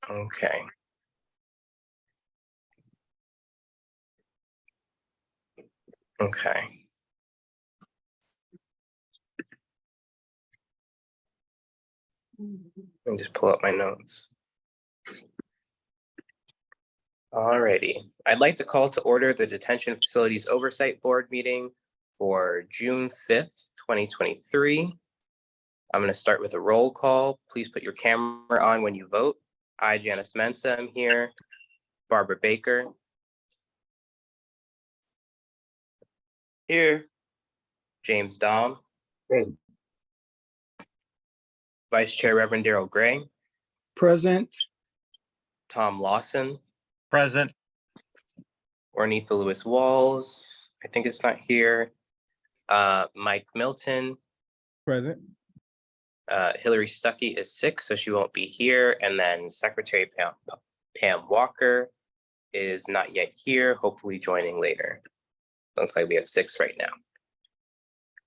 Okay. Okay. Let me just pull up my notes. Alrighty. I'd like to call to order the Detention Facilities Oversight Board meeting for June 5th, 2023. I'm going to start with a roll call. Please put your camera on when you vote. I, Janice Mensa, am here. Barbara Baker. Here. James Dom. Present. Vice Chair Reverend Darrell Gray. Present. Tom Lawson. Present. Ornitha Lewis Walls, I think it's not here. Mike Milton. Present. Hillary Stuckey is sick, so she won't be here. And then Secretary Pam Walker is not yet here, hopefully joining later. Looks like we have 6 right now.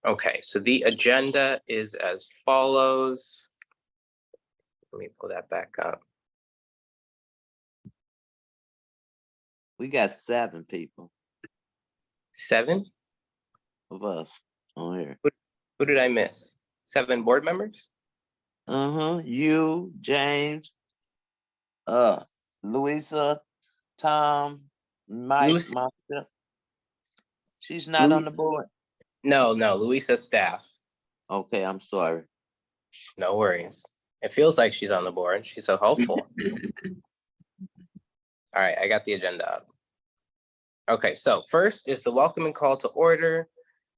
Okay, so the agenda is as follows. Let me pull that back up. We got 7 people 7? of us on here. Who did I miss? 7 board members? You, James, Louisa, Tom, Mike, myself. She's not on the board. No, Louisa's staff. Okay, I'm sorry. No worries. It feels like she's on the board. She's so helpful. All right, I got the agenda up. Okay, so first is the welcome and call to order.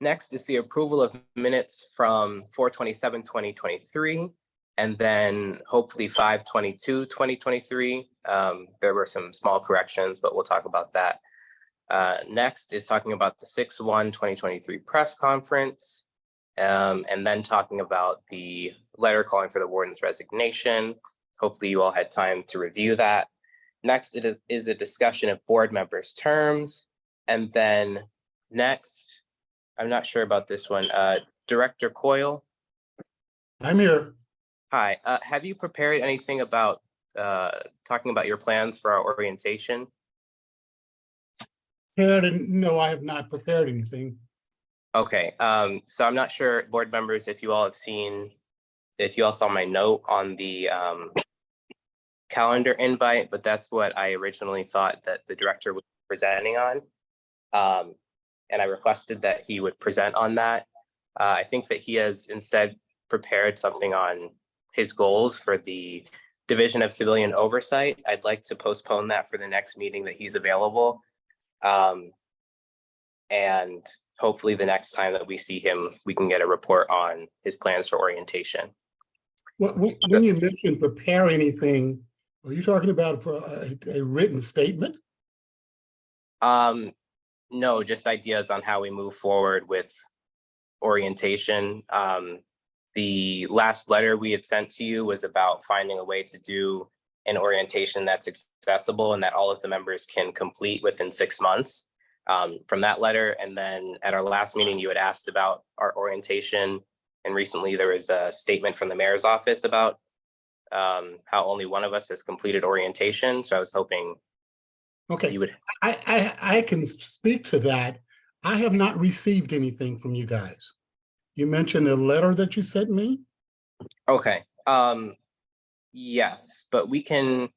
Next is the approval of minutes from 4/27/2023, and then hopefully 5/22/2023. There were some small corrections, but we'll talk about that. Next is talking about the 6/1/2023 press conference, and then talking about the letter calling for the warden's resignation. Hopefully you all had time to review that. Next, it is a discussion of board members' terms. And then next, I'm not sure about this one, Director Coyle. I'm here. Hi, have you prepared anything about talking about your plans for our orientation? No, I have not prepared anything. Okay, so I'm not sure, board members, if you all saw my note on the calendar invite, but that's what I originally thought that the director was presenting on. And I requested that he would present on that. I think that he has instead prepared something on his goals for the Division of Civilian Oversight. I'd like to postpone that for the next meeting that he's available. And hopefully the next time that we see him, we can get a report on his plans for orientation. When you mention prepare anything, are you talking about a written statement? No, just ideas on how we move forward with orientation. The last letter we had sent to you was about finding a way to do an orientation that's accessible and that all of the members can complete within 6 months from that letter. And then at our last meeting, you had asked about our orientation. And recently there was a statement from the mayor's office about how only one of us has completed orientation. So I was hoping you would. I can speak to that. I have not received anything from you guys. You mentioned a letter that you sent me? Okay. Yes, but we can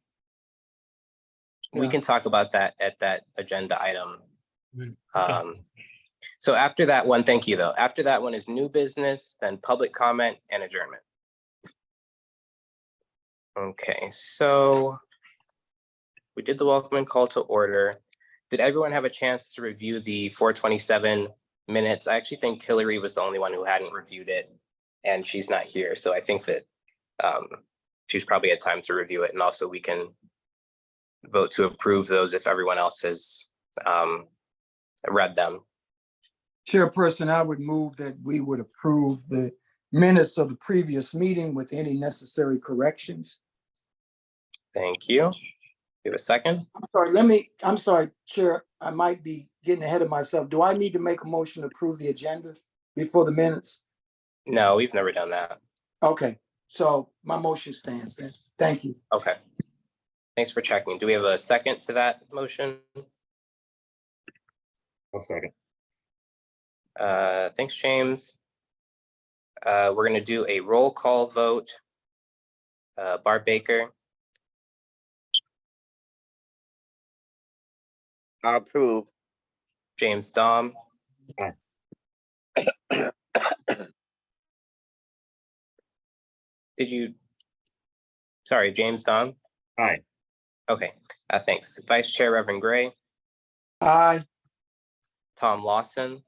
talk about that at that agenda item. Okay. So after that one, thank you though. After that one is new business, then public comment and adjournment. Okay, so we did the welcome and call to order. Did everyone have a chance to review the 4/27 minutes? I actually think Hillary was the only one who hadn't reviewed it, and she's not here. So I think that she's probably had time to review it, and also we can vote to approve those if everyone else has read them. Chairperson, I would move that we would approve the minutes of the previous meeting with any necessary corrections. Thank you. Give a second. I'm sorry, Chair, I might be getting ahead of myself. Do I need to make a motion to approve the agenda before the minutes? No, we've never done that. Okay, so my motion stands then. Thank you. Okay. Thanks for checking. Do we have a second to that motion? I'll second. Thanks, James. We're gonna do a roll call vote. Barb Baker, I approve. James Dom. Aye. Sorry, James Dom? Aye. Okay, thanks. Vice Chair Reverend Gray, Aye. Tom Lawson,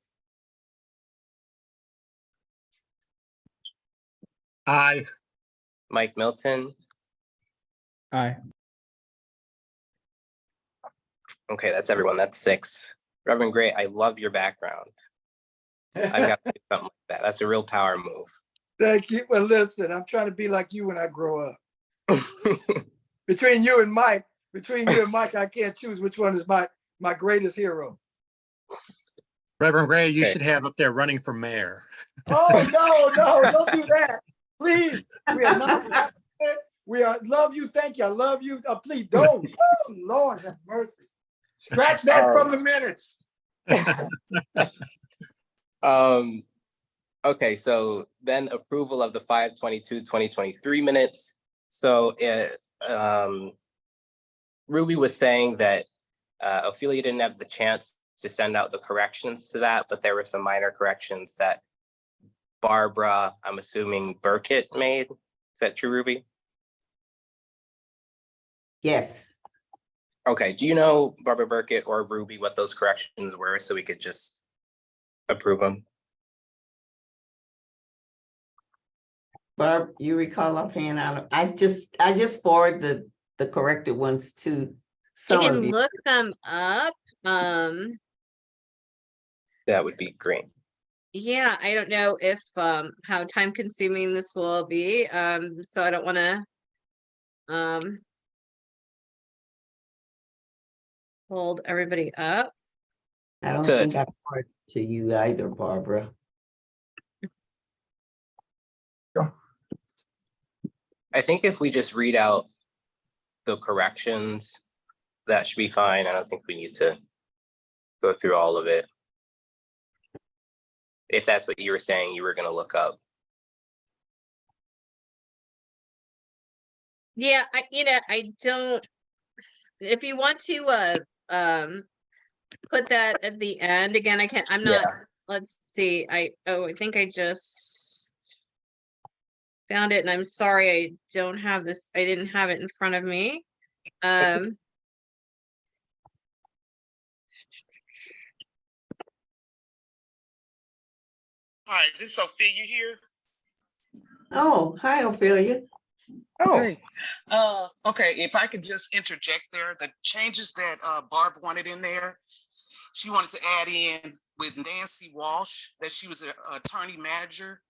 Aye. Mike Milton. Aye. Okay, that's everyone. That's 6. Reverend Gray, I love your background. I've got to do something like that. That's a real power move. Thank you. Well, listen, I'm trying to be like you when I grow up. Between you and Mike, I can't choose which one is my greatest hero. Reverend Gray, you Okay. should have up there running for mayor. Oh, no, don't do that. Please. We are not. We are love you. Thank you. I love you. Please don't. Oh, Lord have mercy. Scratch that from the minutes. Okay, so then approval of the 5/22/2023 minutes. So Ruby was saying that Ophelia didn't have the chance to send out the corrections to that, but there were some minor corrections that Barbara, I'm assuming Burkett made. Is that true, Ruby? Yes. Okay, do you know, Barbara Burkett or Ruby, what those corrections were so we could just approve them? Barb, you recall offhand, I just forwarded the corrected ones to I some of can you. look them up. That would be great. Yeah, I don't know if how time consuming this will be. So I don't want to hold everybody up. I don't to- think I forwarded to you either, Barbara. I think if we just read out the corrections, that should be fine. I don't think we need to go through all of it. If that's what you were saying you were going to look up. Yeah, I don't. If you want to put that at the end again, I can't. I'm not. Yeah. Let's see. I think I just found it, and I'm sorry I don't have this. I didn't have it in front of me. That's Hi, this is Ophelia here. Oh, hi, Ophelia. Hey, okay, if I could just interject there, the changes that Barb wanted in there, she wanted to add in with Nancy Walsh, that she was an attorney manager.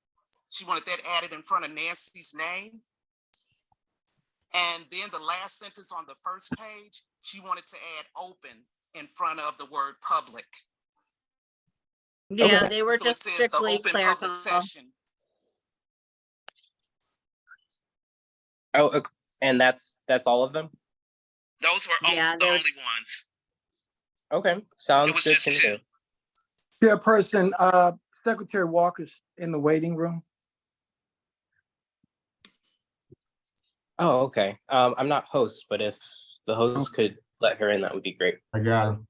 She wanted that added in front of Nancy's name. And then the last sentence on the first page, she wanted to add open in front of the word public. Yeah, Okay. they were So just it says the strictly open clerical. public session. Oh, okay. And that's all of them? Those were Yeah, the there only was- ones. Okay, sounds It was good just to me. 2. Chairperson, Secretary Walker's in the waiting room. Oh, okay. I'm not host, but if the host could let her in, that would be great. I got him.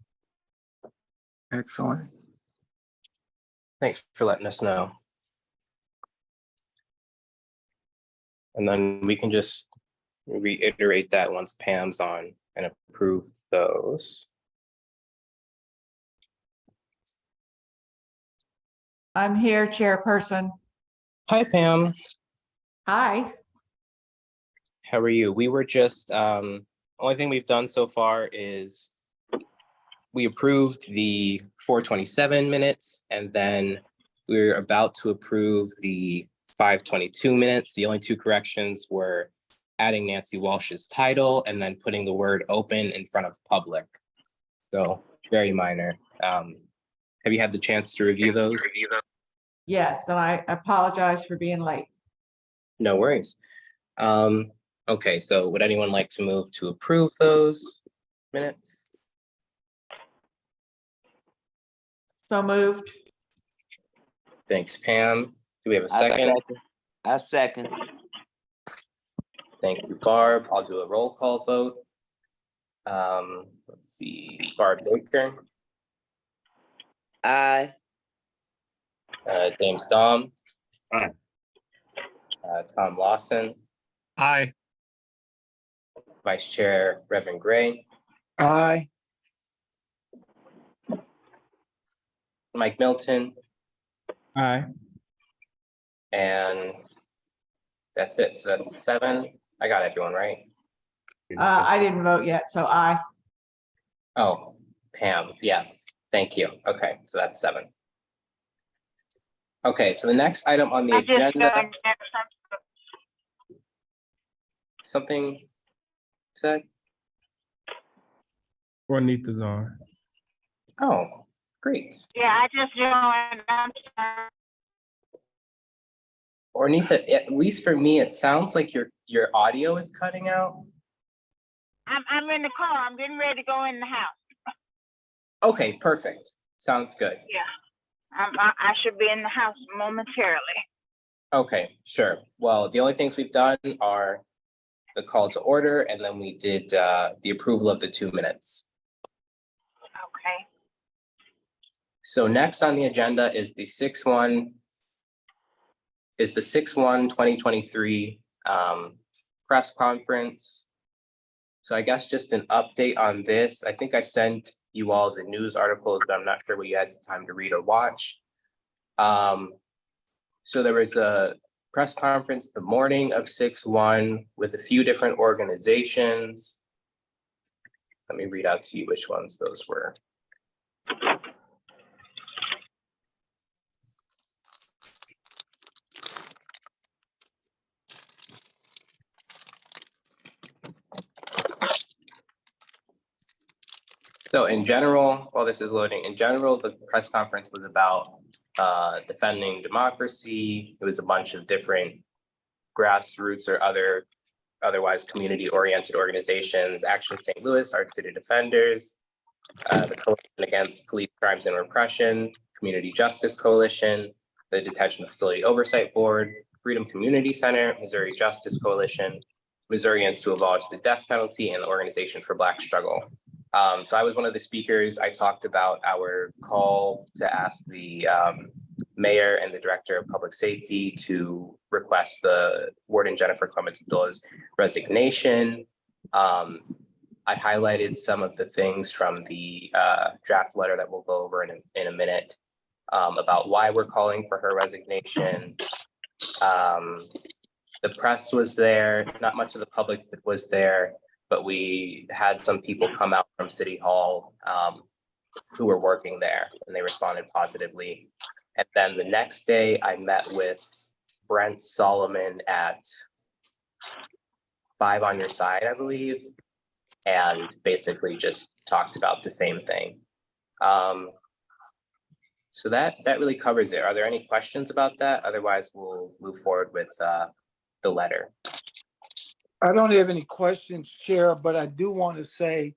Excellent. Thanks for letting us know. And then we can just reiterate that once Pam's on and approve those. I'm here, Chairperson. Hi, Pam. Hi. How are you? We were just, only thing we've done so far is we approved the 4/27 minutes, and then we're about to approve the 5/22 minutes. The only 2 corrections were adding Nancy Walsh's title and then putting the word open in front of public. So very minor. Have you had the chance to review those? Yes, and I apologize for being late. No worries. Okay, so would anyone like to move to approve those minutes? So moved. Thanks, Pam. Do we have a I second? I second. Thank you, Barb. I'll do a roll call vote. Let's see, Barb Baker, Aye. James Dom. Aye. Tom Lawson, Aye. Vice Chair Reverend Gray, Aye. Mike Milton, Aye. and that's it. So that's 7. I got everyone right. I didn't vote yet, so aye. Oh, Pam, yes, thank you. Okay, so that's 7. Okay, so the next item on the agenda. Something said? Juanita's on. Oh, great. Yeah, I just joined. I'm sorry. Ornitha, at least for me, it sounds like your audio is cutting out. I'm in the car. I'm getting ready to go in the house. Okay, perfect. Sounds good. Yeah, I should be in the house momentarily. Okay, sure. Well, the only things we've done are the call to order, and then we did the approval of the 2 minutes. Okay. So next on the agenda is the 6/1/2023 press conference. So I guess just an update on this. I think I sent you all the news articles, but I'm not sure what you had time to read or watch. So there was a press conference the morning of 6/1 with a few different organizations. Let me read out to you which ones those were. So in general, while this is loading, in general, the press conference was about defending democracy. It was a bunch of different grassroots or otherwise community-oriented organizations, Action St. Louis, Art City Defenders, the Coalition Against Police Crimes and Repression, Community Justice Coalition, the Detention Facility Oversight Board, Freedom Community Center, Missouri Justice Coalition, Missourians to Abolish the Death Penalty, and the Organization for Black Struggle. So I was one of the speakers. I talked about our call to ask the mayor and the director of public safety to request the Warden Jennifer Clements Abdullah's resignation. I highlighted some of the things from the draft letter that we'll go over in a minute about why we're calling for her resignation. The press was there, not much of the public was there, but we had some people come out from City Hall who were working there, and they responded positively. And then the next day I met with Brent Solomon at 5 on Your Side, I believe, and basically just talked about the same thing. So that really covers it. Are there any questions about that? Otherwise, we'll move forward with the letter. I don't have any questions, Chair, but I do want to say,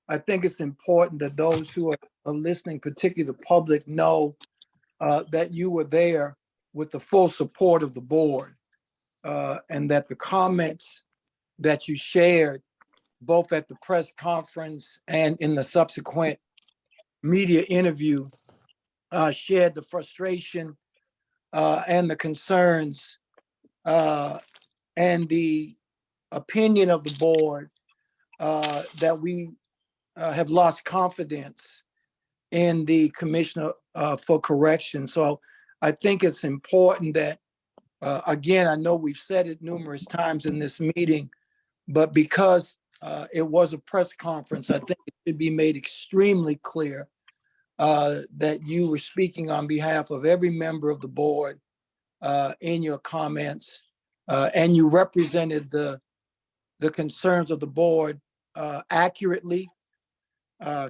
I think it's important that those who are listening, particularly the public, know that you were there with the full support of the board, and that the comments that you shared, both at the press conference and in the subsequent media interview, shared the frustration and the concerns and the opinion of the board that we have lost confidence in the commissioner for correction. So I think it's important that, again, I know we've said it numerous times in this meeting, but because it was a press conference, I think it should be made extremely clear that you were speaking on behalf of every member of the board in your comments, and you represented the concerns of the board accurately,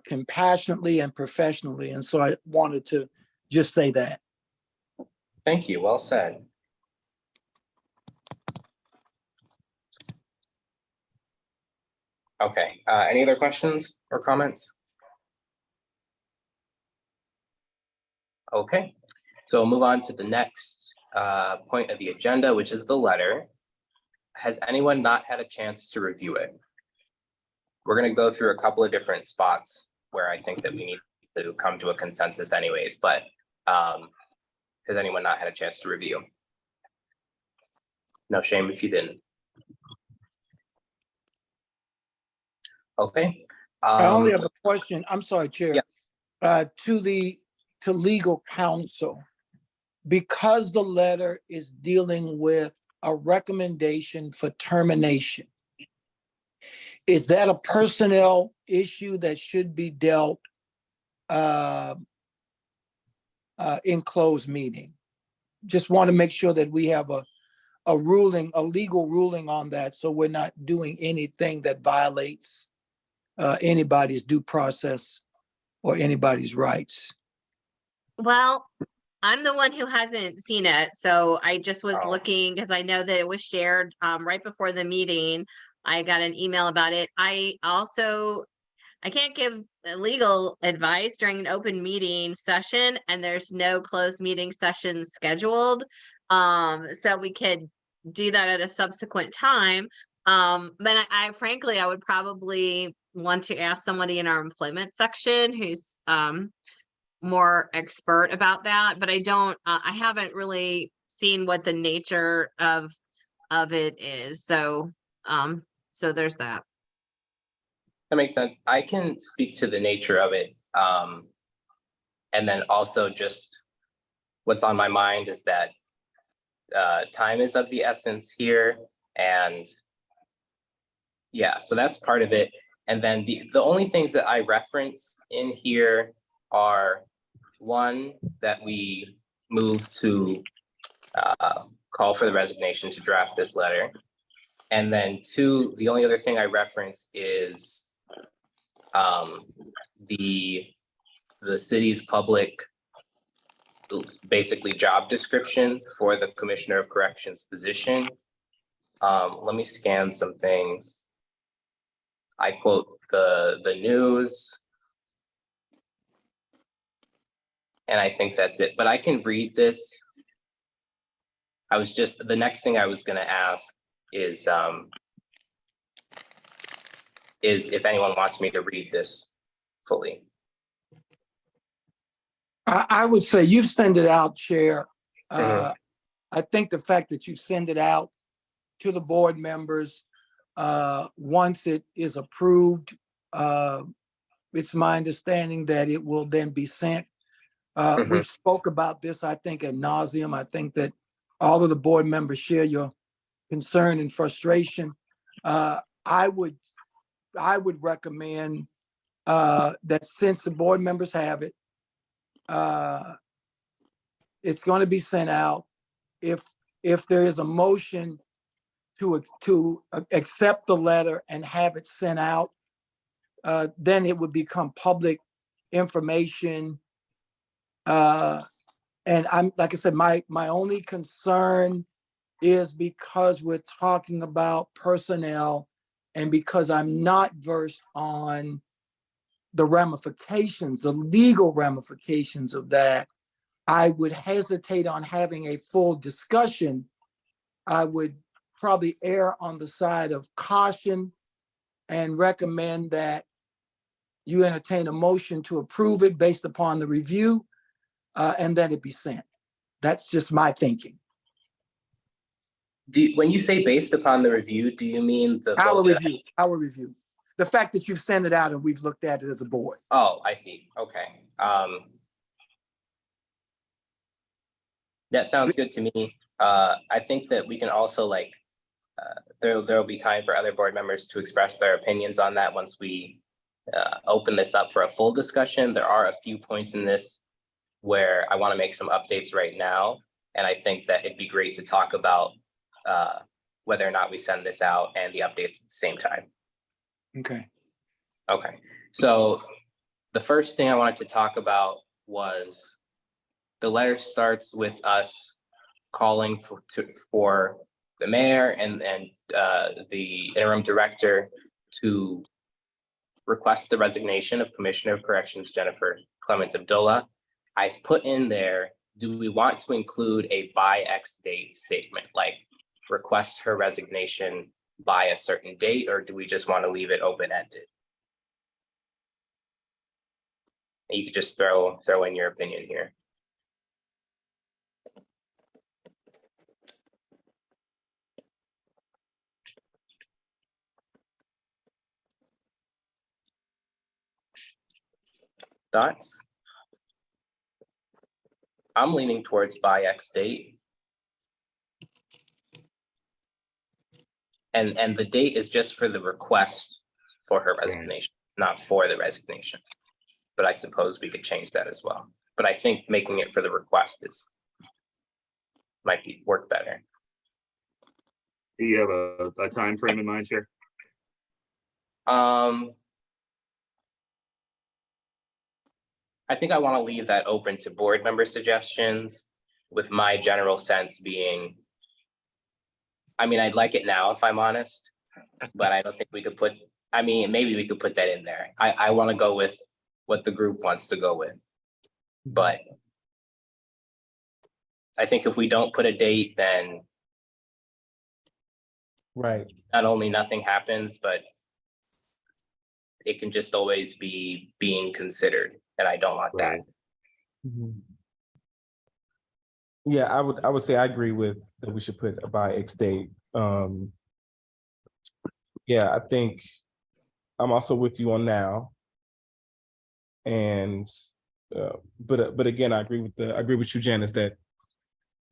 compassionately, and professionally. And so I wanted to just say that. Thank you. Well said. Okay, any other questions or comments? Okay, so we'll move on to the next point of the agenda, which is the letter. Has anyone not had a chance to review it? We're gonna go through a couple of different spots where I think that we need to come to a consensus anyways, but has anyone not had a chance to review? No shame if you didn't. Okay. I only have a question. I'm sorry, Chair. Yeah. To legal counsel, because the letter is dealing with a recommendation for termination, is that a personnel issue that should be dealt in closed meeting? Just want to make sure that we have a ruling, a legal ruling on that, so we're not doing anything that violates anybody's due process or anybody's rights. Well, I'm the one who hasn't seen it, so I just was Oh. looking because I know that it was shared right before the meeting. I got an email about it. I can't give legal advice during an open meeting session, and there's no closed meeting session scheduled. So we could do that at a subsequent time. But I frankly, I would probably want to ask somebody in our employment section who's more expert about that, but I haven't really seen what the nature of it is. So there's that. That makes sense. I can speak to the nature of it. And then also just what's on my mind is that time is of the essence here. And yeah, so that's part of it. And then the only things that I reference in here are, one, that we move to call for the resignation to draft this letter. And then two, the only other thing I reference is the city's public, basically job description for the Commissioner of Corrections position. Let me scan some things. I quote the news. And I think that's it, but I can read this. The next thing I was gonna ask is if anyone wants me to read this fully. I would say you've sent it out, Chair. Mhm. I think the fact that you send it out to the board members, once it is approved, it's my understanding that it will then be sent. We've spoke about this, I think, ad nauseum. I think that all of the board members share your concern and frustration. I would recommend that since the board members have it, it's going to be sent out. If there is a motion to accept the letter and have it sent out, then it would become public information. And I'm, like I said, my only concern is because we're talking about personnel and because I'm not versed on the ramifications, the legal ramifications of that, I would hesitate on having a full discussion. I would probably err on the side of caution and recommend that you entertain a motion to approve it based upon the review, and that it be sent. That's just my thinking. When you say based upon the review, do you mean Our review. The fact that you've sent it out and we've looked at it as a board. Oh, I see. Okay. That sounds good to me. I think that we can also there'll be time for other board members to express their opinions on that once we open this up for a full discussion. There are a few points in this where I want to make some updates right now. And I think that it'd be great to talk about whether or not we send this out and the updates at the same time. Okay. Okay, so the first thing I wanted to talk about was the letter starts with us calling for the mayor and the interim director to request the resignation of Commissioner of Corrections Jennifer Clements Abdullah. I put in there, do we want to include a by X date statement, like request her resignation by a certain date, or do we just want to leave it open-ended? You could just throw in your opinion here. Thoughts? I'm leaning towards by X date. And the date is just for the request for her resignation, not for the resignation. But I suppose we could change that as well. But I think making it for the request might work better. Do you have a time frame in mind, Chair? I think I want to leave that open to board member suggestions, with my general sense being, I mean, I'd like it now if I'm honest, but I don't think we could put, I mean, maybe we could put that in there. I want to go with what the group wants to go with. But I think if we don't put a date, then Right. not only nothing happens, but it can just always be being considered, and I don't want that. Mhm. Yeah, I would say I agree with that we should put a by X date. Yeah, I think I'm also with you on now. And but again, I agree with you, Janice, that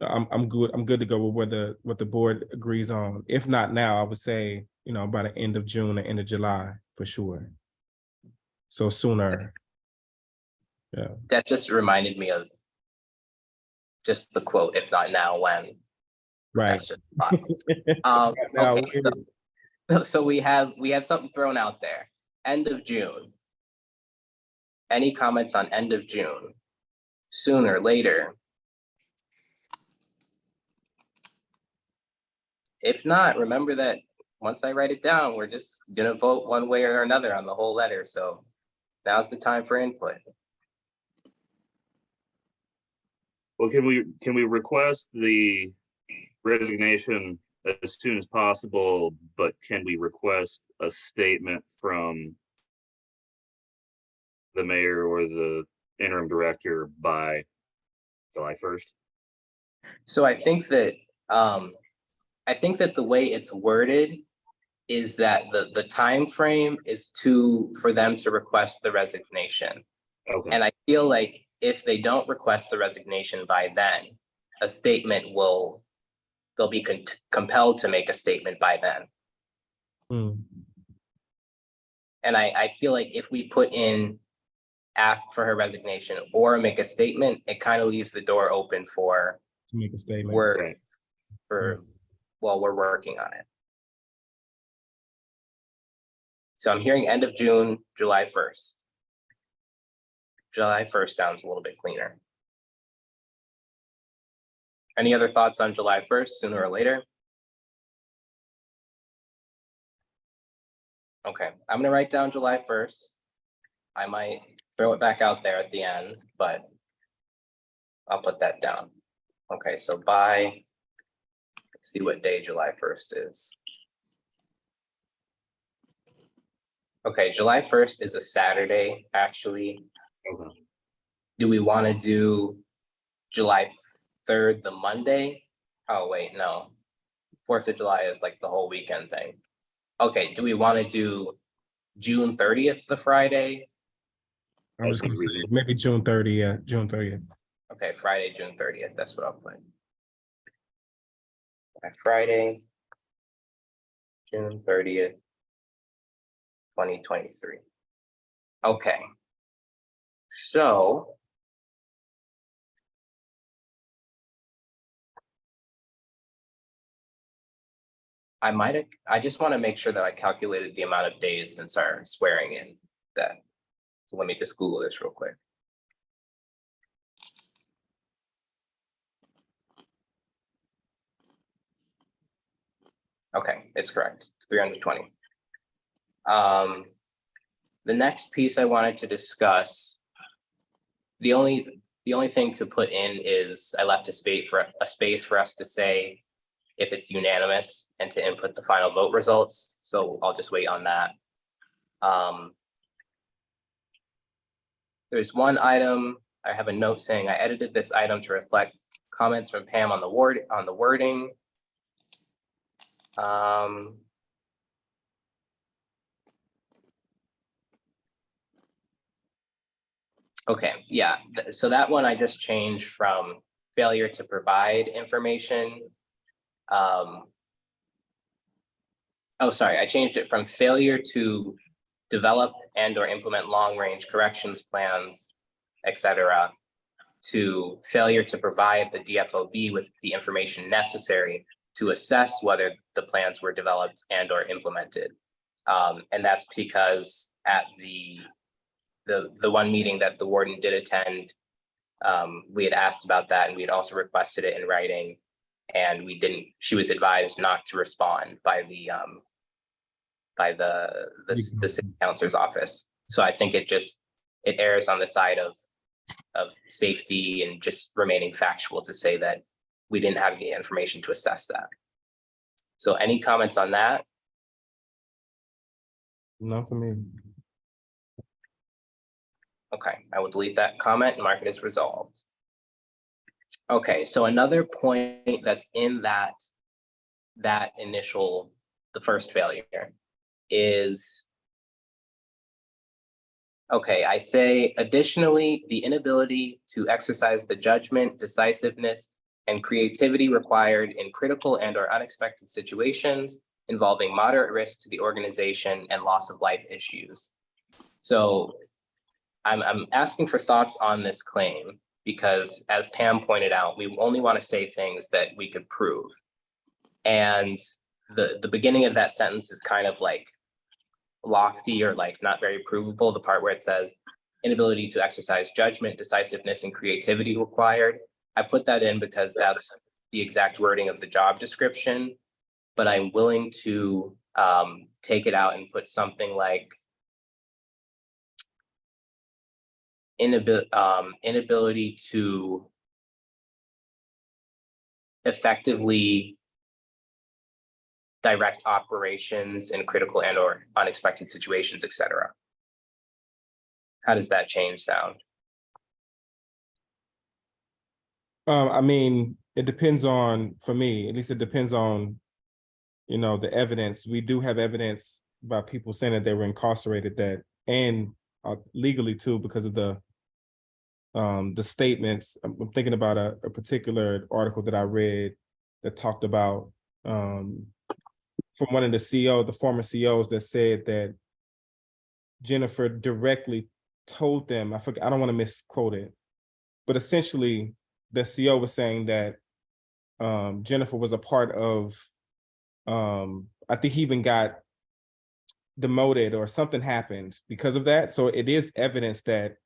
I'm good to go with what the board agrees on. If not now, I would say, by the end of June or end of July for sure. So sooner. Yeah. That just reminded me of just the quote, if not now, when. Right. That's just okay, so we have something thrown out there. End of June. Any comments on end of June? Sooner, later? If not, remember that once I write it down, we're just gonna vote one way or another on the whole letter. So now's the time for input. Well, can we request the resignation as soon as possible, but can we request a statement from the mayor or the interim director by July 1st? So I think that the way it's worded is that the time frame is for them to request the resignation. Okay. And I feel like if they don't request the resignation by then, a statement they'll be compelled to make a statement by then. Mm. And I feel like if we put in ask for her resignation or make a statement, it kind of leaves the door open for To make a statement. while we're working on it. So I'm hearing end of June, July 1st. July 1st sounds a little bit cleaner. Any other thoughts on July 1st, sooner or later? Okay, I'm gonna write down July 1st. I might throw it back out there at the end, but I'll put that down. Okay, so let's see what day July 1st is. Okay, July 1st is a Saturday, actually. Okay. Do we want to do July 3rd, the Monday? Oh, wait, no. 4th of July is like the whole weekend thing. Okay, do we want to do June 30th, the Friday? I was gonna say maybe June 30th, yeah, June 30th. Okay, Friday, June 30th, that's what I'll put. Friday, June 30th, 2023. Okay. So I just want to make sure that I calculated the amount of days since our swearing in that. So let me just Google this real quick. Okay, it's correct. It's 320. The next piece I wanted to discuss, the only thing to put in is I left a space for us to say if it's unanimous and to input the final vote results. So I'll just wait on that. There's one item, I have a note saying I edited this item to reflect comments from Pam on the wording. Okay, yeah, so that one I just changed from failure to provide information. Oh, sorry, I changed it from failure to develop and or implement long-range corrections plans, etc., to failure to provide the DFOB with the information necessary to assess whether the plans were developed and or implemented. And that's because at the one meeting that the warden did attend, we had asked about that, and we had also requested it in writing, and we didn't. She was advised not to respond by the city councilor's office. So I think it errs on the side of safety and just remaining factual to say that we didn't have the information to assess that. So any comments on that? Not for me. Okay, I will delete that comment and mark it as resolved. Okay, so another point that's in that initial, the first failure is, okay, I say additionally, the inability to exercise the judgment, decisiveness, and creativity required in critical and or unexpected situations involving moderate risk to the organization and loss of life issues. So I'm asking for thoughts on this claim because, as Pam pointed out, we only want to say things that we could prove. And the beginning of that sentence is kind of like lofty or like not very provable. The part where it says inability to exercise judgment, decisiveness, and creativity required. I put that in because that's the exact wording of the job description, but I'm willing to take it out and put something like inability to effectively direct operations in critical and or unexpected situations, etc. How does that change sound? I mean, it depends on, for me, at least it depends on, the evidence. We do have evidence about people saying that they were incarcerated and legally too, because of the statements. I'm thinking about a particular article that I read that talked about from one of the former CEOs that said that Jennifer directly told them, I don't want to misquote it, but essentially the CEO was saying that Jennifer was a part of, I think he even got demoted or something happened because of that. So it is evidence that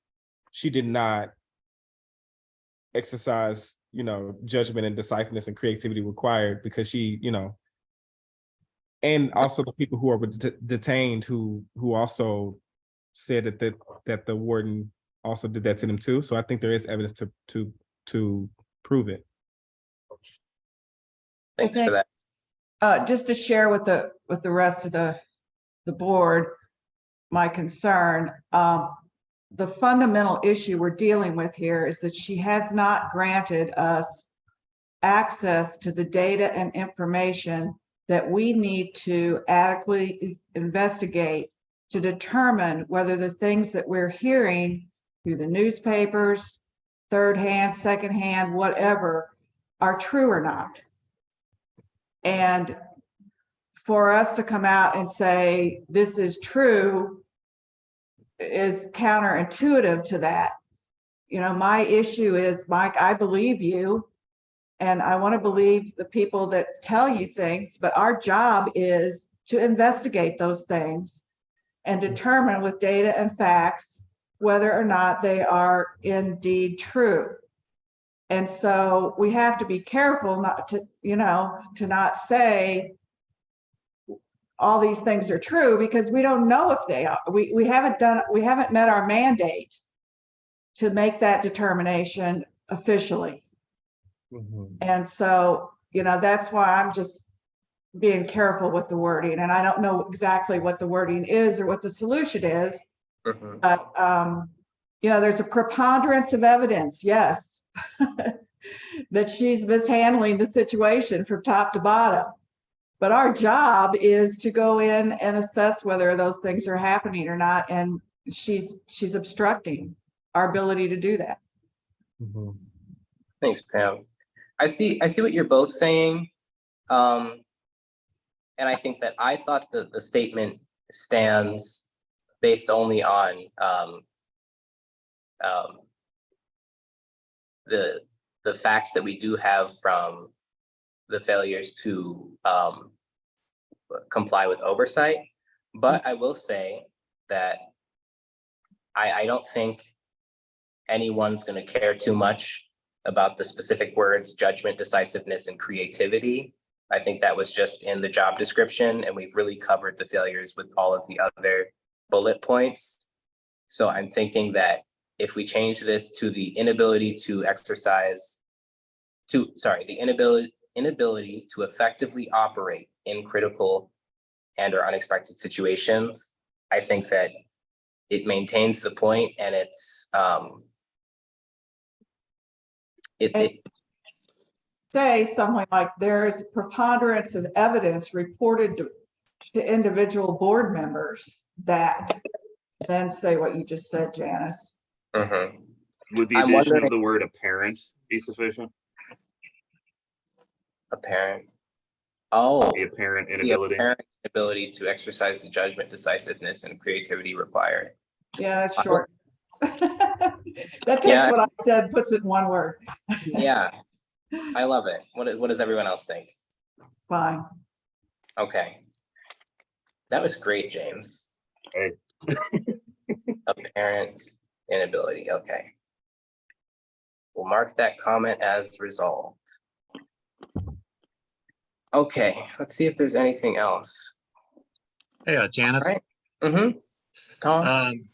she did not exercise, judgment and decisiveness and creativity required because she, and also the people who are detained who also said that the warden also did that to them too. So I think there is evidence to prove it. Thanks for that. Just to share with the rest of the board, my concern, the fundamental issue we're dealing with here is that she has not granted us access to the data and information that we need to adequately investigate to determine whether the things that we're hearing through the newspapers, third hand, second hand, whatever, are true or not. And for us to come out and say this is true is counterintuitive to that. My issue is, Mike, I believe you, and I want to believe the people that tell you things, but our job is to investigate those things and determine with data and facts whether or not they are indeed true. And so we have to be careful not to, to not say all these things are true because we don't know if they are. We haven't met our mandate to make that determination officially. And so, that's why I'm just being careful with the wording. And I don't know exactly what the wording is or what the solution is. But, there's a preponderance of evidence, yes, that she's mishandling the situation from top to bottom. But our job is to go in and assess whether those things are happening or not. And she's obstructing our ability to do that. Thanks, Pam. I see what you're both saying. And I think that I thought that the statement stands based only on the facts that we do have from the failures to comply with oversight. But I will say that I don't think anyone's going to care too much about the specific words judgment, decisiveness, and creativity. I think that was just in the job description, and we've really covered the failures with all of the other bullet points. So I'm thinking that if we change this to the inability to inability to effectively operate in critical and or unexpected situations, I think that it maintains the point, and it's say something like there is a preponderance of evidence reported to individual board members that, then say what you just said, Janice. Would the addition of the word apparent be sufficient? Apparent. Oh, the apparent inability. The apparent ability to exercise the judgment, decisiveness, and creativity required. Yeah, that's short. That takes what I said, puts it in one word. Yeah, I love it. What does everyone else think? Fine. Okay. That was great, James. Hey. Apparent inability. Okay. We'll mark that comment as resolved. Okay, let's see if there's anything else. Hey, Janice. All right. Tom?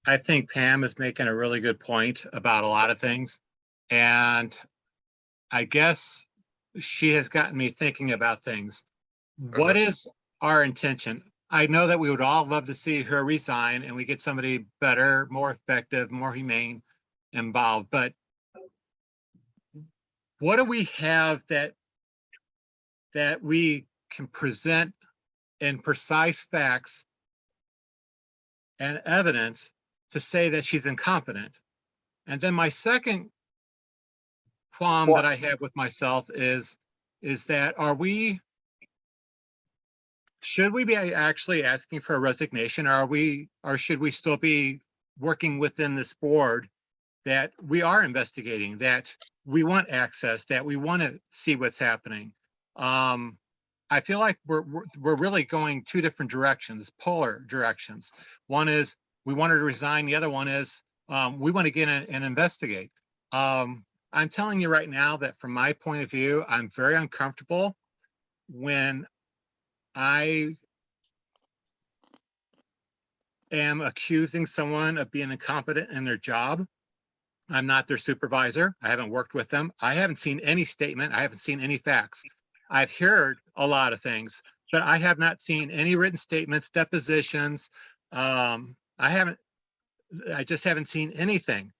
I think Pam is making a really good point about a lot of things. And I guess she has gotten me thinking about things. What is our intention? I know that we would all love to see her resign and we get somebody better, more effective, more humane involved. But what do we have that we can present in precise facts and evidence to say that she's incompetent? And then my second qualm that I have with myself is that should we be actually asking for a resignation, or should we still be working within this board that we are investigating, that we want access, that we want to see what's happening? I feel like we're really going two different directions, polar directions. One is we want her to resign. The other one is we want to get in and investigate. I'm telling you right now that from my point of view, I'm very uncomfortable when I am accusing someone of being incompetent in their job. I'm not their supervisor. I haven't worked with them. I haven't seen any statement. I haven't seen any facts. I've heard a lot of things, but I have not seen any written statements, depositions. I just haven't seen anything.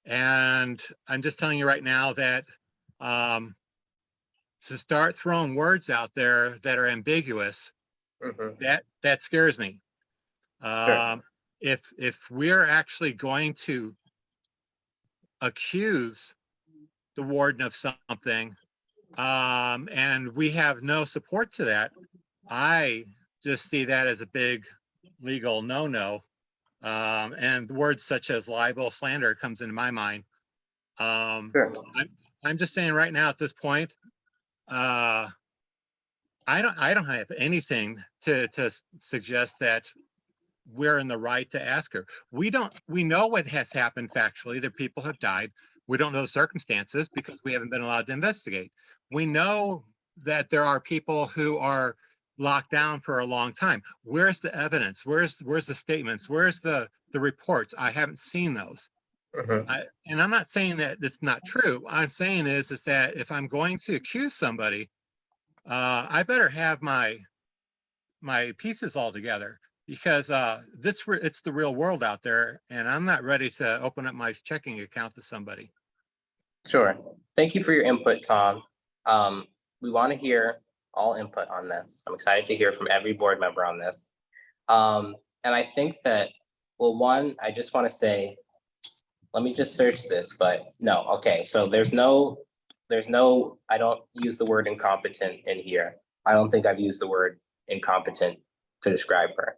And I'm just telling you right now that to start throwing words out there that are ambiguous, that scares me. If we're actually going to accuse the warden of something, and we have no support to that, I just see that as a big legal no-no. And words such as libel, slander comes into my mind. I'm just saying right now at this point, I don't have anything to suggest that we're in the right to ask her. We know what has happened factually, that people have died. We don't know the circumstances because we haven't been allowed to investigate. We know that there are people who are locked down for a long time. Where's the evidence? Where's the statements? Where's the reports? I haven't seen those. And I'm not saying that it's not true. I'm saying is that if I'm going to accuse somebody, I better have my pieces all together, because it's the real world out there, and I'm not ready to open up my checking account to somebody. Sure. Thank you for your input, Tom. We want to hear all input on this. I'm excited to hear from every board member on this. And I think that, well, one, I just want to say, let me just search this, but no, okay. So there's no, I don't use the word incompetent in here. I don't think I've used the word incompetent to describe her.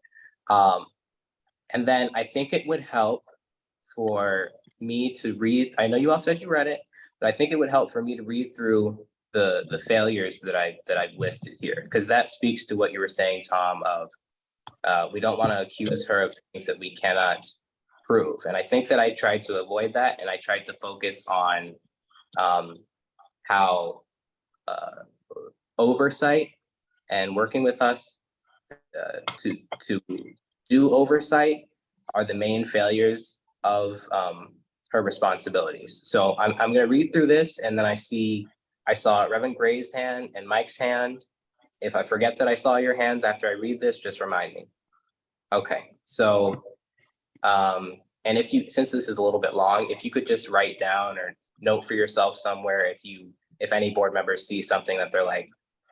And then I think it would help for me to read, I know you all said you read it, but I think it would help for me to read through the failures that I've listed here, because that speaks to what you were saying, Tom, of we don't want to accuse her of things that we cannot prove. And I think that I tried to avoid that, and I tried to focus on how oversight and working with us to do oversight are the main failures of her responsibilities. So I'm going to read through this, and then I saw Reverend Gray's hand and Mike's hand. If I forget that I saw your hands after I read this, just remind me. Okay, so and if you, since this is a little bit long, if you could just write down or note for yourself somewhere, if any board members see something that they're like,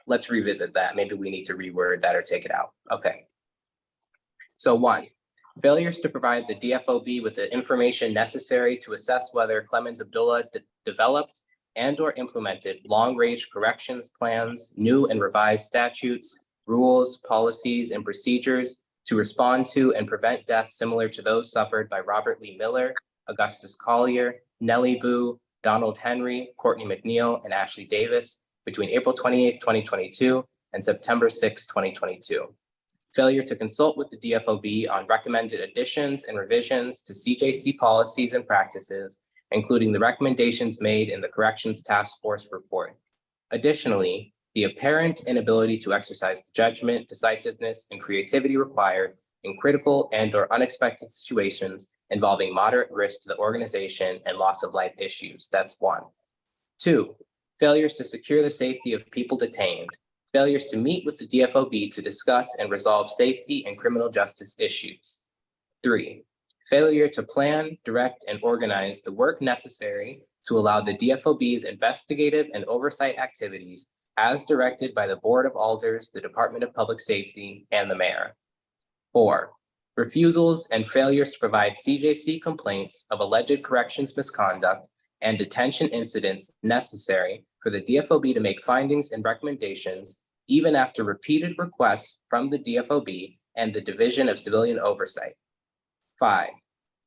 let's revisit that, maybe we need to reword that or take it out. Okay. So 1, failures to provide the DFOB with the information necessary to assess whether Clemens Abdullah developed and or implemented long-range corrections plans, new and revised statutes, rules, policies, and procedures to respond to and prevent deaths similar to those suffered by Robert Lee Miller, Augustus Collier, Nellie Boo, Donald Henry, Courtney McNeil, and Ashley Davis between April 28, 2022 and September 6, 2022. Failure to consult with the DFOB on recommended additions and revisions to CJC policies and practices, including the recommendations made in the Corrections Task Force report. Additionally, the apparent inability to exercise the judgment, decisiveness, and creativity required in critical and or unexpected situations involving moderate risk to the organization and loss of life issues. That's 1. 2, failures to secure the safety of people detained. Failures to meet with the DFOB to discuss and resolve safety and criminal justice issues. 3, failure to plan, direct, and organize the work necessary to allow the DFOB's investigative and oversight activities as directed by the Board of Alders, the Department of Public Safety, and the Mayor. 4, refusals and failures to provide CJC complaints of alleged corrections misconduct and detention incidents necessary for the DFOB to make findings and recommendations, even after repeated requests from the DFOB and the Division of Civilian Oversight. 5,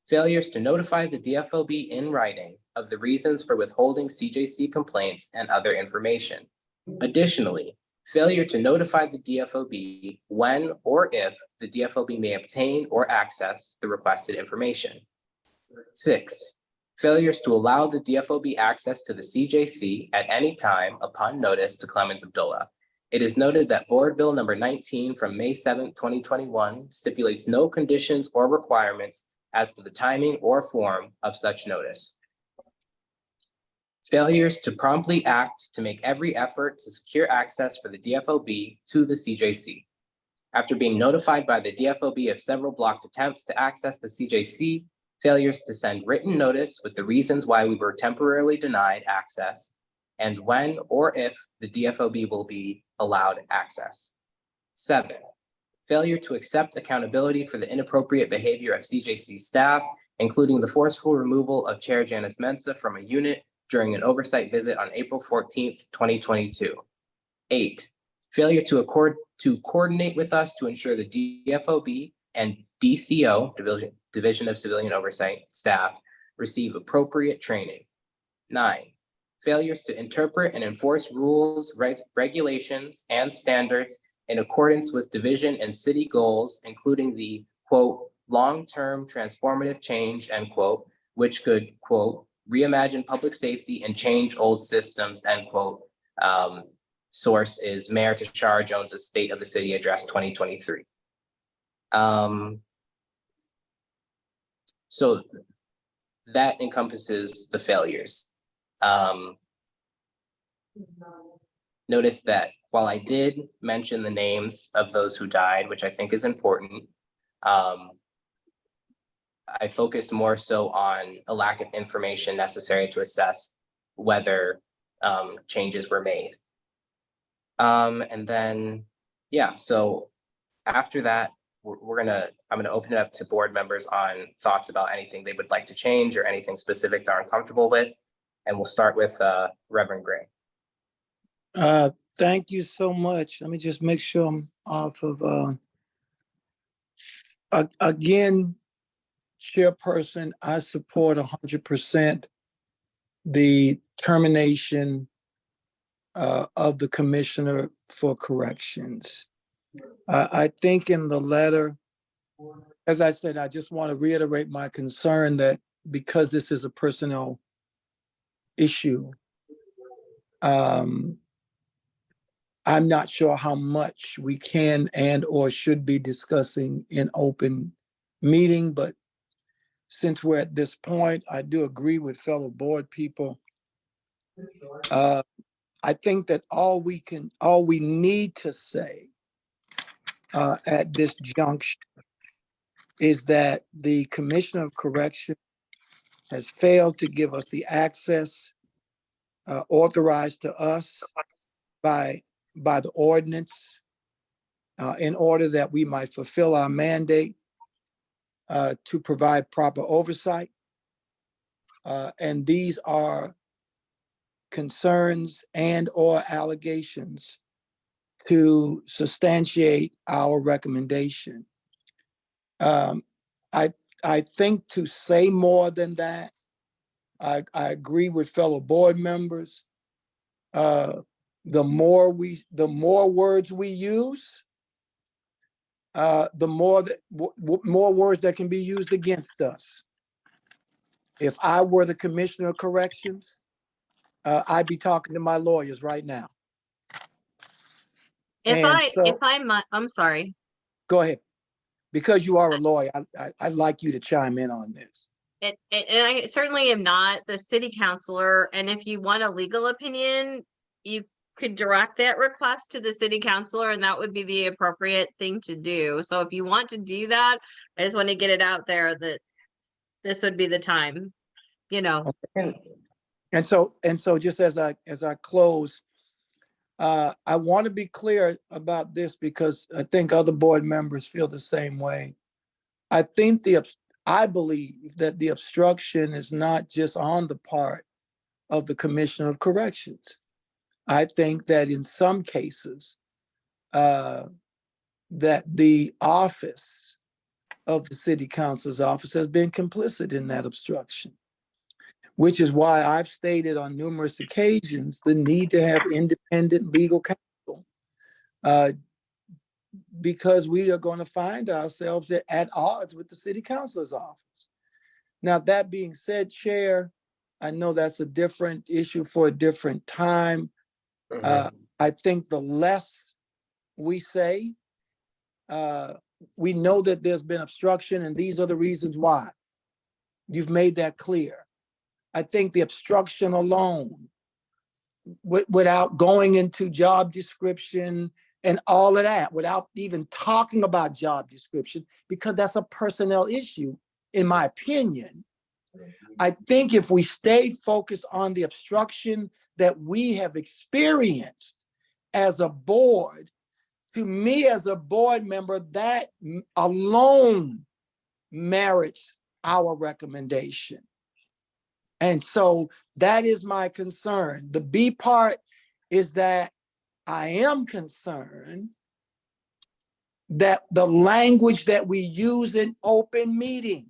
failures to notify the DFOB in writing of the reasons for withholding CJC complaints and other information. Additionally, failure to notify the DFOB when or if the DFOB may obtain or access the requested information. 6, failures to allow the DFOB access to the CJC at any time upon notice to Clemens Abdullah. It is noted that Board Bill number 19 from May 7, 2021 stipulates no conditions or requirements as to the timing or form of such notice. Failures to promptly act to make every effort to secure access for the DFOB to the CJC. After being notified by the DFOB of several blocked attempts to access the CJC, failures to send written notice with the reasons why we were temporarily denied access, and when or if the DFOB will be allowed access. 7, failure to accept accountability for the inappropriate behavior of CJC staff, including the forceful removal of Chair Janice Mensah from a unit during an oversight visit on April 14th, 2022. 8, failure to coordinate with us to ensure the DFOB and DCO, Division of Civilian Oversight staff, receive appropriate training. 9, failures to interpret and enforce rules, regulations, and standards in accordance with division and city goals, including the, quote, long-term transformative change, end quote, which could, quote, reimagine public safety and change old systems, end quote, source is Mayor Tashara Jones's State of the City Address 2023. So that encompasses the failures. Notice that while I did mention the names of those who died, which I think is important, I focus more so on a lack of information necessary to assess whether changes were made. And then, yeah, so after that, I'm gonna open it up to board members on thoughts about anything they would like to change or anything specific they're uncomfortable with. And we'll start with Reverend Gray. Thank you so much. Let me just make sure I'm off of, again, Chairperson, I support 100% the termination of the Commissioner for Corrections. I think in the letter, as I said, I just want to reiterate my concern that because this is a personnel issue, I'm not sure how much we can and or should be discussing in open meeting, but since we're at this point, I do agree with fellow board people. I think that all we need to say at this junction is that the Commissioner of Correction has failed to give us the access authorized to us by the ordinance in order that we might fulfill our mandate to provide proper oversight. And these are concerns and or allegations to substantiate our recommendation. I think to say more than that, I agree with fellow board members. The more words we use, the more words that can be used against us. If I were the Commissioner of Corrections, I'd be talking to my lawyers right now. I'm sorry. Go ahead. Because you are a lawyer, I'd like you to chime in on this. And I certainly am not the city councilor. And if you want a legal opinion, you could direct that request to the city councilor, and that would be the appropriate thing to do. So if you want to do that, I just want to get it out there that this would be the time, you know. And so just as I close, I want to be clear about this because I think other board members feel the same way. I believe that the obstruction is not just on the part of the Commissioner of Corrections. I think that in some cases, that the office of the city council's office has been complicit in that obstruction, which is why I've stated on numerous occasions the need to have independent legal counsel, because we are going to find ourselves at odds with the city council's office. Now, that being said, Chair, I know that's a different issue for a different time. I think the less we say, we know that there's been obstruction and these are the reasons why. You've made that clear. I think the obstruction alone, without going into job description and all of that, without even talking about job description, because that's a personnel issue, in my opinion. I think if we stay focused on the obstruction that we have experienced as a board, to me as a board member, that alone merits our recommendation. And so that is my concern. The B part is that I am concerned that the language that we use in open meeting,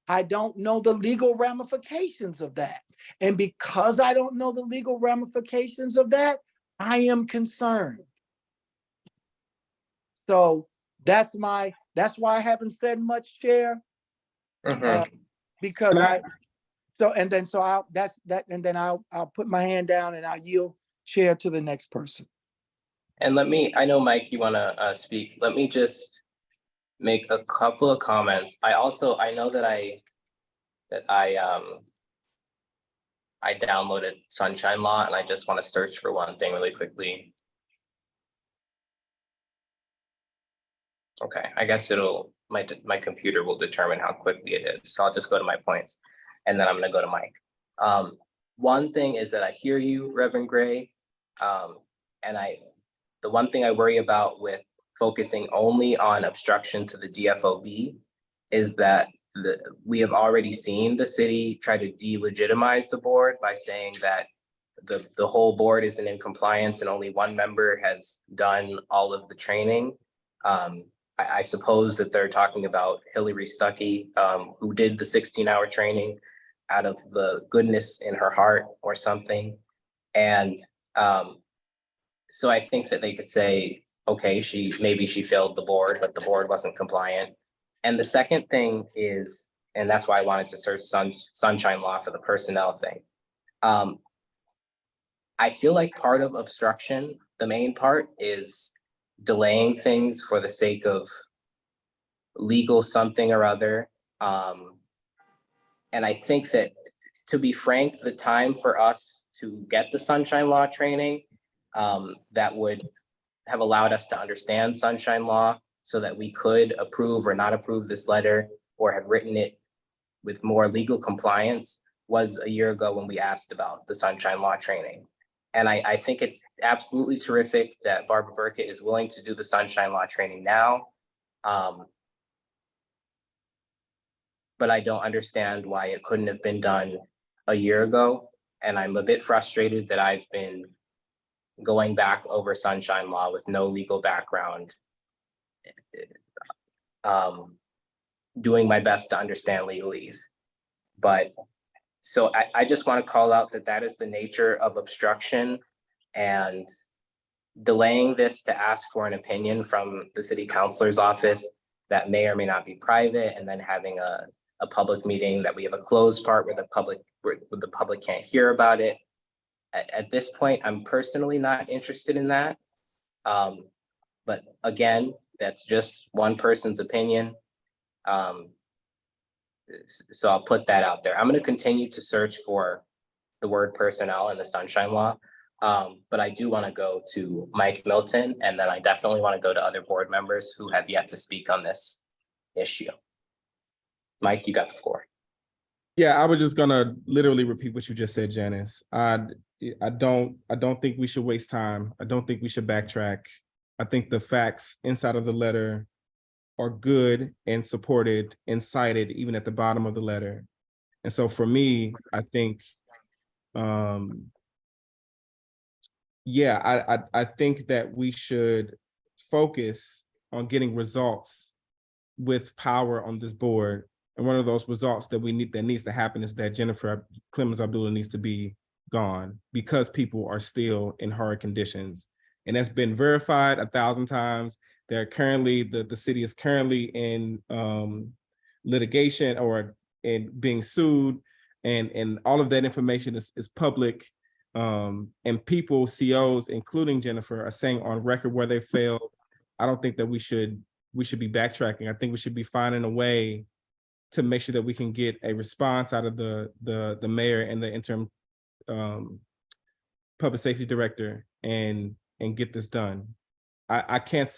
I don't know the legal ramifications of that. And because I don't know the legal ramifications of that, I am concerned. So that's why I haven't said much, Chair. Because I'll put my hand down and I'll yield chair to the next person. And I know, Mike, you want to speak. Let me just make a couple of comments. I know that I downloaded Sunshine Law, and I just want to search for one thing really quickly. Okay, I guess my computer will determine how quickly it is. So I'll just go to my points, and then I'm gonna go to Mike. One thing is that I hear you, Reverend Gray. And the one thing I worry about with focusing only on obstruction to the DFOB is that we have already seen the city try to delegitimize the board by saying that the whole board isn't in compliance and only one member has done all of the training. I suppose that they're talking about Hillary Stuckey, who did the 16-hour training out of the goodness in her heart or something. And so I think that they could say, okay, maybe she failed the board, but the board wasn't compliant. And the second thing is, and that's why I wanted to search Sunshine Law for the personnel thing. I feel like part of obstruction, the main part, is delaying things for the sake of legal something or other. And I think that, to be frank, the time for us to get the Sunshine Law training that would have allowed us to understand Sunshine Law so that we could approve or not approve this letter or have written it with more legal compliance was a year ago when we asked about the Sunshine Law training. And I think it's absolutely terrific that Barbara Burkett is willing to do the Sunshine Law training now. But I don't understand why it couldn't have been done a year ago. And I'm a bit frustrated that I've been going back over Sunshine Law with no legal background, doing my best to understand legalese. But so I just want to call out that is the nature of obstruction, and delaying this to ask for an opinion from the city councilor's office that may or may not be private, and then having a public meeting that we have a closed part where the public can't hear about it. At this point, I'm personally not interested in that. But again, that's just one person's opinion. So I'll put that out there. I'm going to continue to search for the word personnel in the Sunshine Law. But I do want to go to Mike Milton, and then I definitely want to go to other board members who have yet to speak on this issue. Mike, you got the floor. Yeah, I was just gonna literally repeat what you just said, Janice. I don't think we should waste time. I don't think we should backtrack. I think the facts inside of the letter are good and supported and cited even at the bottom of the letter. And so for me, I think, yeah, I think that we should focus on getting results with power on this board. And one of those results that needs to happen is that Jennifer Clemens Abdullah needs to be gone because people are still in hard conditions. And that's been verified 1,000 times. They're currently, the city is currently in litigation or in being sued, and all of that information is public. And people, COs, including Jennifer, are saying on record where they failed. I don't think that we should be backtracking. I think we should be finding a way to make sure that we can get a response out of the mayor and the interim public safety director and get this done. I can't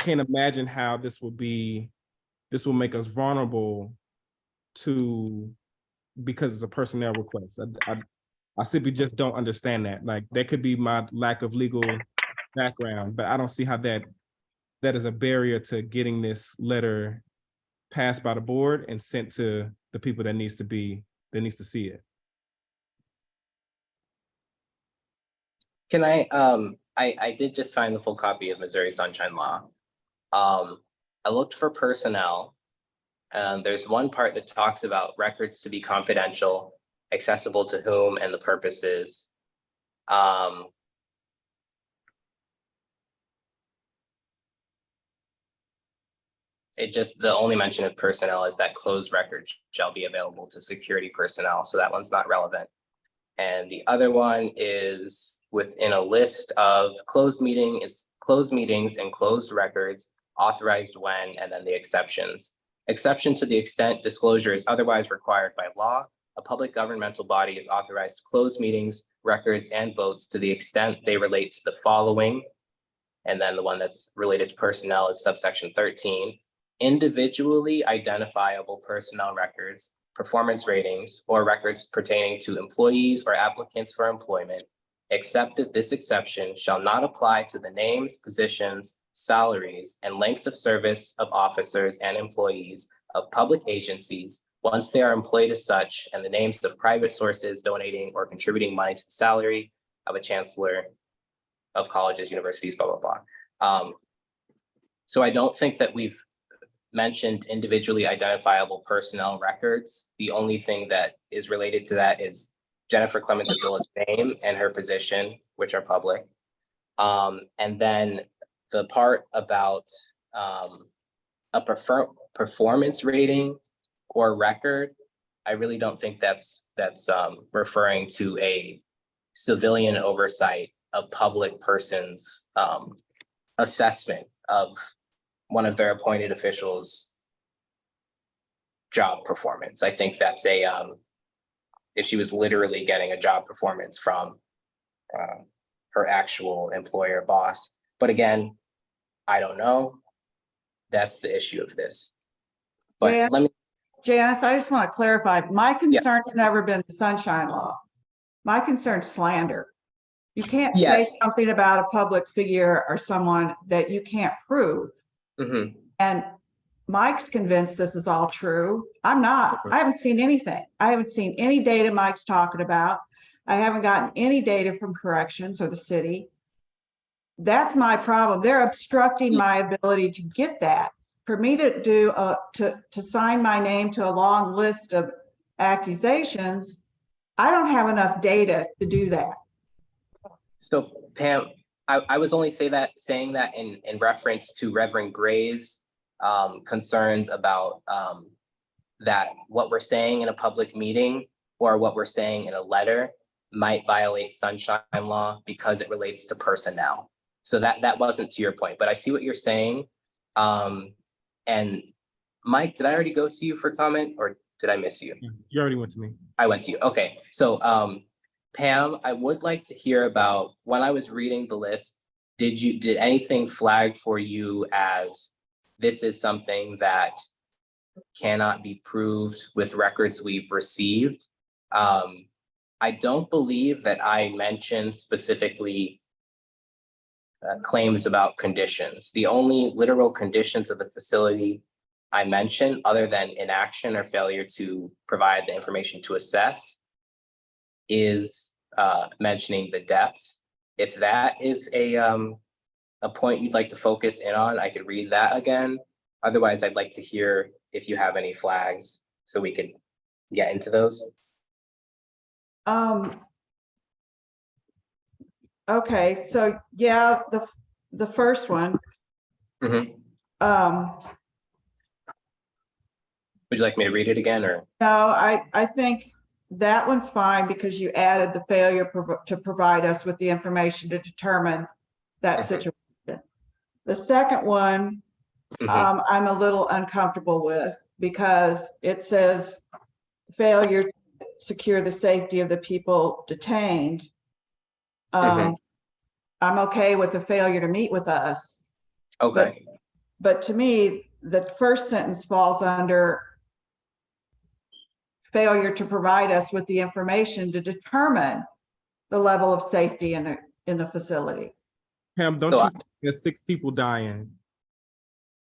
imagine how this will make us vulnerable because it's a personnel request. I simply just don't understand that. Like, that could be my lack of legal background, but I don't see how that is a barrier to getting this letter passed by the board and sent to the people that needs to see it. Can I did just find the full copy of Missouri Sunshine Law. I looked for personnel, and there's one part that talks about records to be confidential, accessible to whom and the purposes. The only mention of personnel is that closed records shall be available to security personnel. So that one's not relevant. And the other one is within a list of closed meetings and closed records, authorized when, and then the exceptions. Exception to the extent disclosure is otherwise required by law. A public governmental body is authorized to close meetings, records, and votes to the extent they relate to the following. And then the one that's related to personnel is subsection 13. Individually identifiable personnel records, performance ratings, or records pertaining to employees or applicants for employment, except that this exception shall not apply to the names, positions, salaries, and lengths of service of officers and employees of public agencies once they are employed as such, and the names of private sources donating or contributing money to the salary of a chancellor of colleges, universities, blah, blah, blah. So I don't think that we've mentioned individually identifiable personnel records. The only thing that is related to that is Jennifer Clemens Abdullah's name and her position, which are public. And then the part about a performance rating or record, I really don't think that's referring to a civilian oversight of public person's assessment of one of their appointed officials' job performance. I think that's if she was literally getting a job performance from her actual employer boss. But again, I don't know. That's the issue of this. But Yeah. let me. Janice, I just want to clarify, my concern's never been the sunshine law. My concern's slander. You can't say something about a public figure or someone that you can't prove. Mm-hmm. And Mike's convinced this is all true. I'm not. I haven't seen anything. I haven't seen any data Mike's talking about. I haven't gotten any data from corrections or the city. That's my problem. They're obstructing my ability to get that. For me to do to sign my name to a long list of accusations, I don't have enough data to do that. So Pam, I was only saying that in reference to Reverend Gray's concerns about that what we're saying in a public meeting or what we're saying in a letter might violate sunshine law because it relates to personnel. So that wasn't to your point, but I see what you're saying. And Mike, did I already go to you for comment or did I miss you? You already went to me. I went to you. Okay. So Pam, I would like to hear about when I was reading the list, did anything flag for you as this is something that cannot be proved with records we've received? I don't believe that I mentioned specifically claims about conditions. The only literal conditions of the facility I mentioned, other than inaction or failure to provide the information to assess, is mentioning the deaths. If that is a point you'd like to focus in on, I could read that again. Otherwise, I'd like to hear if you have any flags so we could get into those. Okay, so yeah, the first one. Mm-hmm. Would you like me to read it again or? No, I think that one's fine because you added the failure to provide us with the information to determine that situation. The second one, I'm a little uncomfortable with because it says failure to secure the safety of the people detained. I'm okay with the failure to meet with us. Okay. But to me, the first sentence falls under failure to provide us with the information to determine the level of safety in the facility. Pam, don't you think that 6 people dying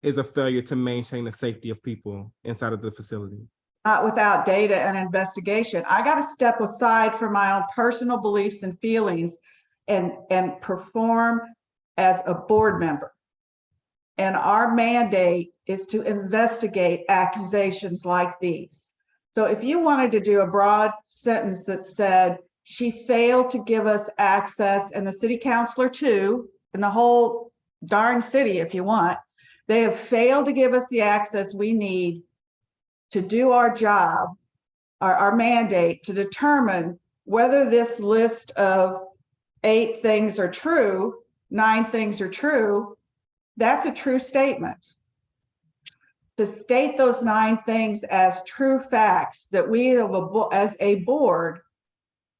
is a failure to maintain the safety of people inside of the facility? Not without data and investigation. I got to step aside from my own personal beliefs and feelings and perform as a board member. And our mandate is to investigate accusations like these. So if you wanted to do a broad sentence that said, she failed to give us access, and the city councilor too, and the whole darn city, if you want, they have failed to give us the access we need to do our job, our mandate to determine whether this list of 8 things are true, 9 things are true, that's a true statement. To state those 9 things as true facts that we as a board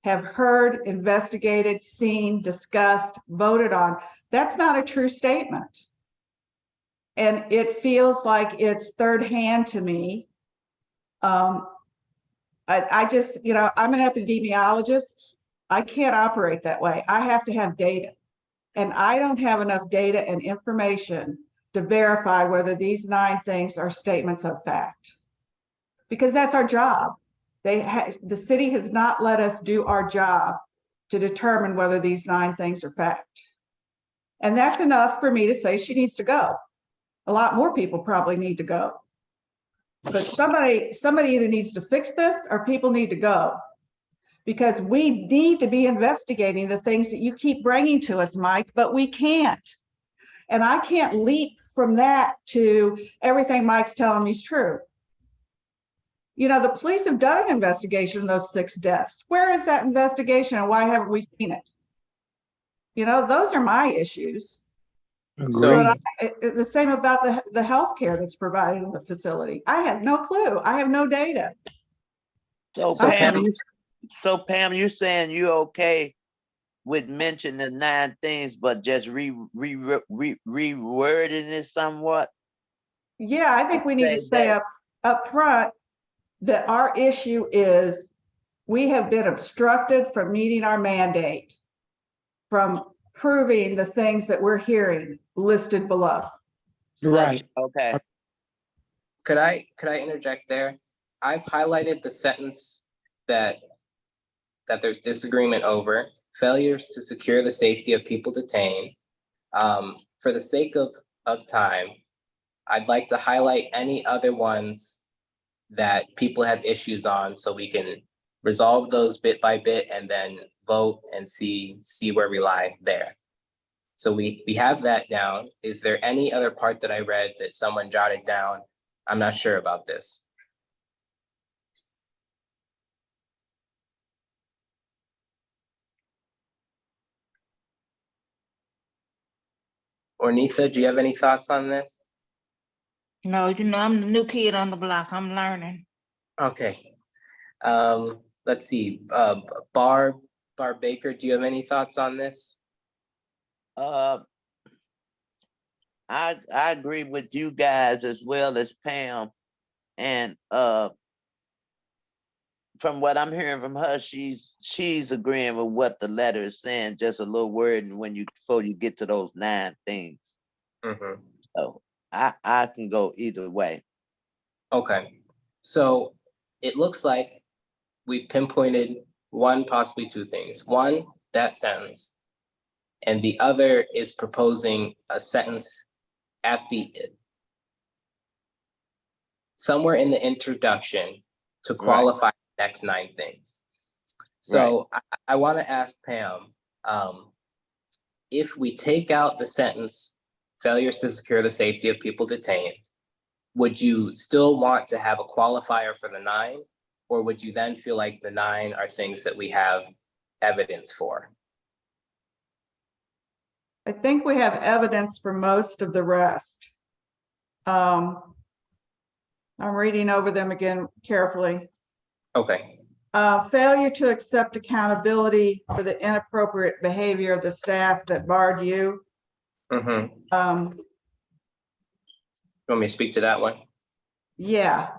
have heard, investigated, seen, discussed, voted on, that's not a true statement. And it feels like it's third hand to me. I just, I'm an epidemiologist. I can't operate that way. I have to have data. And I don't have enough data and information to verify whether these 9 things are statements of fact. Because that's our job. The city has not let us do our job to determine whether these 9 things are fact. And that's enough for me to say she needs to go. A lot more people probably need to go. But somebody either needs to fix this or people need to go. Because we need to be investigating the things that you keep bringing to us, Mike, but we can't. And I can't leap from that to everything Mike's telling me is true. The police have done an investigation of those 6 deaths. Where is that investigation and why haven't we seen it? Those are my issues. So The same about the health care that's provided in the facility. I have no clue. I have no data. So Pam, you're saying you're okay with mentioning the 9 things, but just rewording it somewhat? Yeah, I think we need to say up front that our issue is we have been obstructed from meeting our mandate, from proving the things that we're hearing listed below. Right. Okay. could I interject there? I've highlighted the sentence that there's disagreement over: failures to secure the safety of people detained. For the sake of time, I'd like to highlight any other ones that people have issues on so we can resolve those bit by bit and then vote and see where we lie there. So we have that down. Is there any other part that I read that someone jotted down? I'm not sure about this. Ornitha, do you have any thoughts on this? No, I'm the new kid on the block. I'm learning. Okay. Let's see. Barb Baker, do you have any thoughts on this? I agree with you guys as well as Pam. And from what I'm hearing from her, she's agreeing with what the letter is saying, just a little wording before you get to those 9 things. Mm-hmm. So I can go either way. Okay. So it looks like we've pinpointed 1, possibly 2 things. 1, that sentence. And the other is proposing a sentence at somewhere in the introduction to qualify the next 9 things. So I want to ask Pam, if we take out the sentence, failures to secure the safety of people detained, would you still want to have a qualifier for the 9? Or would you then feel like the 9 are things that we have evidence for? I think we have evidence for most of the rest. I'm reading over them again carefully. Okay. Failure to accept accountability for the inappropriate behavior of the staff that barred you. Mm-hmm. You want me to speak to that one? Yeah.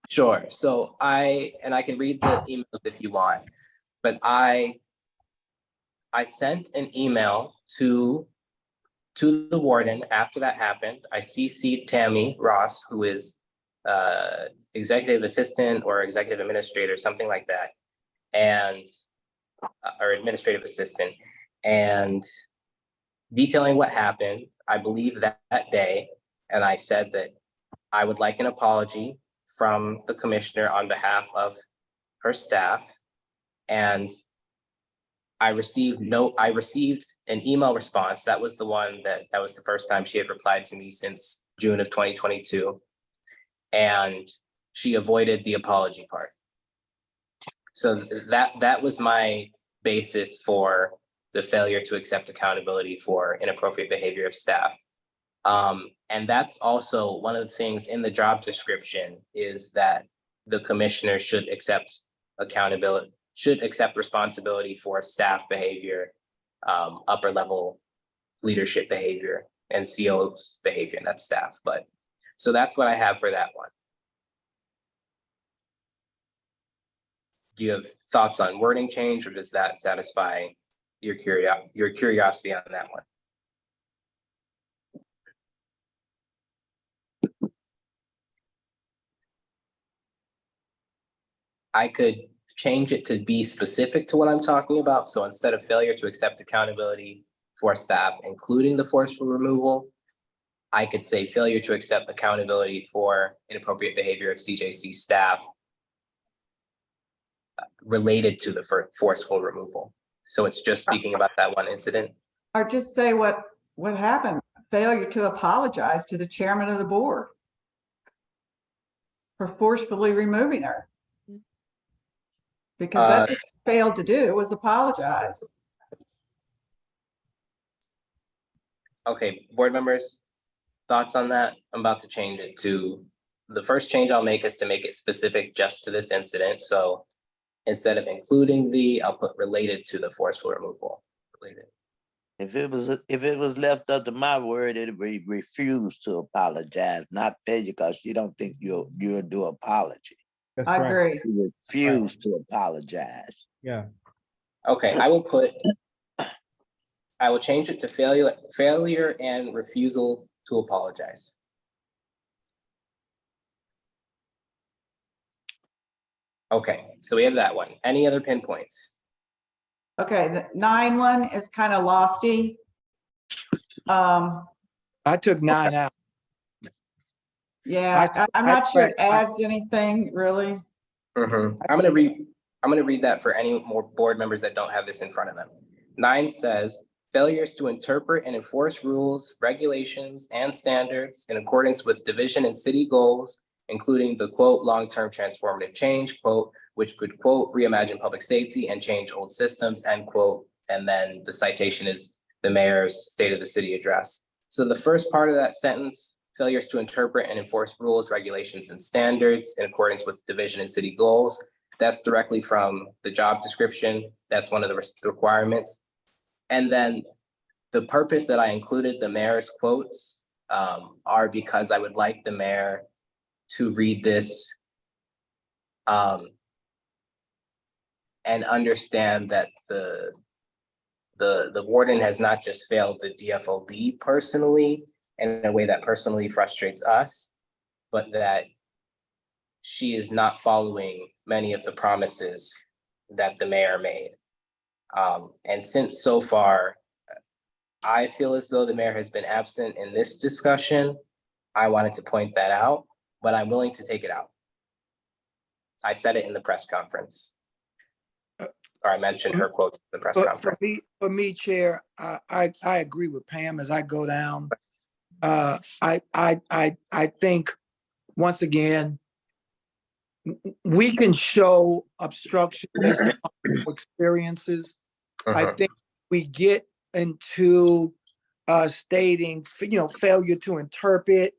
Sure. So I can read the emails if you want, but I sent an email to the warden after that happened. I CC'd Tammy Ross, who is executive assistant or executive administrator, something like that, and or administrative assistant, and detailing what happened, I believe that day. And I said that I would like an apology from the commissioner on behalf of her staff. And I received an email response. That was the one that was the first time she had replied to me since June of 2022. And she avoided the apology part. So that was my basis for the failure to accept accountability for inappropriate behavior of staff. And that's also one of the things in the job description is that the commissioner should accept accountability, should accept responsibility for staff behavior, upper level leadership behavior, and CO's behavior, and that's staff. But so that's what I have for that one. Do you have thoughts on wording change, or does that satisfy your curiosity on that one? I could change it to be specific to what I'm talking about. So instead of failure to accept accountability for staff, including the forceful removal, I could say failure to accept accountability for inappropriate behavior of CJC staff related to the forceful removal. So it's just speaking about that one incident. Or just say what happened, failure to apologize to the chairman of the board for forcefully removing her. Because that's what she failed to do, was apologize. Okay, board members, thoughts on that? I'm about to change it to, the first change I'll make is to make it specific just to this incident. So instead of including the, I'll put related to the forceful removal. Related. If it was left up to my word, it'd be refuse to apologize, not failure, because you don't think you'll do apology. That's I right. agree. You refuse to apologize. Yeah. Okay, I will change it to failure and refusal to apologize. Okay, so we have that one. Any other pinpoints? Okay, the 9 one is kind of lofty. I took 9 out. Yeah, I'm not sure it I- adds anything really. I'm gonna read that for any more board members that don't have this in front of them. 9 says, failures to interpret and enforce rules, regulations, and standards in accordance with division and city goals, including the quote, long-term transformative change, quote, which could quote, reimagine public safety and change old systems, end quote. And then the citation is the mayor's State of the City address. So the first part of that sentence, failures to interpret and enforce rules, regulations, and standards in accordance with division and city goals. That's directly from the job description. That's one of the requirements. And then the purpose that I included the mayor's quotes are because I would like the mayor to read this and understand that the warden has not just failed the DFOB personally in a way that personally frustrates us, but that she is not following many of the promises that the mayor made. And since so far, I feel as though the mayor has been absent in this discussion, I wanted to point that out, but I'm willing to take it out. I said it in the press conference. Or I mentioned her quotes in the press conference. For me, Chair, I agree with Pam as I go down. I think, once again, we can show obstruction based on experiences. I think we get into stating, failure to interpret,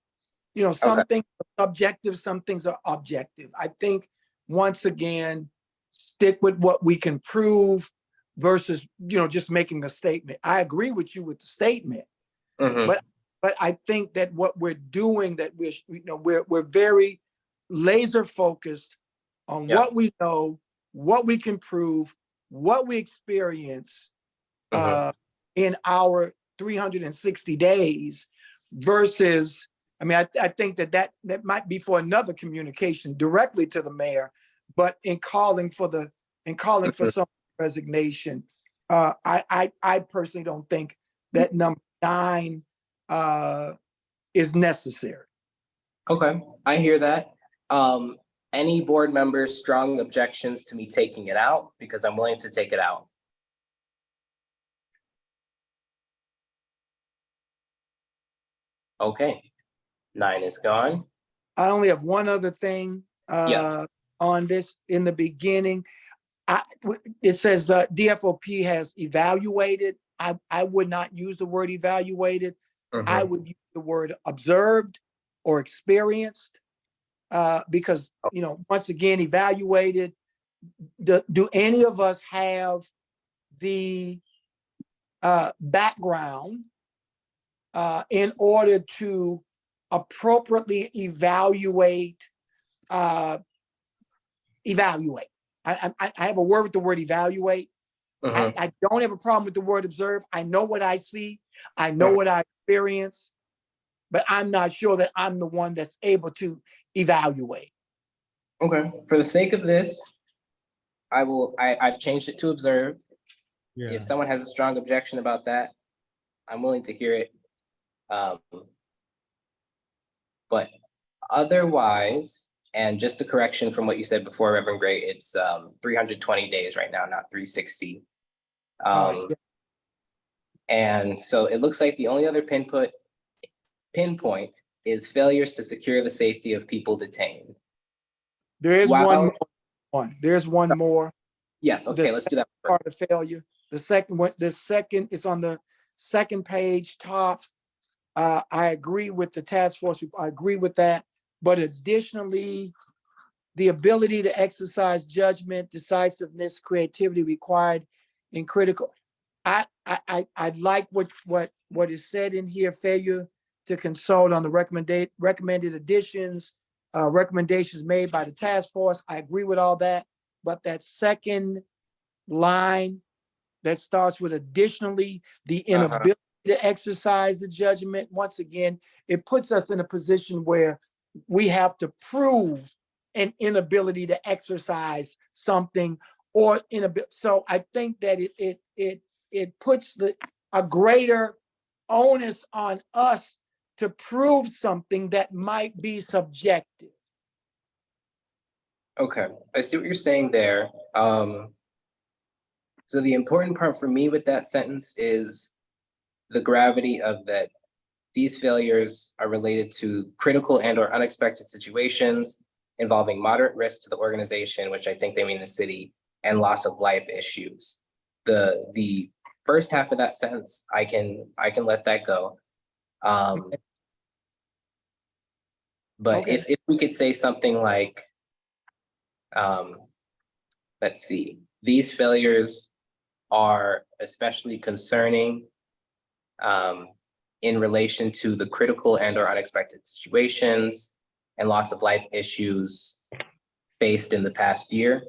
some things are subjective, some things are objective. I think, once again, stick with what we can prove versus, just making a statement. I agree with you with the statement, but I think that what we're doing, that we're very laser focused on what we know, what we can prove, what we experience in our 360 days versus, I think that might be for another communication directly to the mayor, but in calling for some resignation, I personally don't think that number 9 is necessary. Okay, I hear that. Any board members strong objections to me taking it out? Because I'm willing to take it out. Okay, 9 is gone. I only have one other thing on this in the beginning. It says DFOP has evaluated. I would not use the word evaluated. I would use the word observed or experienced, because, once again, evaluated. Do any of us have the background in order to appropriately evaluate? I have a word with the word evaluate. I don't have a problem with the word observe. I know what I see. I know what I experience, but I'm not sure that I'm the one that's able to evaluate. Okay, for the sake of this, I've changed it to observed. Yeah. If someone has a strong objection about that, I'm willing to hear it. But otherwise, and just a correction from what you said before, Reverend Gray, it's 320 days right now, not 360. And so it looks like the only other pinpoint is failures to secure the safety of people detained. There is one more. There's one more. Yes, okay, let's do that. Part of failure. The second is on the second page, top. I agree with the task force. I agree with that. But additionally, the ability to exercise judgment, decisiveness, creativity required in critical. I like what is said in here. Failure to consult on the recommended additions, recommendations made by the task force. I agree with all that. But that second line that starts with additionally, the inability to exercise the judgment, once again, it puts us in a position where we have to prove an inability to exercise something or inability. So I think that it puts a greater onus on us to prove something that might be subjective. Okay, I see what you're saying there. So the important part for me with that sentence is the gravity of that these failures are related to critical and or unexpected situations involving moderate risk to the organization, which I think they mean the city, and loss of life issues. The first half of that sentence, I can let that go. But Okay. if we could say something like, let's see, these failures are especially concerning in relation to the critical and or unexpected situations and loss of life issues faced in the past year.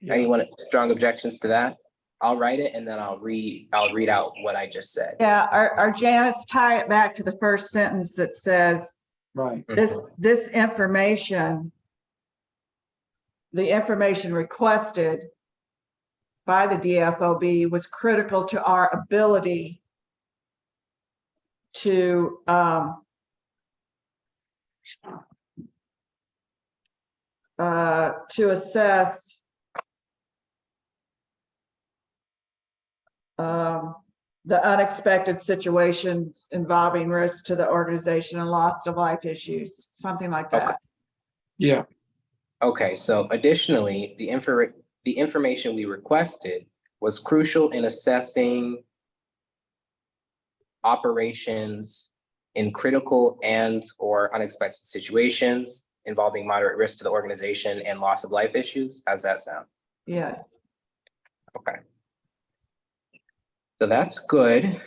Yeah. Anyone strong objections to that? I'll write it and then I'll read out what I just said. Yeah, our Janice, tie it back to the first sentence that says, Right. this information, the information requested by the DFOB was critical to our ability to assess the unexpected situations involving risk to the organization and loss of life issues, something like that. Okay. Yeah. Okay, so additionally, the information we requested was crucial in assessing operations in critical and or unexpected situations involving moderate risk to the organization and loss of life issues. How's that sound? Yes. Okay. So that's good.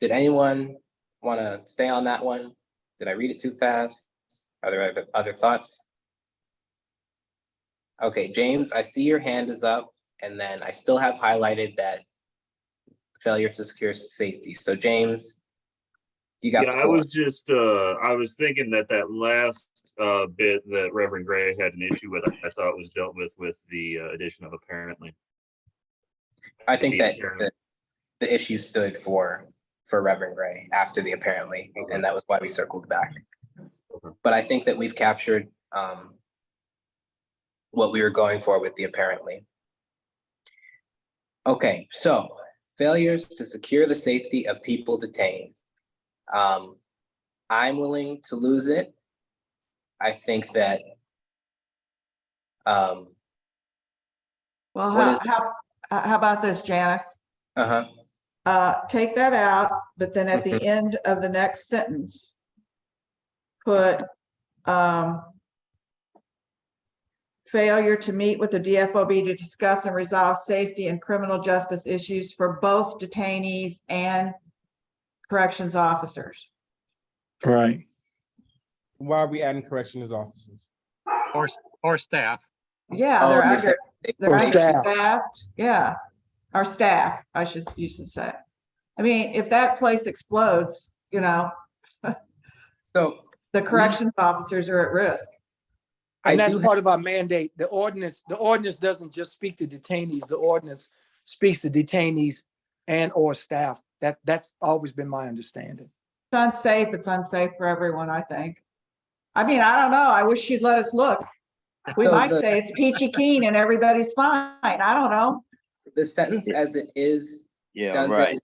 Did anyone want to stay on that one? Did I read it too fast? Are there other thoughts? Okay, James, I see your hand is up, and then I still have highlighted that failure to secure safety. So James, you got the Yeah, floor. I was thinking that last bit that Reverend Gray had an issue with, I thought was dealt with the addition of apparently. I think that the issue stood for Reverend Gray after the apparently, Okay. and that was why we circled back. Okay. But I think that we've captured what we were going for with the apparently. Okay, so failures to secure the safety of people detained. I'm willing to lose it. I think that Um, Well, What is- how about this, Janice? uh-huh, Take that out, but then at the end of the next sentence, put, failure to meet with the DFOB to discuss and resolve safety and criminal justice issues for both detainees and corrections officers. Right. Why are we adding corrections officers? Or staff. Yeah, Oh, they're you're saying they're Or staff. understaffed. Yeah, our staff, I should use to say. I mean, if that place explodes, so the corrections officers are at risk. I And that's do part of our mandate. The ordinance doesn't just speak to detainees. The ordinance speaks to detainees and or staff. That's always been my understanding. It's unsafe. It's unsafe for everyone, I think. I mean, I don't know. I wish you'd let us look. We So might the- say it's peachy keen and everybody's fine. I don't know. the sentence as it is Yeah, right.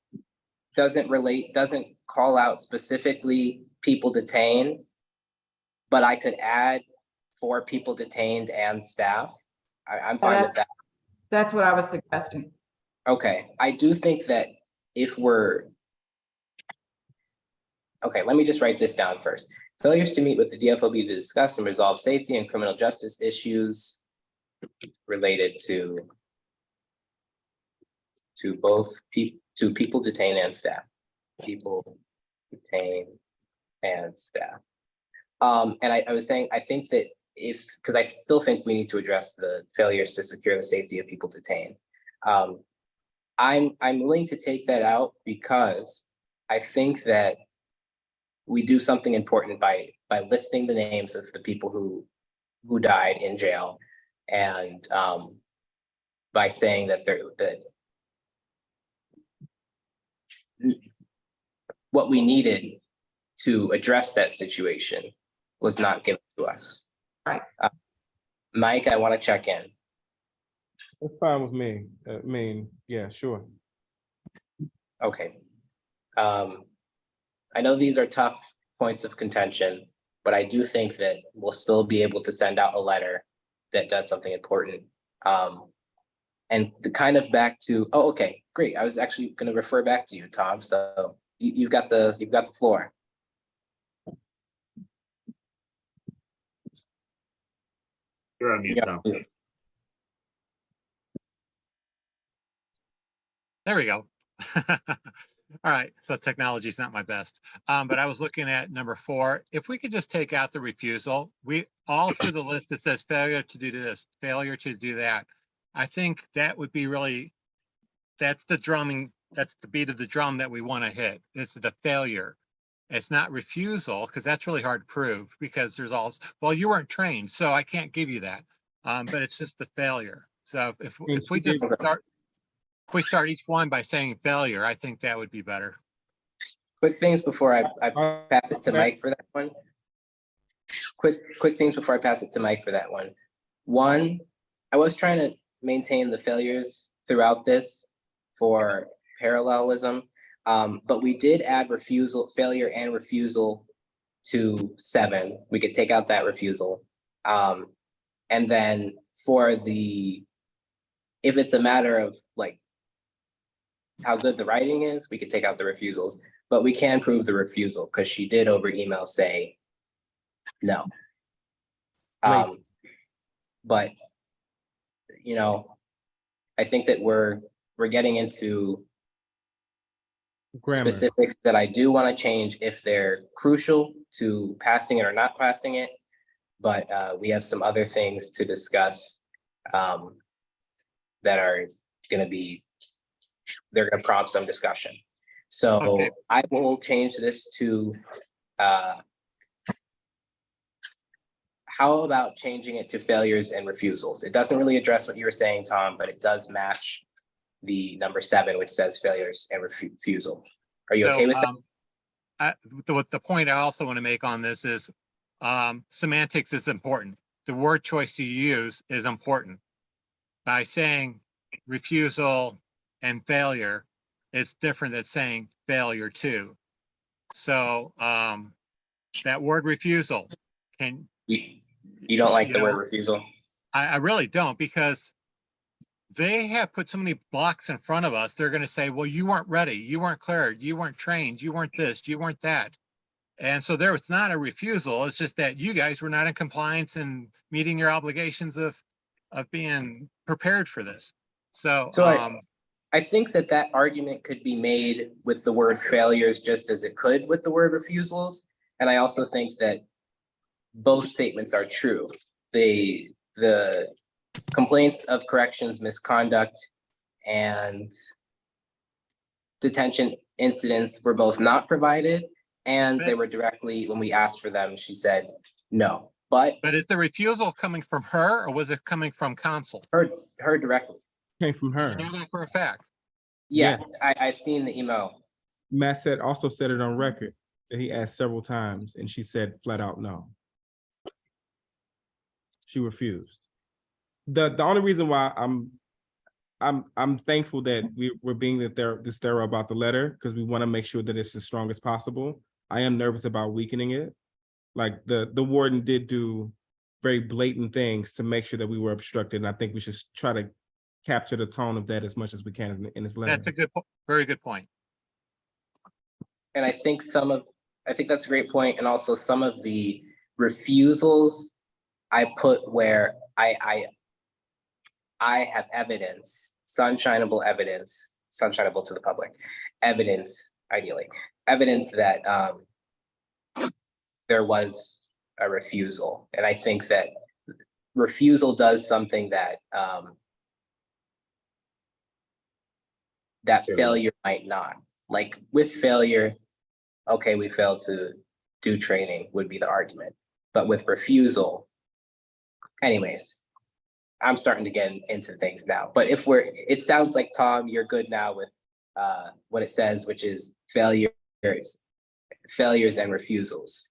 doesn't call out specifically people detained, but I could add for people detained and staff. I'm fine with that. That's what I was suggesting. Okay, I do think that if we're. Okay, let me just write this down first. Failures to meet with the DFOB to discuss and resolve safety and criminal justice issues related to people detained and staff. People detained and staff. And I was saying, I think that because I still think we need to address the failures to secure the safety of people detained. I'm willing to take that out because I think that we do something important by listing the names of the people who died in jail, and by saying that what we needed to address that situation was not given to us. Right. Mike, I want to check in. That's fine with me. I mean, yeah, sure. Okay. I know these are tough points of contention, but I do think that we'll still be able to send out a letter that does something important. And the kind of back to, oh, okay, great. I was actually going to refer back to you, Tom. So you've got the floor. You're on mute, Tom. There we go. All right, so technology is not my best. But I was looking at number 4. If we could just take out the refusal, we all through the list, it says failure to do this, failure to do that. I think that would be really, that's the drumming, that's the beat of the drum that we want to hit. It's the failure. It's not refusal, because that's really hard to prove, because there's all, well, you weren't trained, so I can't give you that. But it's just the failure. So if we just start, if we start each one by saying failure, I think that would be better. Quick things before I pass it to Mike for that one. Quick things before I pass it to Mike for that one. One, I was trying to maintain the failures throughout this for parallelism, but we did add failure and refusal to 7. We could take out that refusal. And then for if it's a matter of like how good the writing is, we could take out the refusals, but we can prove the refusal because she did over email say no. But I think that we're getting into Grammar. specifics that I do want to change if they're crucial to passing it or not passing it. But we have some other things to discuss that are going to be, they're going to prompt some discussion. So Okay. I will change this to, how about changing it to failures and refusals? It doesn't really address what you were saying, Tom, but it does match the number 7, which says failures and refusal. Are you okay with that? The point I also want to make on this is semantics is important. The word choice you use is important. By saying refusal and failure, it's different than saying failure to. So that word refusal can. You don't like the word refusal? I really don't, because they have put so many blocks in front of us. They're going to say, well, you weren't ready. You weren't cleared. You weren't trained. You weren't this. You weren't that. And so there was not a refusal. It's just that you guys were not in compliance and meeting your obligations of being prepared for this. So, So I think that that argument could be made with the word failures just as it could with the word refusals. And I also think that both statements are true. The complaints of corrections misconduct and detention incidents were both not provided, and they were directly, when we asked for them, she said no. But is the refusal coming from her, or was it coming from counsel? her directly. Came from You her. know that for a fact. Yeah, I've seen the email. Matt also said it on record that he asked several times and she said flat out no. She refused. The only reason why I'm thankful that we're being this thorough about the letter, because we want to make sure that it's as strong as possible. I am nervous about weakening it. Like the warden did do very blatant things to make sure that we were obstructed, and I think we should try to capture the tone of that as much as we can in this letter. That's a good, very good point. And I think that's a great point. And also some of the refusals I put where I have evidence, sunshineable to the public, evidence, ideally, evidence that there was a refusal. And I think that refusal does something that that failure might not. Like with failure, okay, we failed to do training would be the argument. But with refusal, anyways, I'm starting to get into things now. But it sounds like, Tom, you're good now with what it says, which is failures and refusals.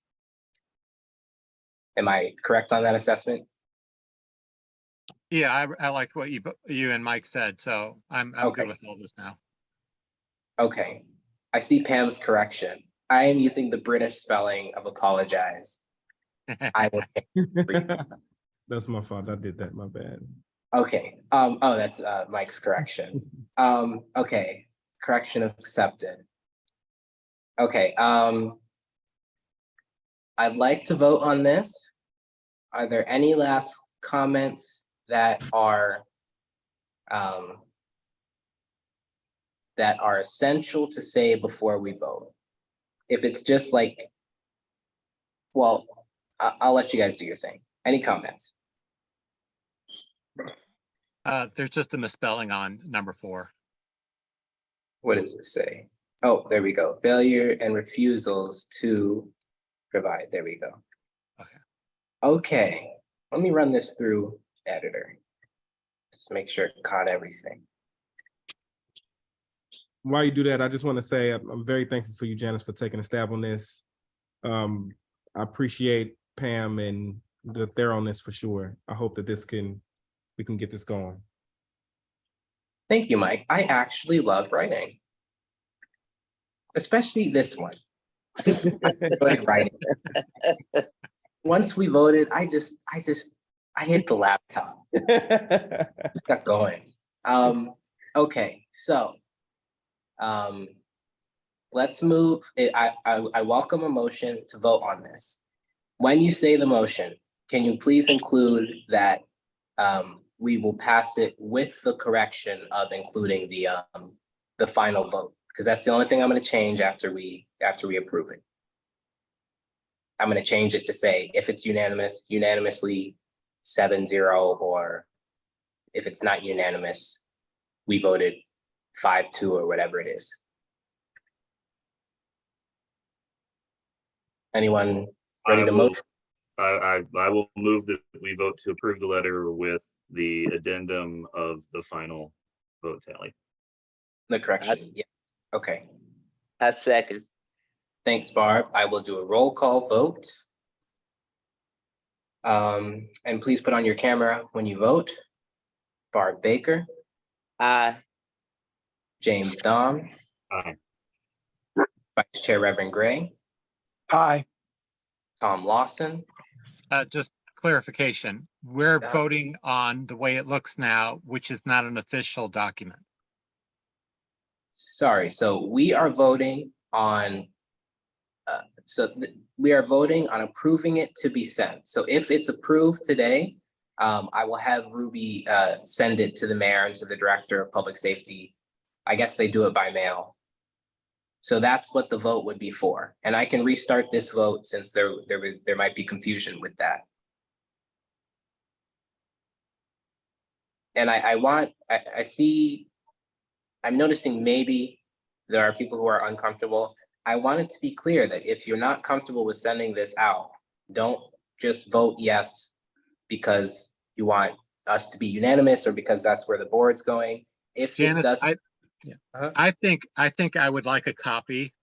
Am I correct on that assessment? Yeah, I liked what you and Mike said, so I'm Okay. good with all this now. Okay, I see Pam's correction. I am using the British spelling of apologize. I will. That's my fault. I did that. My bad. Okay. Oh, that's Mike's correction. Okay. Correction accepted. Okay. I'd like to vote on this. Are there any last comments that are essential to say before we vote? If it's just like, well, I'll let you guys do your thing. Any comments? There's just a misspelling on number 4. What does it say? Oh, there we go. Failure and refusals to provide. There we go. Okay. Okay, let me run this through editor. Just make sure it caught everything. While you do that, I just want to say I'm very thankful for you, Janice, for taking a stab on this. I appreciate Pam and the thoroughness for sure. I hope that we can get this going. Thank you, Mike. I actually love writing, especially this one. I like writing. Once we voted, I hit the laptop. Just got going. Okay, so let's move. I welcome a motion to vote on this. When you say the motion, can you please include that we will pass it with the correction of including the final vote? Because that's the only thing I'm going to change after we approve it. I'm going to change it to say if it's unanimously 7-0, or if it's not unanimous, we voted 5-2 or whatever it is. Anyone ready to motion? I will move that we vote to approve the letter with the addendum of the final vote tally. The correction, yeah. Okay. I second. Thanks, Barb. I will do a roll call vote. And please put on your camera when you vote. Barb Baker. Aye. James Dom. Aye. Vice Chair Reverend Gray. Aye. Tom Lawson. Just clarification. We're Yeah. voting on the way it looks now, which is not an official document. Sorry, so we are voting on, we are voting on approving it to be sent. So if it's approved today, I will have Ruby send it to the mayor and to the director of public safety. I guess they do it by mail. So that's what the vote would be for. And I can restart this vote since there might be confusion with that. And I see, I'm noticing maybe there are people who are uncomfortable. I want it to be clear that if you're not comfortable with sending this out, don't just vote yes because you want us to be unanimous or because that's where the board's going. If this Janice, does. I think I would like a copy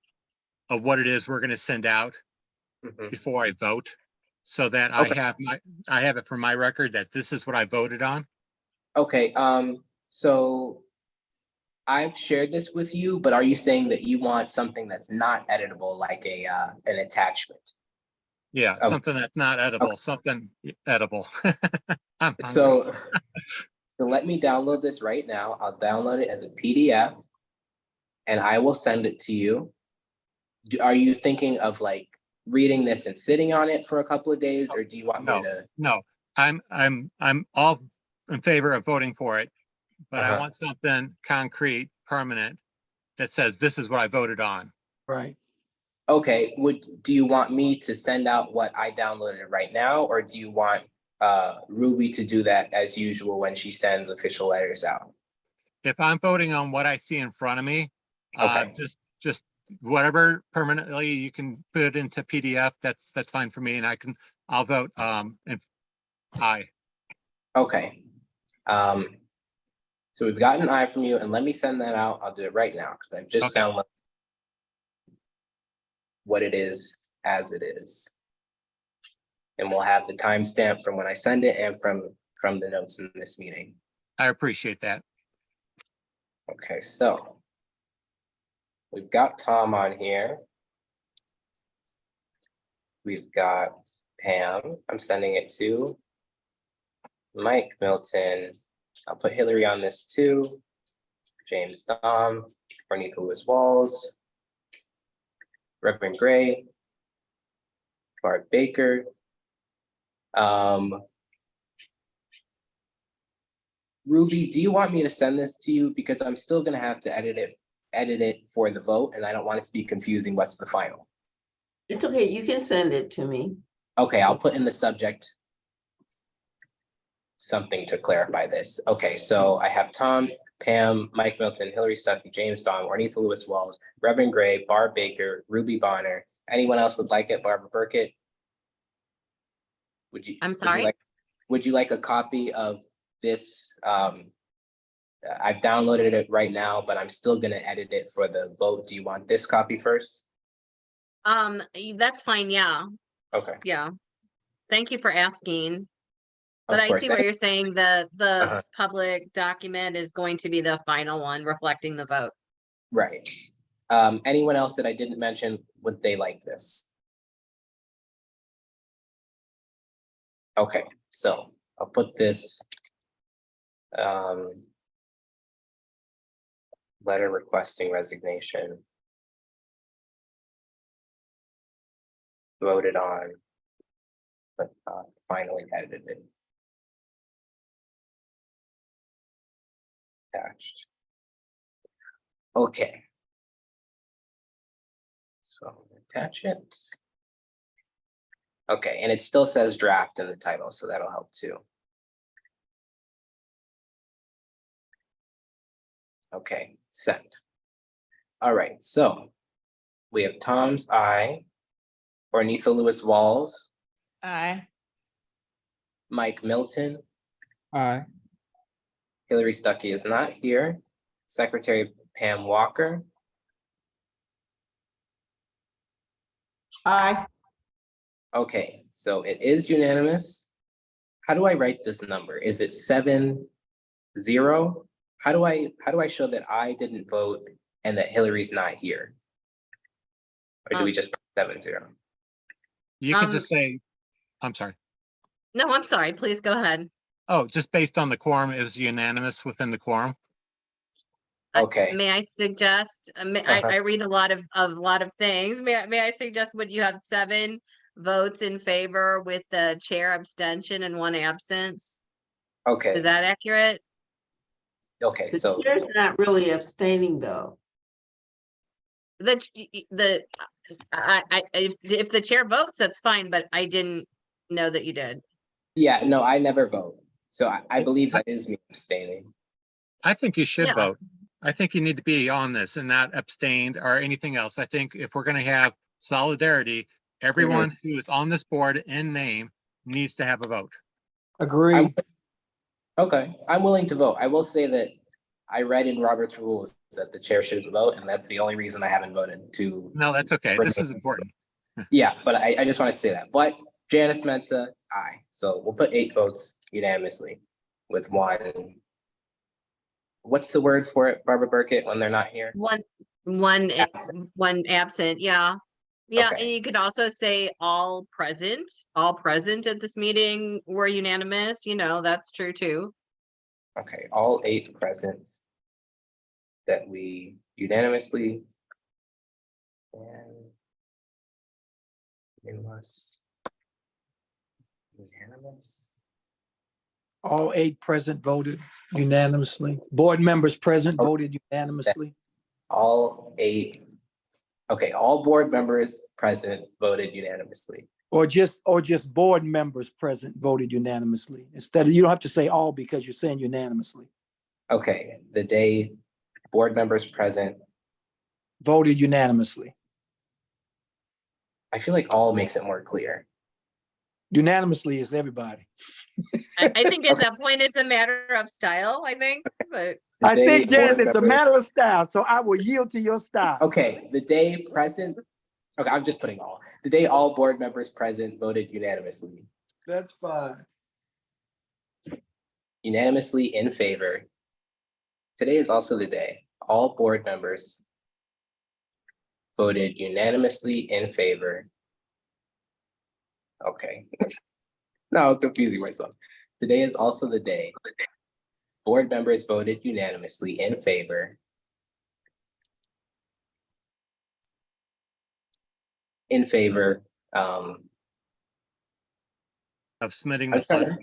of what it is we're gonna send out Mhm. before I vote. So that Okay. I have it for my record that this is what I voted on. Okay, so I've shared this with you, but are you saying that you want something that's not editable, like an attachment? Yeah, Okay. something that's not edible, something edible. I'm hungry. So, so let me download this right now. I'll download it as a PDF and I will send it to you. Are you thinking of like reading this and sitting on it for a couple of days, or do you want me to? No, I'm all in favor of voting for it, but I Uh-huh. want something concrete, permanent, that says this is what I voted on. Right. Okay, do you want me to send out what I downloaded right now, or do you want Ruby to do that as usual when she sends official letters out? If I'm voting on what I see in front of me, Okay. just whatever permanently you can put it into PDF, that's fine for me, and I'll vote and aye. Okay. So we've gotten an eye from you, and let me send that out. I'll do it right now because I've just Okay. downloaded what it is as it is. And we'll have the timestamp from when I send it and from the notes in this meeting. I appreciate that. Okay, so we've got Tom on here. We've got Pam. I'm sending it to Mike Milton. I'll put Hillary on this too. James Dom, Juanita Lewis Walls, Reverend Gray, Bart Baker. Ruby, do you want me to send this to you? Because I'm still gonna have to edit it for the vote, and I don't want it to be confusing what's the final. It's okay, you can send it to me. Okay, I'll put in the subject something to clarify this. Okay, so I have Tom, Pam, Mike Milton, Hillary Stuckey, James Dom, Juanita Lewis Walls, Reverend Gray, Barb Baker, Ruby Bonner. Anyone else would like it? Barbara Burkett? I'm sorry? Would you like a copy of this? I've downloaded it right now, but I'm still gonna edit it for the vote. Do you want this copy first? That's fine, yeah, Okay, yeah. Thank you for asking. But of I course. see what you're saying, the Uh-huh. public document is going to be the final one reflecting the vote. Right. Anyone else that I didn't mention, would they like this? Okay, so I'll put this letter requesting resignation voted on, but not finally edited. Attached. Okay. So attach it. Okay, and it still says draft in the title, so that'll help too. Okay, send. All right, so we have Tom's eye, Juanita Lewis Walls, Aye. Mike Milton, Aye. Hillary Stuckey is not here, Secretary Pam Walker, Aye. okay, so it is unanimous. How do I write this number? Is it 7-0? How do I show that I didn't vote and that Hillary's not here? Or do we just put 7-0? You can just say, I'm sorry. No, I'm sorry. Please go ahead. Oh, just based on the quorum, it was unanimous within the quorum. Okay. May I suggest, I read a lot of things. May I suggest what you have 7 votes in favor with the chair abstention and 1 absence? Okay. Is that accurate? Okay. The So chair's not really abstaining though. If the chair votes, that's fine, but I didn't know that you did. yeah, no, I never vote. So I believe that is me abstaining. I think you should Yeah. vote. I think you need to be on this and not abstained or anything else. I think if we're gonna have solidarity, everyone who is on this board in name needs to have a vote. Agree. Okay, I'm willing to vote. I will say that I read in Robert's rules that the chair shouldn't vote, and that's the only reason I haven't voted to. No, that's okay. This is important. Yeah, but I just wanted to say that. But Janice Mensa, aye. So we'll put 8 votes unanimously with 1. What's the word for it, Barbara Burkett, when they're not here? One absent, yeah. Yeah, Okay. and you could also say all present at this meeting were unanimous, that's true too. Okay, all 8 present that we unanimously. And unanimous. All 8 present voted unanimously. Board members present voted unanimously. All 8. Okay, all board members present voted unanimously. Or just board members present voted unanimously. Instead of, you don't have to say all because you're saying unanimously. Okay, the day board members present, Voted unanimously. I feel like all makes it more clear. Unanimously is everybody. I think at that point, it's a matter of style, I think, but. The I day think, Jan, board it's a members- matter of style, so I will yield to your style. Okay, the day present, okay, I'm just putting all. The day all board members present voted unanimously. That's fine. Unanimously in favor. Today is also the day all board members voted unanimously in favor. Okay. Now I'm confusing myself. Today is also the day board members voted unanimously in favor. In favor, Of submitting I'm this trying letter. to,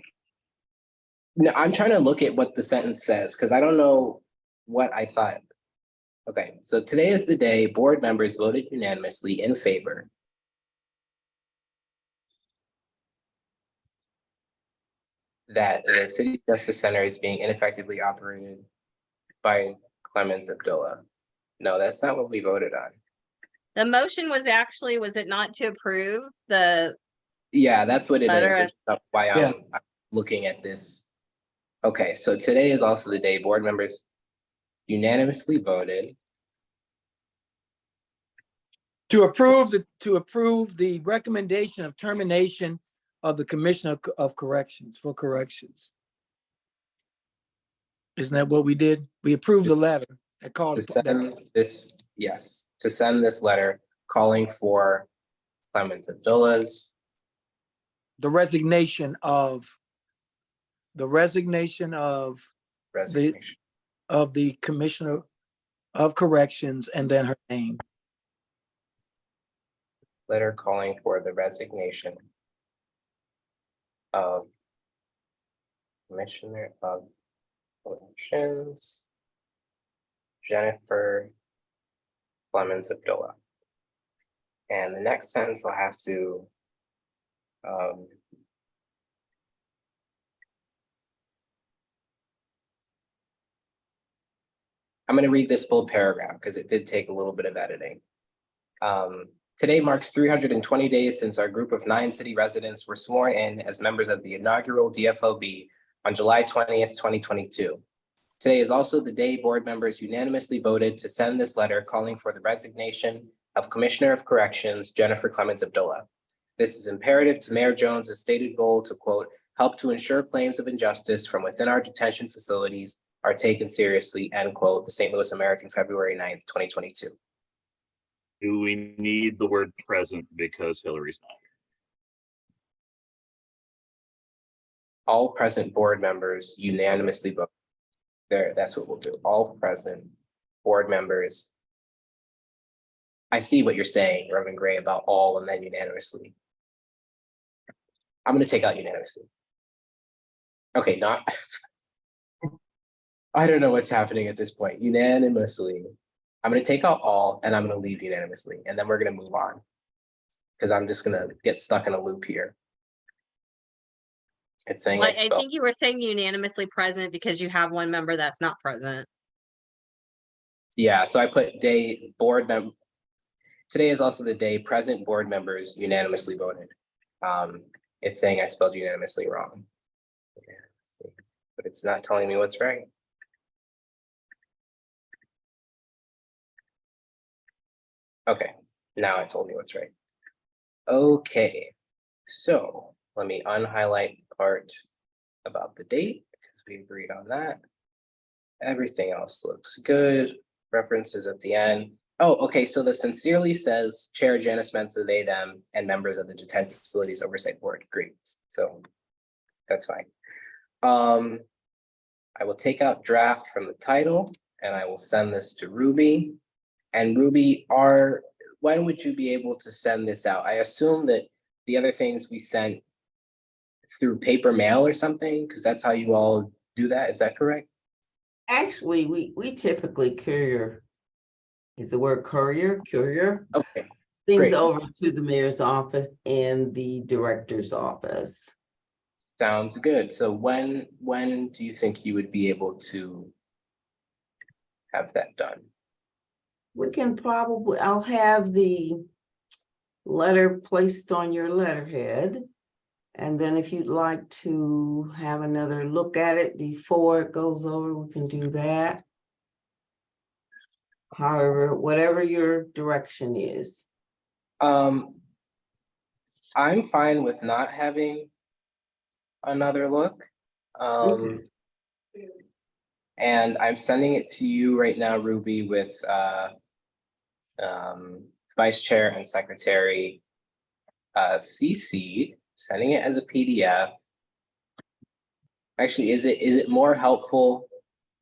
no, I'm trying to look at what the sentence says, because I don't know what I thought. Okay, so today is the day board members voted unanimously in favor. That the City Justice Center is being ineffectively operated by Clemens Abdullah. No, that's not what we voted on. The motion was it not to approve the, Yeah, that's what it Letter is. That's why Yeah. I'm looking at this. Okay, so today is also the day board members unanimously voted To approve the recommendation of termination of the Commissioner of Corrections for corrections. Isn't that what we did? We approved the letter that called. to send this, yes, to send this letter calling for Clemens Abdullah's The resignation of resignation. of the Commissioner of Corrections and then her name. Letter calling for the resignation of Commissioner of Corrections, Jennifer Clemens Abdullah. And the next sentence I'll have to I'm going to read this full paragraph because it did take a little bit of editing. Today marks 320 days since our group of 9 city residents were sworn in as members of the inaugural DFOB on July 20th, 2022. Today is also the day board members unanimously voted to send this letter calling for the resignation of Commissioner of Corrections, Jennifer Clemens Abdullah. This is imperative to Mayor Jones' stated goal to, quote, help to ensure claims of injustice from within our detention facilities are taken seriously, end quote, the St. Louis American, February 9th, 2022. Do we need the word present because Hillary's not all present board members unanimously vote. There, that's what we'll do. All present board members. I see what you're saying, Reverend Gray, about all and then unanimously. I'm gonna take out unanimously. Okay, not. I don't know what's happening at this point. Unanimously. I'm gonna take out all and I'm gonna leave unanimously, and then we're gonna move on. Because I'm just gonna get stuck in a loop here. It's saying Well, I I spelled. think you were saying unanimously present because you have one member that's not present. Yeah, so I put day board member. Today is also the day present board members unanimously voted. It's saying I spelled unanimously wrong. But it's not telling me what's right. Okay, now it told me what's right. Okay, so let me unhighlight the part about the date because we agreed on that. Everything else looks good. References at the end. Oh, okay, so the sincerely says Chair Janice Mensa, they, them, and members of the Detention Facilities Oversight Board. Great, so that's fine. I will take out draft from the title and I will send this to Ruby. And Ruby, when would you be able to send this out? I assume that the other things we sent through paper mail or something, because that's how you all do that. Is that correct? Actually, we typically courier, is the word courier? Okay, Things great. over to the mayor's office and the director's office. Sounds good. So when do you think you would be able to have that done? We can probably, I'll have the letter placed on your letterhead. And then if you'd like to have another look at it before it goes over, we can do that. However, whatever your direction is. I'm fine with not having another look. And I'm sending it to you right now, Ruby, with Vice Chair and Secretary CC, sending it as a PDF. Actually, is it more helpful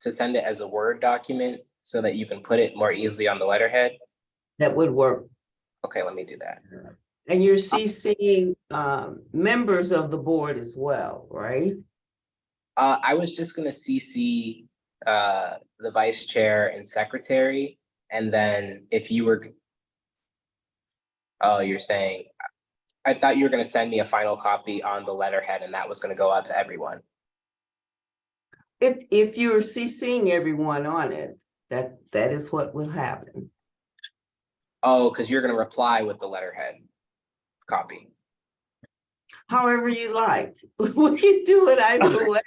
to send it as a Word document so that you can put it more easily on the letterhead? That would work. Okay, let me do that. And you're CCing members of the board as well, right? I was just gonna CC the Vice Chair and Secretary, and then if you were. Oh, you're saying, I thought you were gonna send me a final copy on the letterhead and that was gonna go out to everyone. If you're CCing everyone on it, that is what will happen. Oh, because you're gonna reply with the letterhead copy. However you like. We can do it either way.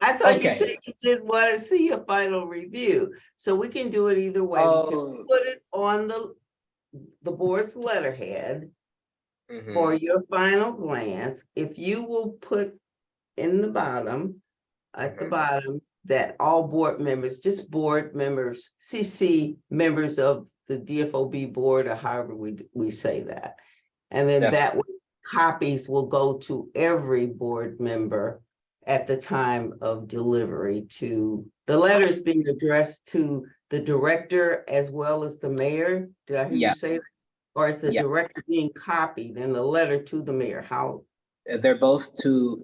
I thought you Okay. said you didn't want to see a final review. So we can do it either way. We Oh. can put it on the board's letterhead Mhm. for your final glance. If you will put in the bottom, at the bottom, that all board members, just board members, CC members of the DFOB board, or however we say that. And then That's- that way, copies will go to every board member at the time of delivery to, the letters being addressed to the director as well as the mayor. Did I hear Yeah. you say that? Or is the Yeah. director being copied and the letter to the mayor? How? They're both to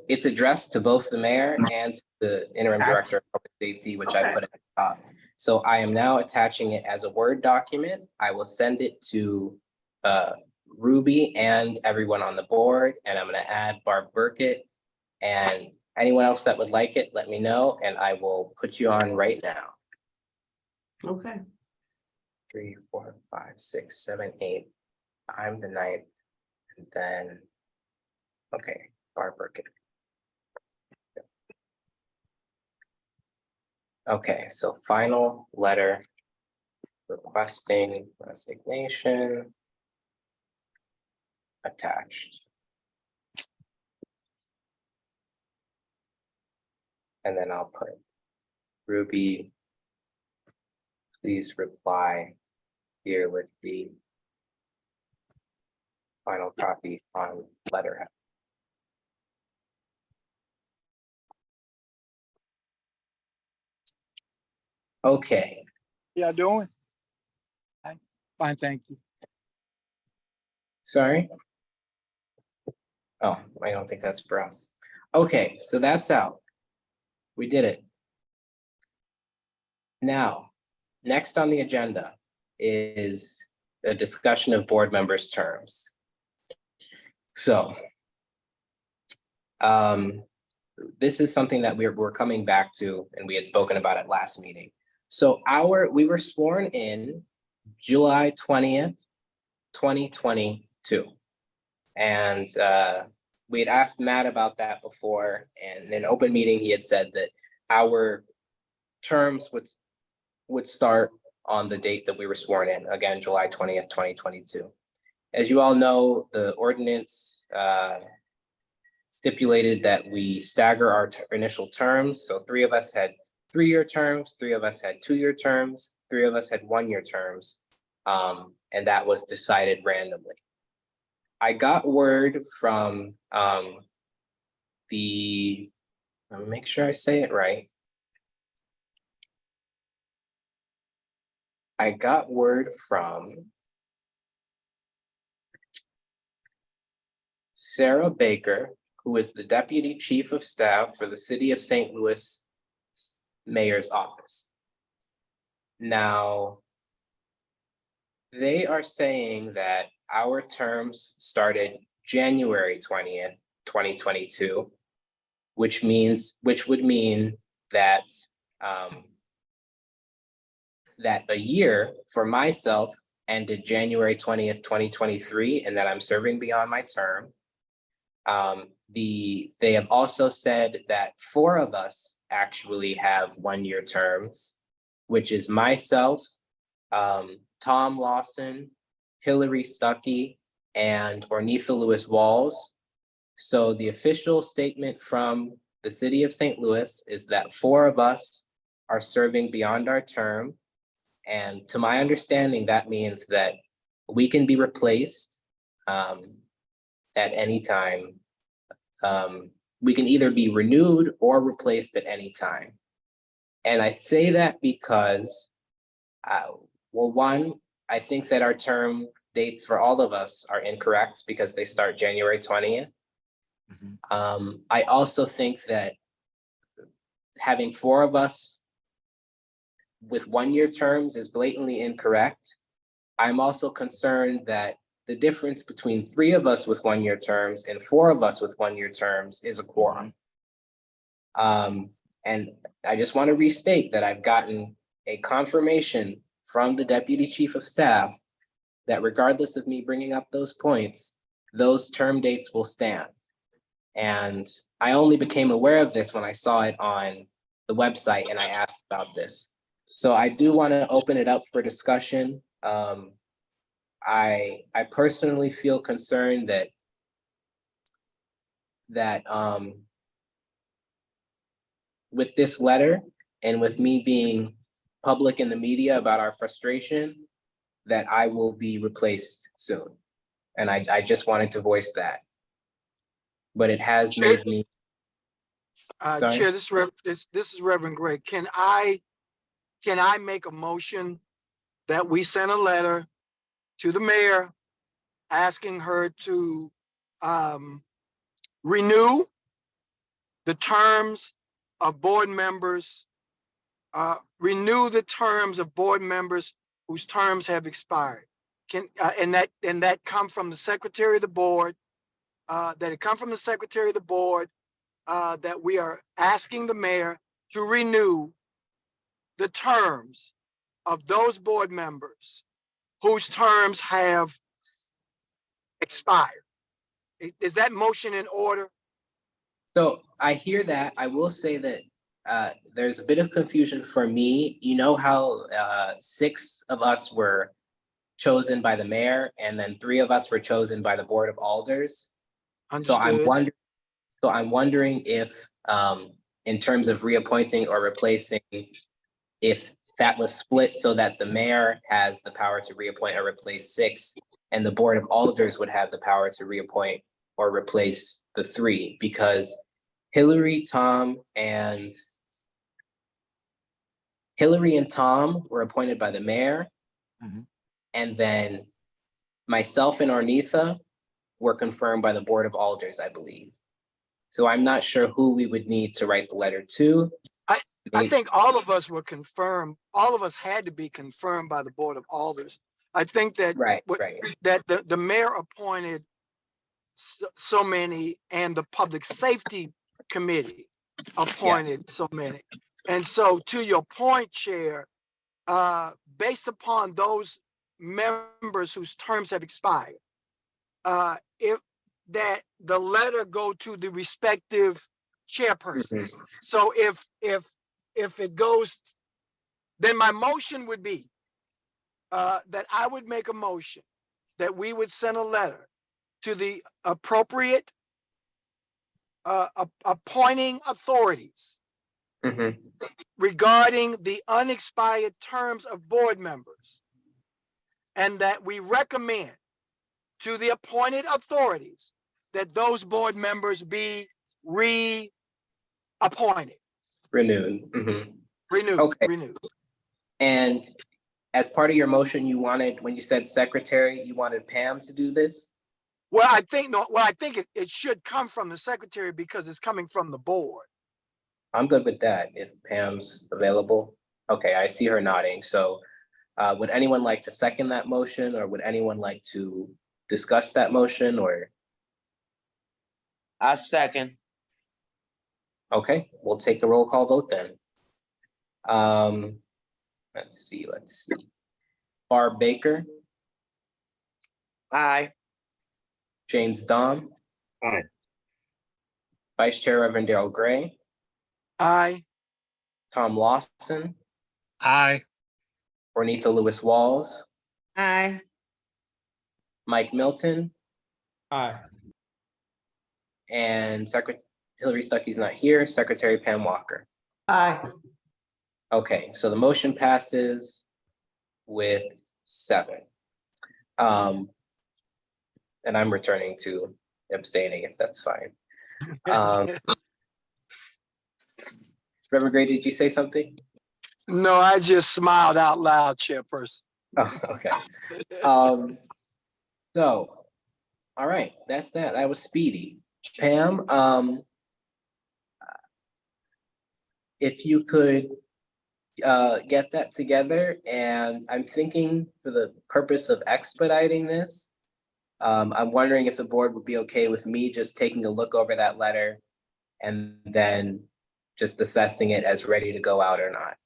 it's addressed to both the mayor and the interim Gotcha. director of public safety, which I Okay. put at the top. So I am now attaching it as a Word document. I will send it to Ruby and everyone on the board, and I'm gonna add Barb Burkett. And anyone else that would like it, let me know, and I will put you on right now. Okay. 3, 4, 5, 6, 7, 8. I'm the 9th, and then, okay, Barb Burkett. Okay, so final letter requesting resignation attached. And then I'll put Ruby, please reply here with the final copy on letterhead. Okay, Y'all doing? Fine, thank you. sorry. Oh, I don't think that's for us. Okay, so that's out. We did it. Now, next on the agenda is a discussion of board members' terms. So, this is something that we're coming back to, and we had spoken about it last meeting. So we were sworn in July 20th, 2022. And we had asked Matt about that before, and in an open meeting, he had said that our terms would start on the date that we were sworn in, again, July 20th, 2022. As you all know, the ordinance stipulated that we stagger our initial terms. So 3 of us had 3-year terms, 3 of us had 2-year terms, 3 of us had 1-year terms. And that was decided randomly. I got word from let me make sure I say it right. I got word from Sarah Baker, who is the Deputy Chief of Staff for the City of St. Louis Mayor's Office. Now, they are saying that our terms started January 20th, 2022, which would mean that that a year for myself ended January 20th, 2023, and that I'm serving beyond my term. They have also said that 4 of us actually have 1-year terms, which is myself, Tom Lawson, Hillary Stuckey, and Ornitha Lewis Walls. So the official statement from the city of St. Louis is that 4 of us are serving beyond our term. And to my understanding, that means that we can be replaced at any time. We can either be renewed or replaced at any time. And I say that because, well, one, I think that our term dates for all of us are incorrect because they start January 20th. I also think that having 4 of us with 1-year terms is blatantly incorrect. I'm also concerned that the difference between 3 of us with 1-year terms and 4 of us with 1-year terms is a quorum. And I just want to restate that I've gotten a confirmation from the Deputy Chief of Staff that regardless of me bringing up those points, those term dates will stand. And I only became aware of this when I saw it on the website and I asked about this. So I do want to open it up for discussion. I personally feel concerned that with this letter and with me being public in the media about our frustration, that I will be replaced soon. And I just wanted to voice that. But it has made me. Sorry? Chair, this is Reverend Gray. Can I make a motion that we send a letter to the mayor asking her to renew the terms of board members, whose terms have expired? And that come from the secretary of the board, that we are asking the mayor to renew the terms of those board members whose terms have expired. Is that motion in order? So I hear that. I will say that there's a bit of confusion for me. You know how 6 of us were chosen by the mayor and then 3 of us were chosen by the Board of Alders. Understood. So I'm wondering if in terms of reappointing or replacing, if that was split so that the mayor has the power to reappoint or replace 6 and the Board of Alders would have the power to reappoint or replace the 3, because Hillary, Tom, and Hillary and Tom were appointed by the mayor. Mhm. And then myself and Arnitha were confirmed by the Board of Alders, I believe. So I'm not sure who we would need to write the letter to. I Maybe- think all of us were confirmed, all of us had to be confirmed by the Board of Alders. I think that Right, what- right. that the mayor appointed so many, and the Public Safety Committee appointed so many. And so to your point, Chair, based upon those members whose terms have expired, if that the letter go to the respective chairpersons. So if it goes, then my motion would be that I would make a motion that we would send a letter to the appropriate appointing authorities Mhm. regarding the unexpired terms of board members, and that we recommend to the appointed authorities that those board members be reappointed, Renewed. Mhm. renewed, Okay. renewed. And as part of your motion, you wanted, when you said secretary, you wanted Pam to do this? Well, I think, no, well, I think it should come from the secretary because it's coming from the board. I'm good with that if Pam's available. Okay, I see her nodding. So would anyone like to second that motion, or would anyone like to discuss that motion, or? I second. Okay, we'll take a roll call vote then. Let's see. Barb Baker, Aye. James Dom, Aye. Vice Chair Reverend Darrell Gray, Aye. Tom Lawson, Aye. Ornitha Lewis Walls, Aye. Mike Milton, Aye. and Hillary Stuckey's not here, Secretary Pam Walker. Aye. Okay, so the motion passes with 7. And I'm returning to abstaining, if that's fine. Reverend Gray, did you say something? No, I just smiled out loud, Chairperson. Oh, okay. So, all right, that's that. That was speedy. Pam, if you could get that together, and I'm thinking for the purpose of expediting this, I'm wondering if the board would be okay with me just taking a look over that letter and then just assessing it as ready to go out or not?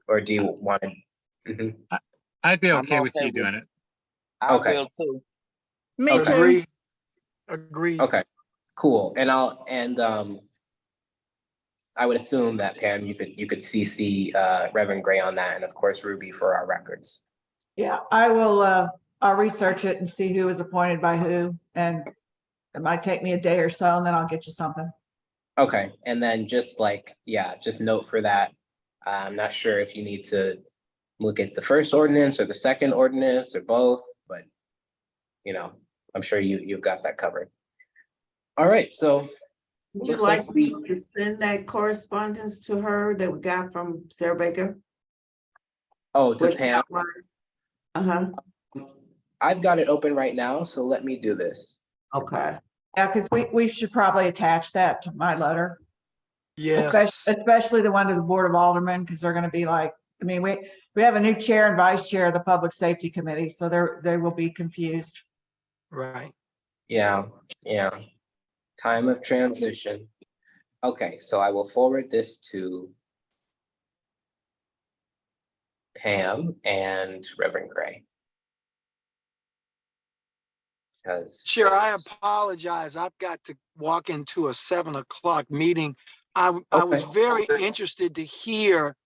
Or do you want to? Mhm. I'd be I'm okay with okay you with doing it. I Okay. will too. Me Okay. Agree. Agree. Okay, cool. And I would assume that Pam, you could CC Reverend Gray on that, and of course Ruby for our records. Yeah, I'll research it and see who was appointed by who, and it might take me a day or so, and then I'll get you something. Okay, and then just just note for that. I'm not sure if you need to look at the first ordinance or the second ordinance or both, but I'm sure you've got that covered. All right, so Would you looks like like me to send that correspondence to her that we got from Sarah Baker? to Pam, Uh-huh, I've got it open right now, so let me do this. okay. Yeah, because we should probably attach that to my letter, Yes. especially the one to the Board of Aldermen, because they're going to be like, I mean, we have a new chair and vice chair of the Public Safety Committee, so they will be confused. Right. Yeah. Time of transition. Okay, so I will forward this to Pam and Reverend Gray. Chair, I apologize. I've got to walk into a 7 o'clock meeting. I was very interested to hear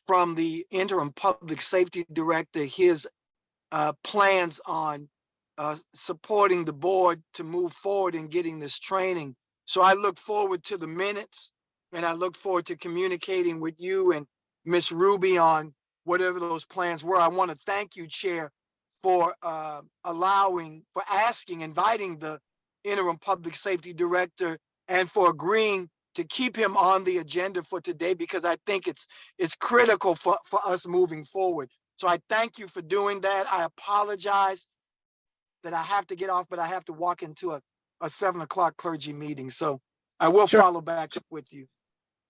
from the interim public safety director, his plans on supporting the board to move forward in getting this training. So I look forward to the minutes, and I look forward to communicating with you and Miss Ruby on whatever those plans were. I want to thank you, Chair, for inviting the interim public safety director, and for agreeing to keep him on the agenda for today, because I think it's critical for us moving forward. So I thank you for doing that. I apologize that I have to get off, but I have to walk into a 7 o'clock clergy meeting. So I will Sure. follow back up with you.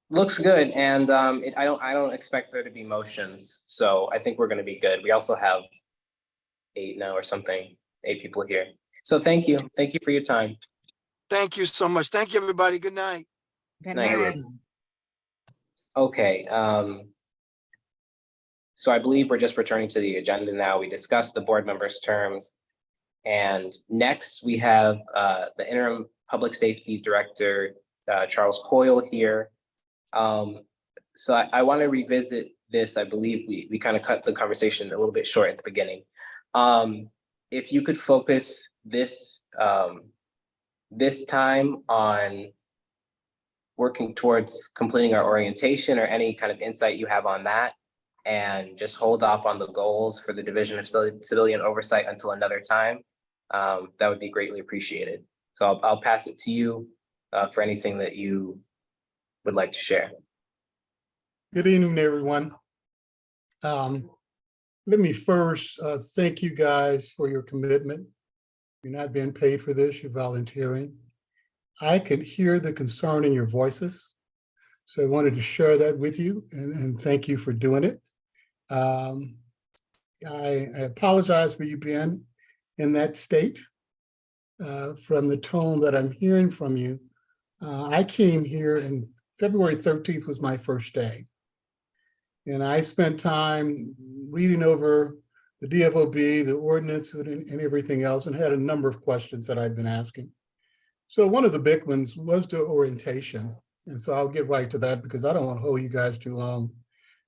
Looks good, and I don't expect there to be motions, so I think we're going to be good. We also have 8 now or something, 8 people here. So thank you for your time. Thank you so much. Thank you, everybody. Good night. Good Night. night. Okay, so I believe we're just returning to the agenda now. We discussed the board members' terms. And next we have the interim public safety director, Charles Coyle here. So I want to revisit this. I believe we kind of cut the conversation a little bit short at the beginning. If you could focus this time on working towards completing our orientation, or any kind of insight you have on that, and just hold off on the goals for the Division of Civilian Oversight until another time, that would be greatly appreciated. So I'll pass it to you for anything that you would like to share. Good evening, everyone. Let me first thank you guys for your commitment. You're not being paid for this, you're volunteering. I could hear the concern in your voices, so I wanted to share that with you, and thank you for doing it. I apologize for you being in that state. From the tone that I'm hearing from you, I came here, and February 13th was my first day. And I spent time reading over the DFOB, the ordinance, and everything else, and had a number of questions that I've been asking. So one of the big ones was the orientation. And so I'll get right to that because I don't want to hold you guys too long.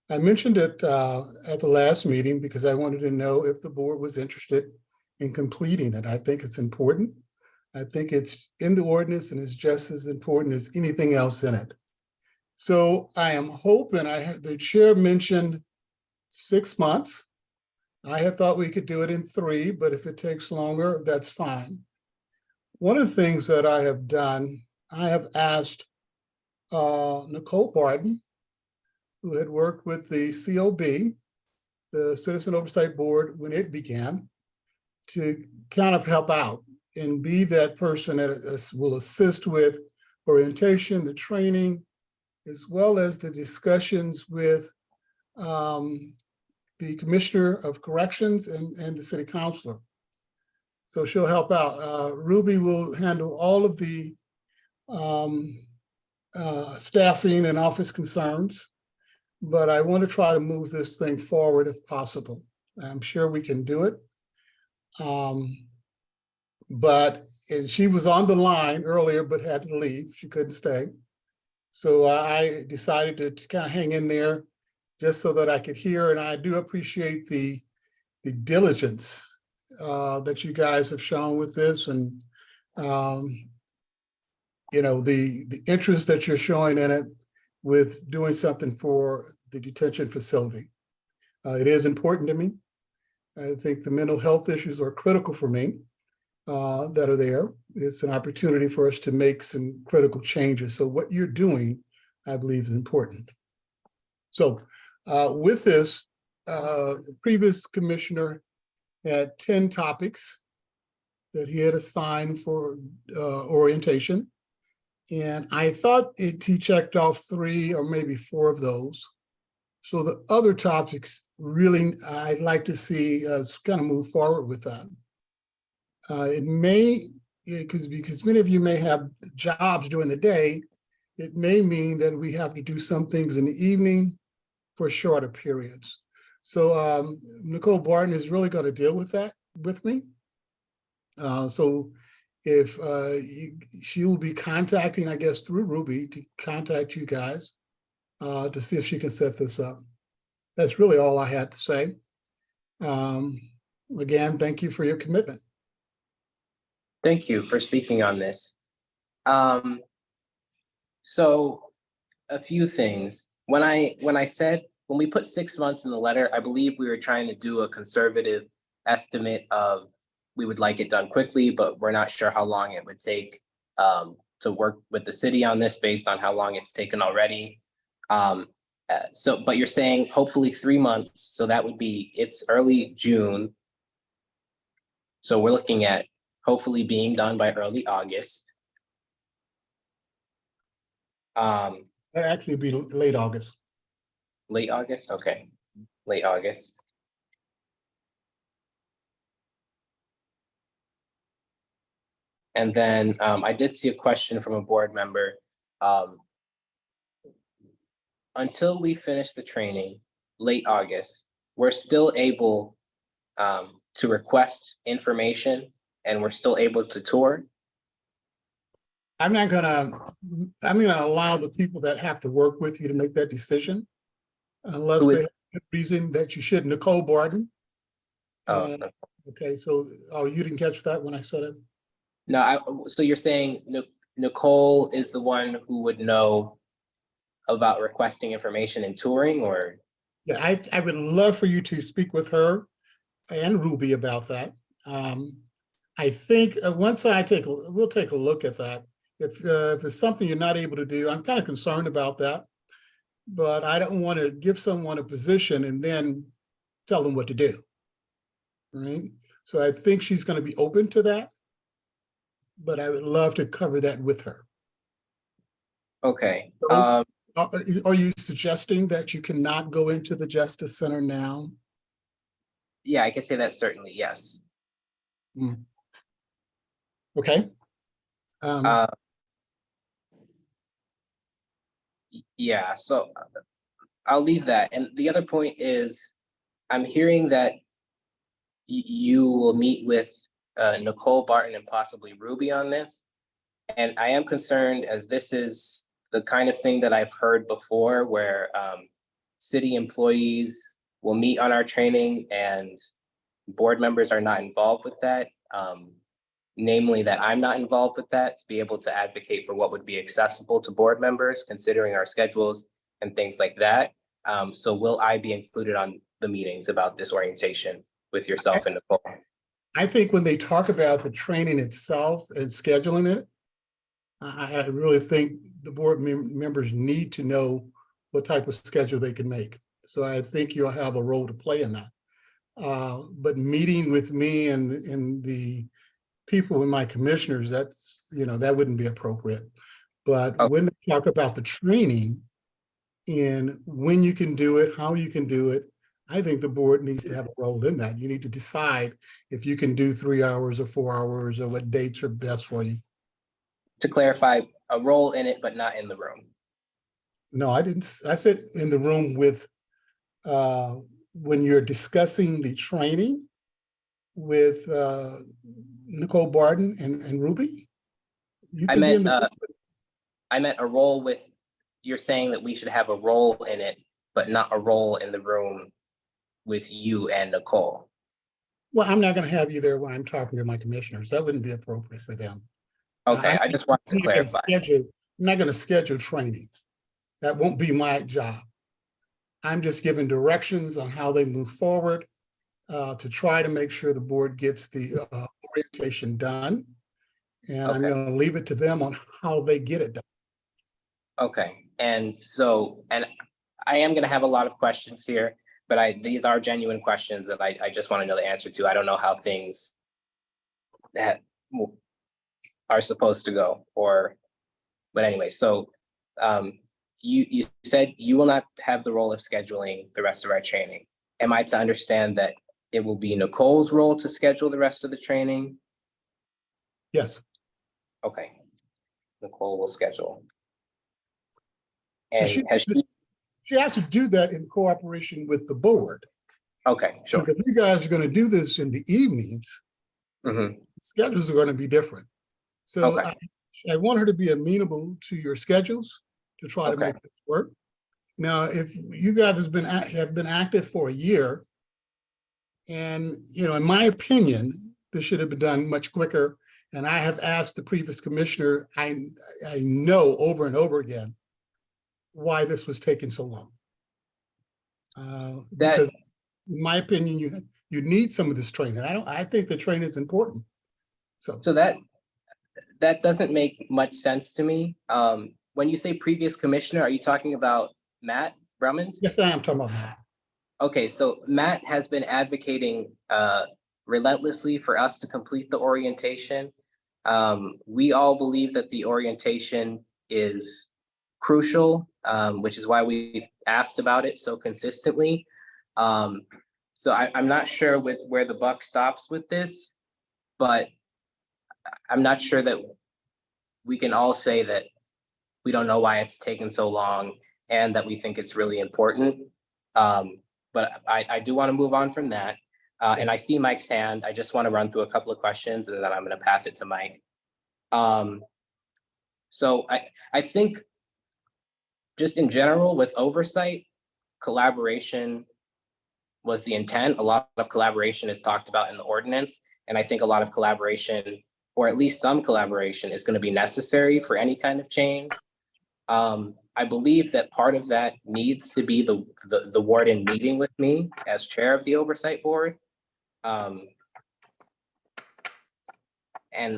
I mentioned it at the last meeting because I wanted to know if the board was interested in completing it. I think it's important. I think it's in the ordinance and it's just as important as anything else in it. So I am hoping, the chair mentioned 6 months. I had thought we could do it in 3, but if it takes longer, that's fine. One of the things that I have done, I have asked Nicole Barton, who had worked with the COB, the Citizen Oversight Board, when it began, to kind of help out and be that person that will assist with orientation, the training, as well as the discussions with the Commissioner of Corrections and the City Councilor. So she'll help out. Ruby will handle all of the staffing and office concerns, but I want to try to move this thing forward if possible. I'm sure we can do it. And she was on the line earlier, but had to leave. She couldn't stay. So I decided to kind of hang in there just so that I could hear. And I do appreciate the diligence that you guys have shown with this, and you know, the interest that you're showing in it with doing something for the detention facility. It is important to me. I think the mental health issues are critical for me that are there. It's an opportunity for us to make some critical changes. So what you're doing, I believe, is important. So with this, the previous commissioner had 10 topics that he had assigned for orientation. And I thought he checked off 3 or maybe 4 of those. So the other topics, really, I'd like to see us kind of move forward with that. It may, because many of you may have jobs during the day, it may mean that we have to do some things in the evening for shorter periods. So Nicole Barton is really going to deal with that with me. So if she will be contacting, I guess, through Ruby to contact you guys to see if she can set this up. That's really all I had to say. Again, thank you for your commitment. Thank you for speaking on this. So a few things. When we put 6 months in the letter, I believe we were trying to do a conservative estimate of, we would like it done quickly, but we're not sure how long it would take to work with the city on this based on how long it's taken already. But you're saying hopefully 3 months, so that would be, it's early June. So we're looking at hopefully being done by early August. That'd actually be late August. Late August, okay, late August. And then I did see a question from a board member. Until we finish the training, late August, we're still able to request information and we're still able to tour. I'm gonna allow the people that have to work with you to make that decision. Unless Who they is- have a reason that you should. Nicole Barton. Oh, Okay, so, oh, you didn't catch that when I said it? no, so you're saying Nicole is the one who would know about requesting information and touring, or? Yeah, I would love for you to speak with her and Ruby about that. I think once we'll take a look at that. If it's something you're not able to do, I'm kind of concerned about that. But I don't want to give someone a position and then tell them what to do. Right? So I think she's going to be open to that. But I would love to cover that with her. Okay. Are you suggesting that you cannot go into the Justice Center now? Yeah, I can say that certainly, yes. Okay. Yeah, so I'll leave that. And the other point is, I'm hearing that you will meet with Nicole Barton and possibly Ruby on this. And I am concerned, as this is the kind of thing that I've heard before, where city employees will meet on our training and board members are not involved with that. Namely that I'm not involved with that, to be able to advocate for what would be accessible to board members, considering our schedules and things like that. So will I be included on the meetings about this orientation with yourself and Nicole? I think when they talk about the training itself and scheduling it, I really think the board members need to know what type of schedule they can make. So I think you'll have a role to play in that. But meeting with me and the people in my commissioners, that's, that wouldn't be appropriate. But when they talk about the training and when you can do it, how you can do it, I think the board needs to have a role in that. You need to decide if you can do 3 hours or 4 hours or what dates are best for you. To clarify, a role in it, but not in the room. No, I didn't. I said in the room with, when you're discussing the training with Nicole Barton and Ruby. I meant a role with, you're saying that we should have a role in it, but not a role in the room with you and Nicole. Well, I'm not going to have you there when I'm talking to my commissioners. That wouldn't be appropriate for them. Okay, I just wanted to clarify. I'm not going to schedule training. That won't be my job. I'm just giving directions on how they move forward to try to make sure the board gets the orientation done. And I'm going to leave it to them on how they get it done. Okay, and I am going to have a lot of questions here, but these are genuine questions that I just want to know the answer to. I don't know how things that are supposed to go, but anyway, so you said you will not have the role of scheduling the rest of our training. Am I to understand that it will be Nicole's role to schedule the rest of the training? Yes. Okay, Nicole will schedule. And she has to do that in cooperation with the board. Okay, sure. Because if you guys are going to do this in the evenings, schedules are going to be different. So I want her to be amenable to your schedules to try to make this work. Now, if you guys have been active for a year, and in my opinion, this should have been done much quicker. And I have asked the previous commissioner, I know over and over again, why this was taking so long. Because in my opinion, you need some of this training. I think the training is important. So that doesn't make much sense to me. When you say previous commissioner, are you talking about Matt Drummond? Yes, I am talking about that. Okay, so Matt has been advocating relentlessly for us to complete the orientation. We all believe that the orientation is crucial, which is why we've asked about it so consistently. So I'm not sure where the buck stops with this, but I'm not sure that we can all say that we don't know why it's taken so long and that we think it's really important. But I do want to move on from that. And I see Mike's hand. I just want to run through a couple of questions and then I'm going to pass it to Mike. So I think just in general with oversight, collaboration was the intent. A lot of collaboration is talked about in the ordinance. And I think a lot of collaboration, or at least some collaboration, is going to be necessary for any kind of change. I believe that part of that needs to be the warden meeting with me as chair of the oversight board. And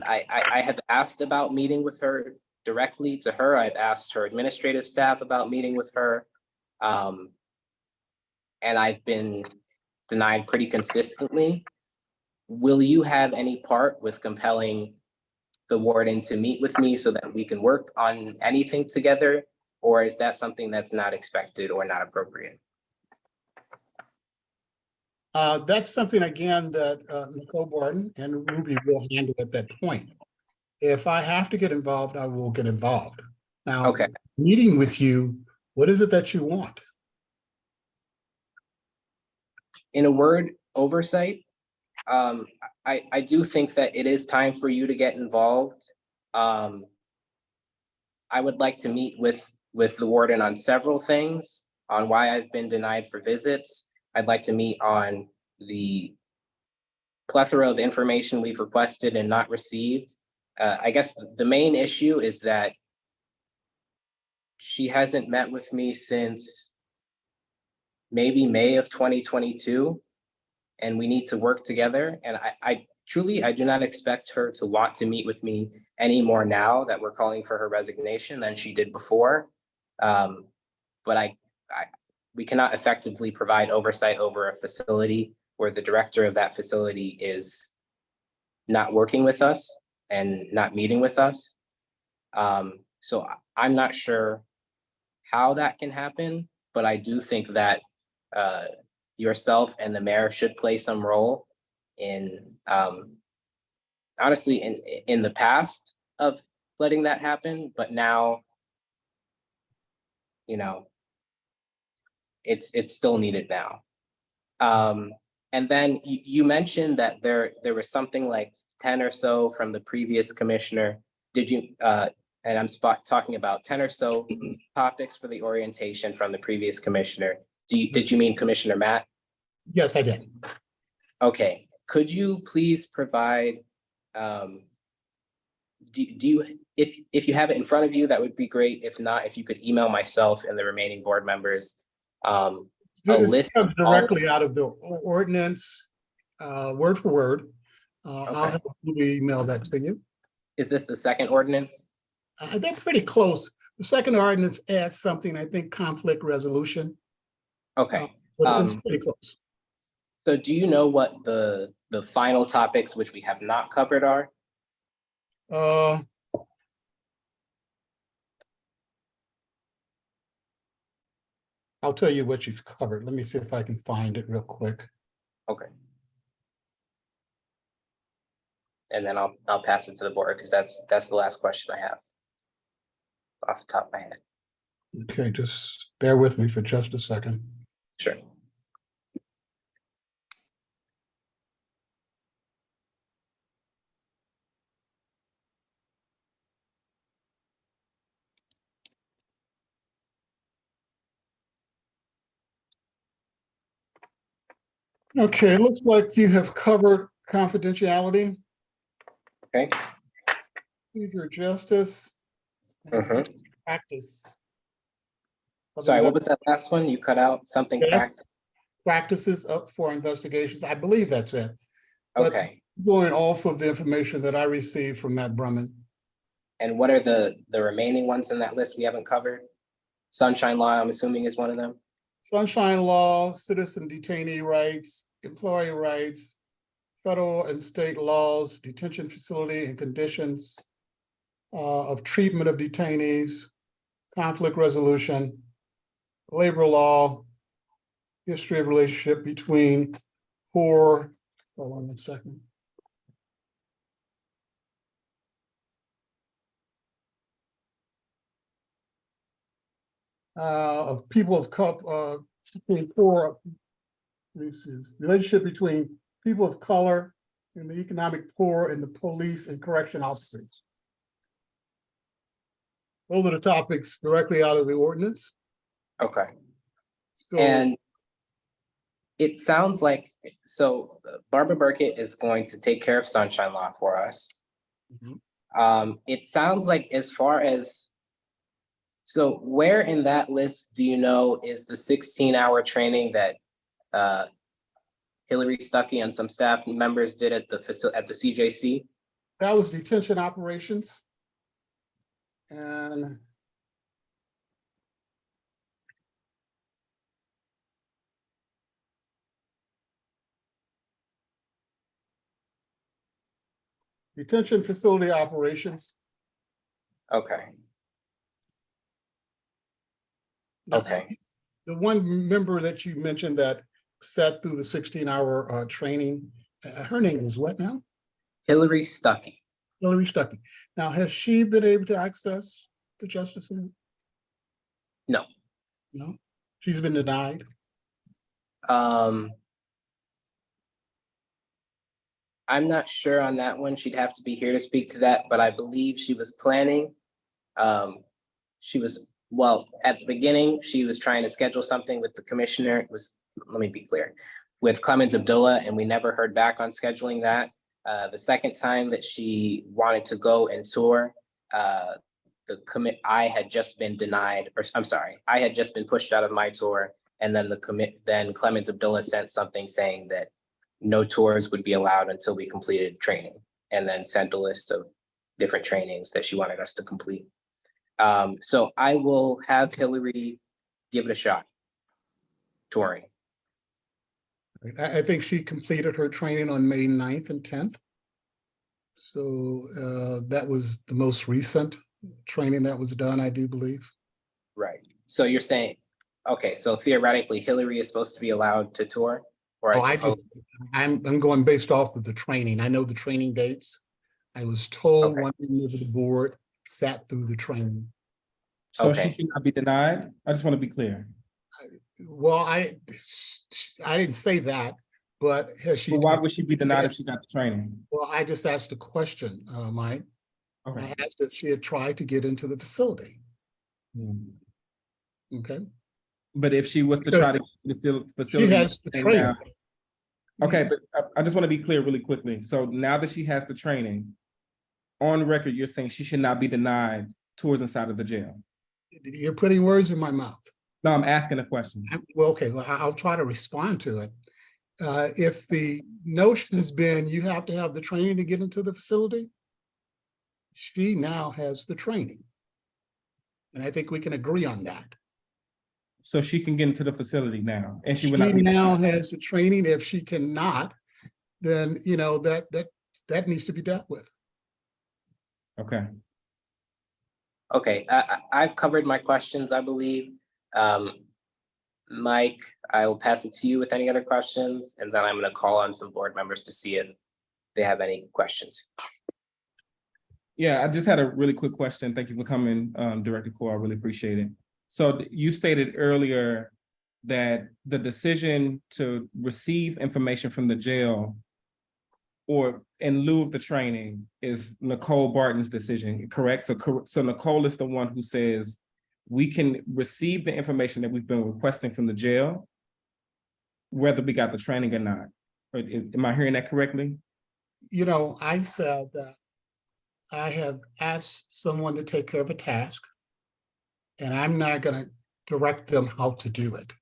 I have asked about meeting with her directly to her. I've asked her administrative staff about meeting with her. And I've been denied pretty consistently. Will you have any part with compelling the warden to meet with me so that we can work on anything together? Or is that something that's not expected or not appropriate? That's something, again, that Nicole Barton and Ruby will handle at that point. If I have to get involved, I will get involved. Now, Okay. Meeting with you, what is it that you want? In a word, oversight. I do think that it is time for you to get involved. I would like to meet with the warden on several things, on why I've been denied for visits. I'd like to meet on the plethora of information we've requested and not received. I guess the main issue is that she hasn't met with me since maybe May of 2022, and we need to work together. And I truly do not expect her to want to meet with me any more now that we're calling for her resignation than she did before. But we cannot effectively provide oversight over a facility where the director of that facility is not working with us and not meeting with us. So I'm not sure how that can happen, but I do think that yourself and the mayor should play some role in, honestly, in the past of letting that happen, but now, you know, it's still needed now. And then you mentioned that there was something like 10 or so from the previous commissioner. Did you, and I'm talking about 10 or so topics for the orientation from the previous commissioner. Did you mean Commissioner Matt? Yes, I did. Okay, could you please provide, do you, if you have it in front of you, that would be great. If not, if you could email myself and the remaining board members, a This list comes of all of- directly out of the ordinance, word for word. I'll Okay. have Ruby email that to you. Is this the second ordinance? They're pretty close. The second ordinance adds something, I think, conflict resolution. Okay. But it's pretty close. So do you know what the final topics which we have not covered are? I'll tell you what you've covered. Let me see if I can find it real quick. Okay. And then I'll pass it to the board because that's the last question I have off the top of my head. Okay, just bear with me for just a second. Sure. Okay, it looks like you have covered confidentiality, Okay. procedure justice, and Mhm. practice. Sorry, what was that last one? You cut out something Yes, cracked? practices up for investigations. I believe that's it. But Okay. going off of the information that I received from Matt Drummond, And what are the remaining ones in that list we haven't covered? Sunshine Law, I'm assuming, is one of them. Sunshine Law, citizen detainee rights, employee rights, federal and state laws, detention facility and conditions of treatment of detainees, conflict resolution, labor law, history of relationship between poor, hold on 1 second. Of people of color, between poor, relationship between people of color and the economic poor and the police and correction officers. Those are the topics directly out of the ordinance. Okay. So, And it sounds like, so Barbara Burkett is going to take care of Sunshine Law for us. It sounds like as far as, so where in that list do you know is the 16-hour training that Hillary Stuckey and some staff members did at the CJC? that was detention operations. And detention facility operations. Okay. Okay. The one member that you mentioned that sat through the 16-hour training, her name is what now? Hillary Stuckey. Hillary Stuckey. Now, has she been able to access the Justice Center? No. No, she's been denied. I'm not sure on that one. She'd have to be here to speak to that, but I believe she was planning. Well, at the beginning, she was trying to schedule something with the commissioner. It was, let me be clear, with Clemens Abdullah, and we never heard back on scheduling that. The second time that she wanted to go and tour, I had just been denied, or I'm sorry, I had just been pushed out of my tour, and then then Clemens Abdullah sent something saying that no tours would be allowed until we completed training, and then sent a list of different trainings that she wanted us to complete. So I will have Hillary give it a shot, touring. I think she completed her training on May 9th and 10th. So that was the most recent training that was done, I do believe. Right. So you're saying, okay, so theoretically Hillary is supposed to be allowed to tour? Or I'm going based off of the training. I know the training dates. I was told Okay. one member of the board sat through the training. So Okay. she should not be denied? I just want to be clear. Well, I didn't say that, but has she? But why would she be denied if she got the training? Well, I just asked a question, Mike. Okay. I asked if she had tried to get into the facility. Okay. But if she was to try to get the facility. She has the training. now- Okay, but I just want to be clear really quickly. So now that she has the training, on record, you're saying she should not be denied tours inside of the jail? You're putting words in my mouth. No, I'm asking a question. Well, okay, well, I'll try to respond to it. If the notion has been you have to have the training to get into the facility, she now has the training. And I think we can agree on that. So she can get into the facility now, and she would She not be. now has the training. If she cannot, then you know that needs to be dealt with. Okay. Okay, I've covered my questions, I believe. Mike, I will pass it to you with any other questions, and then I'm gonna call on some board members to see if they have any questions. Yeah, I just had a really quick question. Thank you for coming, Director Cole. I really appreciate it. So you stated earlier that the decision to receive information from the jail or in lieu of the training is Nicole Barton's decision, correct? So Nicole is the one who says, we can receive the information that we've been requesting from the jail, whether we got the training or not. Am I hearing that correctly? You know, I said that I have asked someone to take care of a task, and I'm not going to direct them how to do it.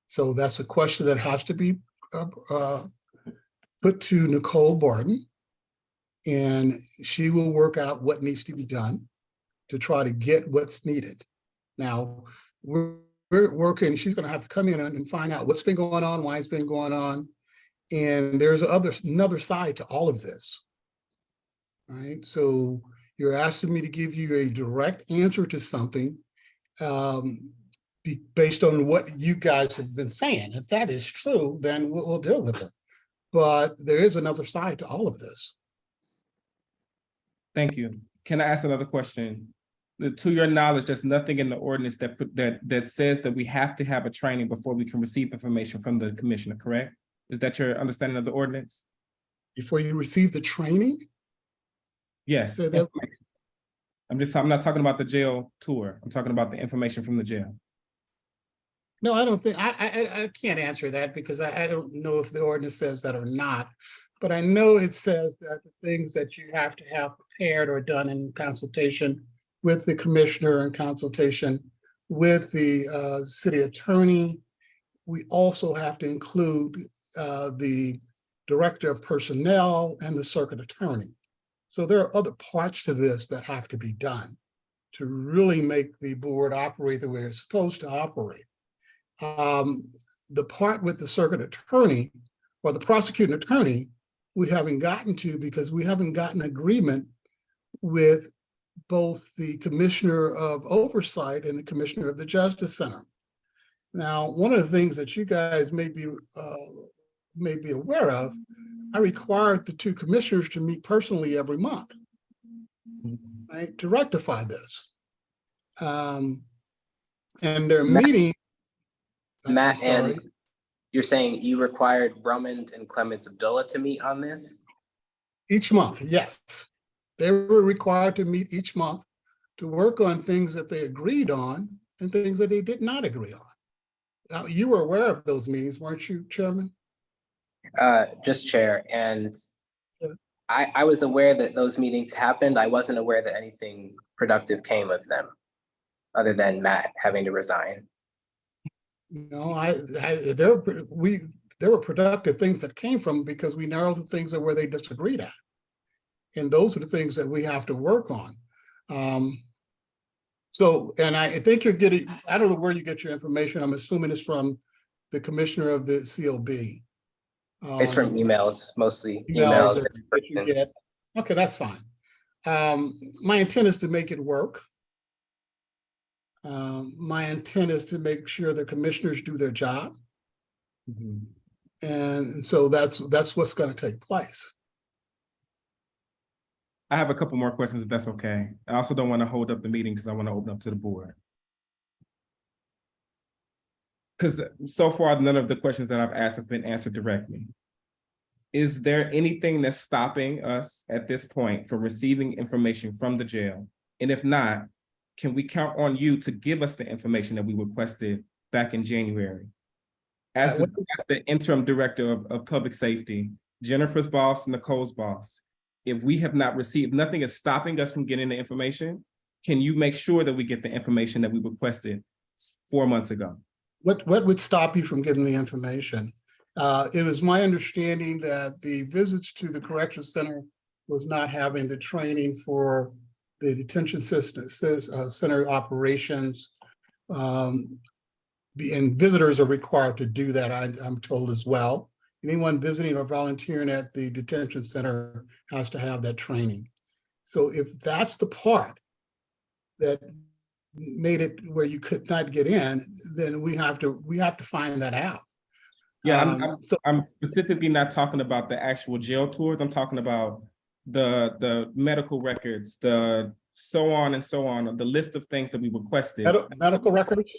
So that's a question that has to be put to Nicole Barton. And she will work out what needs to be done to try to get what's needed. Now, we're working, she's gonna have to come in and find out what's been going on, why it's been going on. And there's another side to all of this. Right? So you're asking me to give you a direct answer to something based on what you guys have been saying. If that is true, then we'll deal with it. But there is another side to all of this. Thank you. Can I ask another question? To your knowledge, there's nothing in the ordinance that says that we have to have a training before we can receive information from the commissioner, correct? Is that your understanding of the ordinance? Before you receive the training? Yes. So that- I'm not talking about the jail tour. I'm talking about the information from the jail. No, I don't think, I can't answer that because I don't know if the ordinance says that or not. But I know it says that the things that you have to have prepared or done in consultation with the commissioner and consultation with the city attorney. We also have to include the director of personnel and the circuit attorney. So there are other parts to this that have to be done to really make the board operate the way it's supposed to operate. The part with the circuit attorney or the prosecuting attorney, we haven't gotten to because we haven't gotten agreement with both the commissioner of oversight and the commissioner of the Justice Center. Now, one of the things that you guys may be aware of, I required the two commissioners to meet personally every month, right, to rectify this. And their meeting. Matt, and you're saying you required Drummond and Clemens Abdullah to meet on this? Each month, yes. They were required to meet each month to work on things that they agreed on and things that they did not agree on. Now, you were aware of those meetings, weren't you, Chairman? Just chair, and I was aware that those meetings happened. I wasn't aware that anything productive came of them, other than Matt having to resign. No, there were productive things that came from because we narrowed the things that where they disagreed at. And those are the things that we have to work on. So, and I think you're getting, I don't know where you get your information. I'm assuming it's from the commissioner of the CLB. It's from emails, mostly emails emails. that you get. Okay, that's fine. My intent is to make it work. My intent is to make sure the commissioners do their job. And so that's what's going to take place. I have a couple more questions if that's okay. I also don't want to hold up the meeting because I want to open up to the board. Because so far, none of the questions that I've asked have been answered directly. Is there anything that's stopping us at this point from receiving information from the jail? And if not, can we count on you to give us the information that we requested back in January? As the interim director of public safety, Jennifer's boss, Nicole's boss, if we have not received, nothing is stopping us from getting the information, can you make sure that we get the information that we requested 4 months ago? What would stop you from getting the information? It was my understanding that the visits to the correction center was not having the training for the detention system, center operations. And visitors are required to do that, I'm told as well. Anyone visiting or volunteering at the detention center has to have that training. So if that's the part that made it where you could not get in, then we have to find that out. Yeah, I'm specifically not talking about the actual jail tours. I'm talking about the medical records, the so on and so on, the list of things that we requested. Medical records?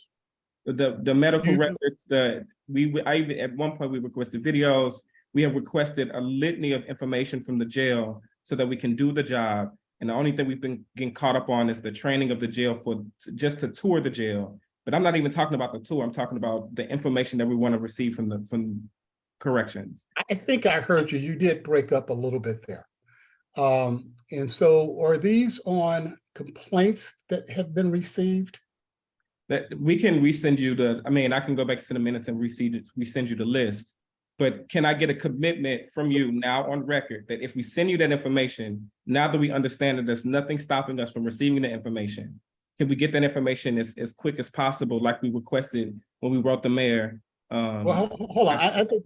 The medical records, at one point we requested videos. We have requested a litany of information from the jail so that we can do the job. And the only thing we've been getting caught up on is the training of the jail just to tour the jail. But I'm not even talking about the tour. I'm talking about the information that we want to receive from corrections. I think I heard you. You did break up a little bit there. And so are these on complaints that have been received? That we can resend you I can go back to the minutes and resend you the list. But can I get a commitment from you now on record that if we send you that information, now that we understand that there's nothing stopping us from receiving the information, can we get that information as quick as possible, like we requested when we wrote the mayor? Well, hold on, I think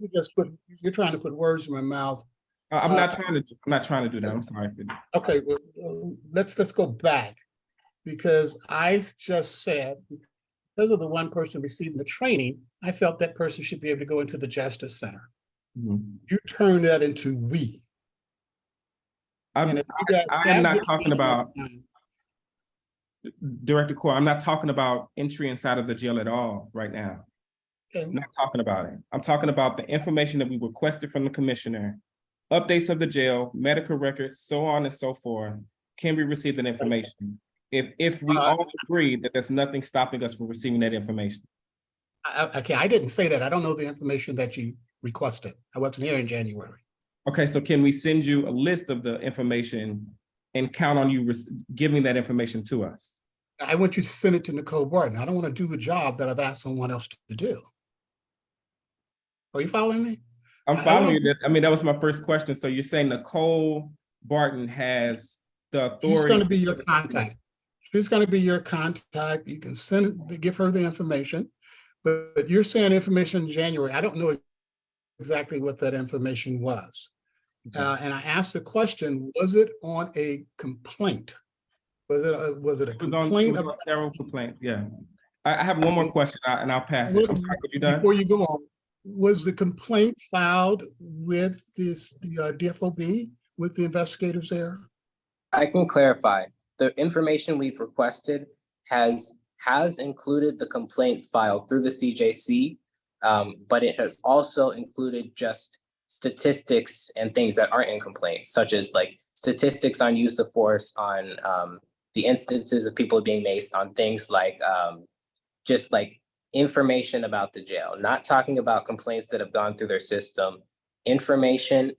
you're trying to put words in my mouth. I'm not trying to do that. I'm sorry. Okay, well, let's go back, because I just said, because of the one person receiving the training, I felt that person should be able to go into the Justice Center. Mhm. You turn that into we. And if you guys I am have not this talking meeting about, next time, Director Core, I'm not talking about entry inside of the jail at all right now. okay, I'm not talking about it. I'm talking about the information that we requested from the commissioner, updates of the jail, medical records, so on and so forth. Can we receive that information? If we all agree that there's nothing stopping us from receiving that information. okay, I didn't say that. I don't know the information that you requested. I wasn't here in January. Okay, so can we send you a list of the information and count on you giving that information to us? I want you to send it to Nicole Barton. I don't want to do the job that I've asked someone else to do. Are you following me? I'm following you. I mean, that was my first question. So you're saying Nicole Barton has the authority? She's going to be your contact. She's going to be your contact. You can send it, give her the information, but you're saying information in January. I don't know exactly what that information was. And I asked the question, was it on a complaint? Was it a complaint? It was on several complaints, yeah. I have one more question and I'll pass it. I'm sorry, are you done? Before you go on, was the complaint filed with the DFOB, with the investigators there? I can clarify. The information we've requested has included the complaints filed through the CJC, but it has also included just statistics and things that aren't in complaints, such as like statistics on use of force, on the instances of people being maced, on things like just like information about the jail, not talking about complaints that have gone through their system, information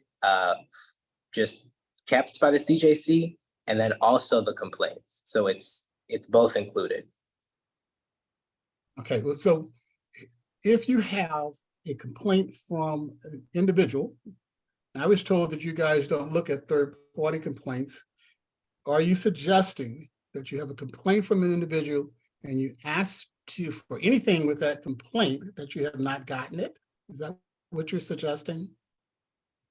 just kept by the CJC, and then also the complaints. So it's both included. Okay, well, so if you have a complaint from an individual, I was told that you guys don't look at third-party complaints. Are you suggesting that you have a complaint from an individual and you ask for anything with that complaint that you have not gotten it? Is that what you're suggesting?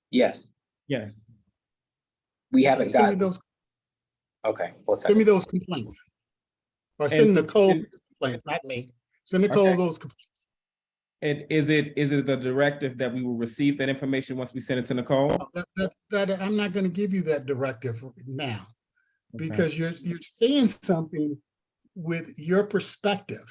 Yes. Yes. We haven't Send me gotten those. Okay, we'll Send me those complaints. Or send Nicole complaints, not me. Send Nicole those complaints. And is it the directive that we will receive that information once we send it to Nicole? That I'm not going to give you that directive now, because you're saying something with your perspective.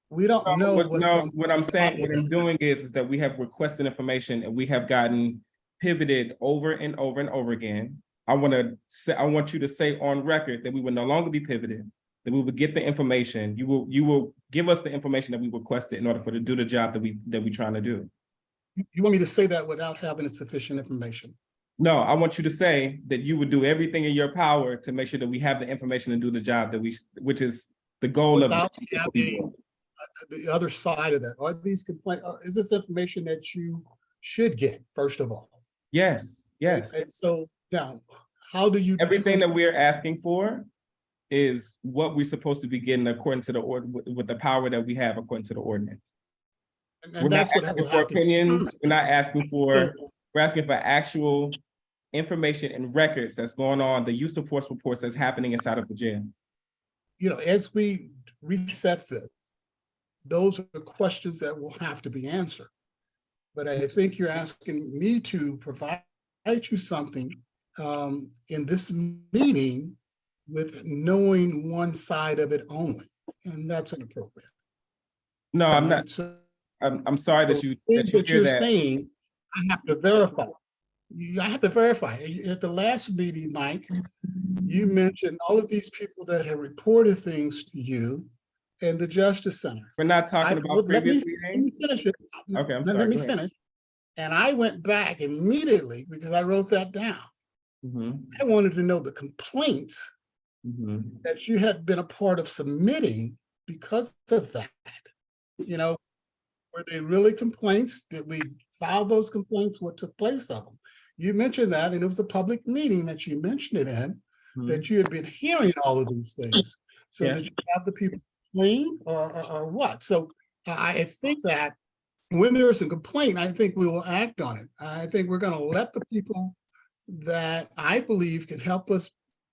We don't know what I'm saying, what I'm doing is that we have requested information and we have gotten pivoted over and over and over again. I want you to say on record that we will no longer be pivoted, that we will get the information. You will give us the information that we requested in order to do the job that we're trying to do. You want me to say that without having sufficient information? No, I want you to say that you would do everything in your power to make sure that we have the information and do the job that which is the goal without of having the other side of that. Are these complaints? Is this information that you should get, first of all? Yes, yes. And so now, how do you? Everything that we're asking for is what we're supposed to be getting according to the order, with the power that we have according to the ordinance. And that's what I will for have to opinions. We're not asking for. We're asking for actual information and records that's going on, the use of force reports that's happening inside of the jail. You know, as we reset this, those are the questions that will have to be answered. But I think you're asking me to provide you something in this meeting with knowing one side of it only, and that's inappropriate. No, I'm not. So, I'm sorry that you things that you're that. saying, I have to verify. I have to verify. At the last meeting, Mike, you mentioned all of these people that have reported things to you in the Justice Center. We're not talking about previous meetings. Let me finish it. Okay, I'm Let sorry. me finish. And I went back immediately because I wrote that down. I wanted to know the complaints that you had been a part of submitting because of that. You know, were they really complaints? Did we filed those complaints, what took place of them. You mentioned that, and it was a public meeting that you mentioned it in, that you had been hearing all of these things. So Yeah. did you have the people complain or what? So I think that when there is a complaint, I think we will act on it. I think we're going to let the people that I believe can help us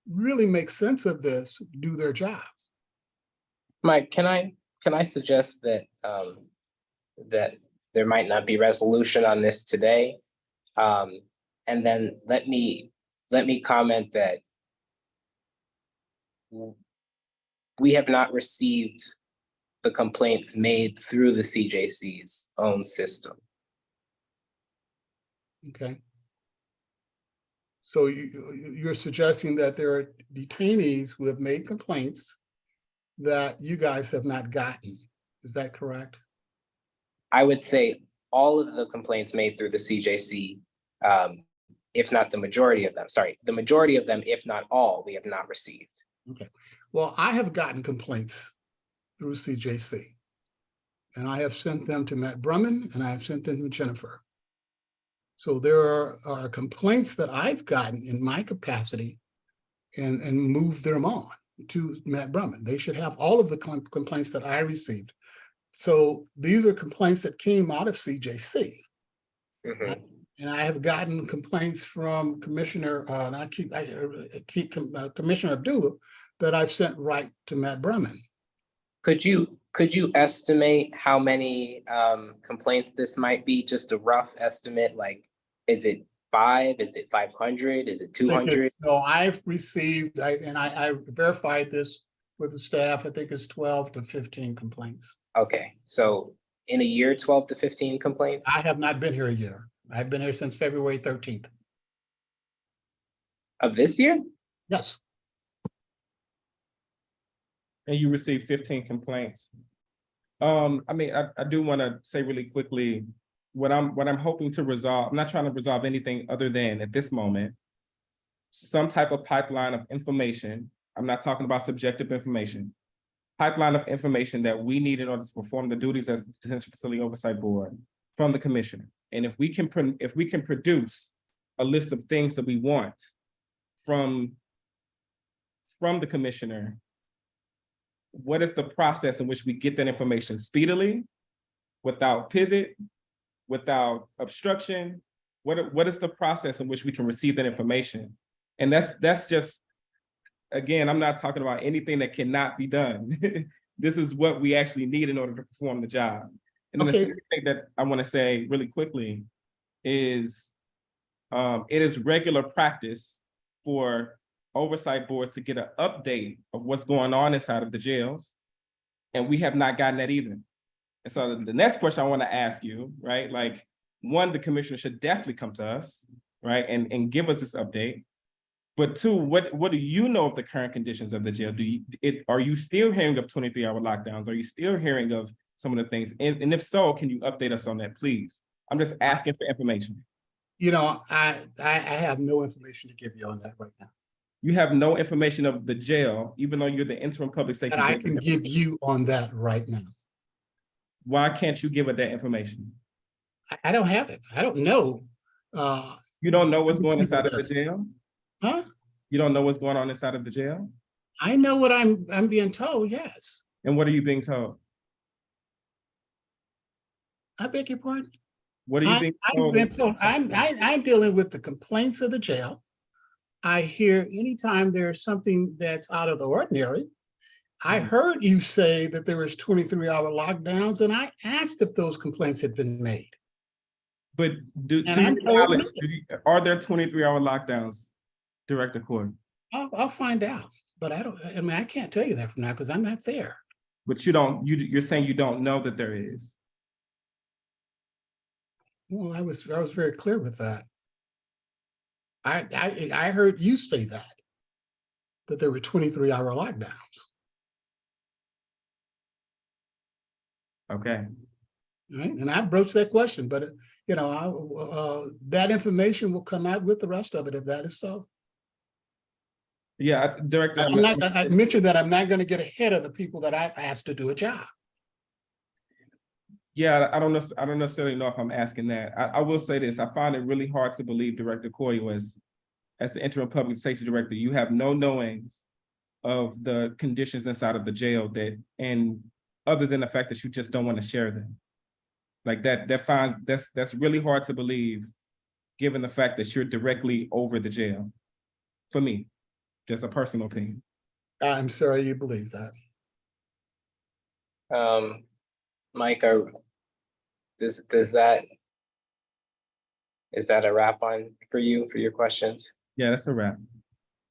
really make sense of this do their job. Mike, can I suggest that that there might not be resolution on this today? And then let me comment that we have not received the complaints made through the CJC's own system. Okay. So you're suggesting that there are detainees who have made complaints that you guys have not gotten. Is that correct? I would say all of the complaints made through the CJC, if not the majority of them, the majority of them, if not all, we have not received. Okay. Well, I have gotten complaints through CJC, and I have sent them to Matt Brumman, and I have sent them to Jennifer. So there are complaints that I've gotten in my capacity and moved them on to Matt Brumman. They should have all of the complaints that I received. So these are complaints that came out of CJC. Mhm. And I have gotten complaints from Commissioner, Commissioner Abdullah that I've sent right to Matt Brumman. Could you estimate how many complaints this might be? Just a rough estimate, like, is it 5? Is it 500? Is it 200? No, I've received, I verified this with the staff, I think it's 12 to 15 complaints. Okay, so in a year, 12 to 15 complaints? I have not been here a year. I've been here since February 13th. Of this year? Yes. And you received 15 complaints. I mean, I do want to say really quickly, what I'm hoping to resolve, I'm not trying to resolve anything other than at this moment, some type of pipeline of information. I'm not talking about subjective information. Pipeline of information that we need in order to perform the duties as the Detention Facility Oversight Board from the commissioner. And if we can produce a list of things that we want from the commissioner, what is the process in which we get that information speedily, without pivot, without obstruction? What is the process in which we can receive that information? And that's just, again, I'm not talking about anything that cannot be done. This is what we actually need in order to perform the job. And then the second thing that I want to say really quickly is it is regular practice for oversight boards to get an update of what's going on inside of the jails. And we have not gotten that either. And so the next question I want to ask you, right? Like, one, the commissioner should definitely come to us, right? And give us this update. But two, what do you know of the current conditions of the jail? Are you still hearing of 23-hour lockdowns? Are you still hearing of some of the things? And if so, can you update us on that, please? I'm just asking for information. You know, I have no information to give you on that right now. You have no information of the jail, even though you're the interim public safety. And I can give you on that right now. Why can't you give us that information? I don't have it. I don't know. You don't know what's going inside of the jail? Huh? You don't know what's going on inside of the jail? I know what I'm being told, yes. And what are you being told? I beg your pardon? What are you being told? I'm dealing with the complaints of the jail. I hear anytime there's something that's out of the ordinary. I heard you say that there was 23-hour lockdowns, and I asked if those complaints had been made. But are there 23-hour lockdowns, Director Court? I'll find out, but I can't tell you that from now because I'm not there. But you're saying you don't know that there is. Well, I was very clear with that. I heard you say that there were 23-hour lockdowns. Okay. Right, and I broached that question, but you know, that information will come out with the rest of it if that is so. Yeah, Director. I mentioned that I'm not going to get ahead of the people that I've asked to do a job. Yeah, I don't necessarily know if I'm asking that. I will say this, I find it really hard to believe Director Coyle as the interim public safety director, you have no knowings of the conditions inside of the jail and other than the fact that you just don't want to share them. Like that's really hard to believe, given the fact that you're directly over the jail. For me, just a personal opinion. I'm sorry you believe that. Mike, is that a wrap on for your questions? Yeah, that's a wrap.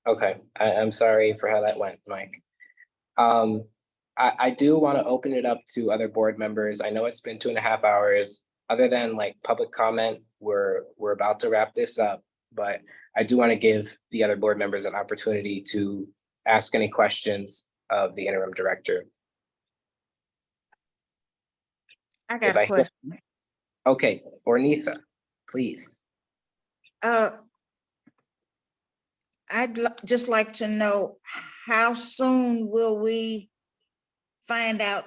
Okay, I'm sorry for how that went, Mike. I do want to open it up to other board members. I know it's been 2.5 hours. Other than like public comment, we're about to wrap this up, but I do want to give the other board members an opportunity to ask any questions of the interim director. I got a question. Okay, Ornitha, please. Just like to know, how soon will we find out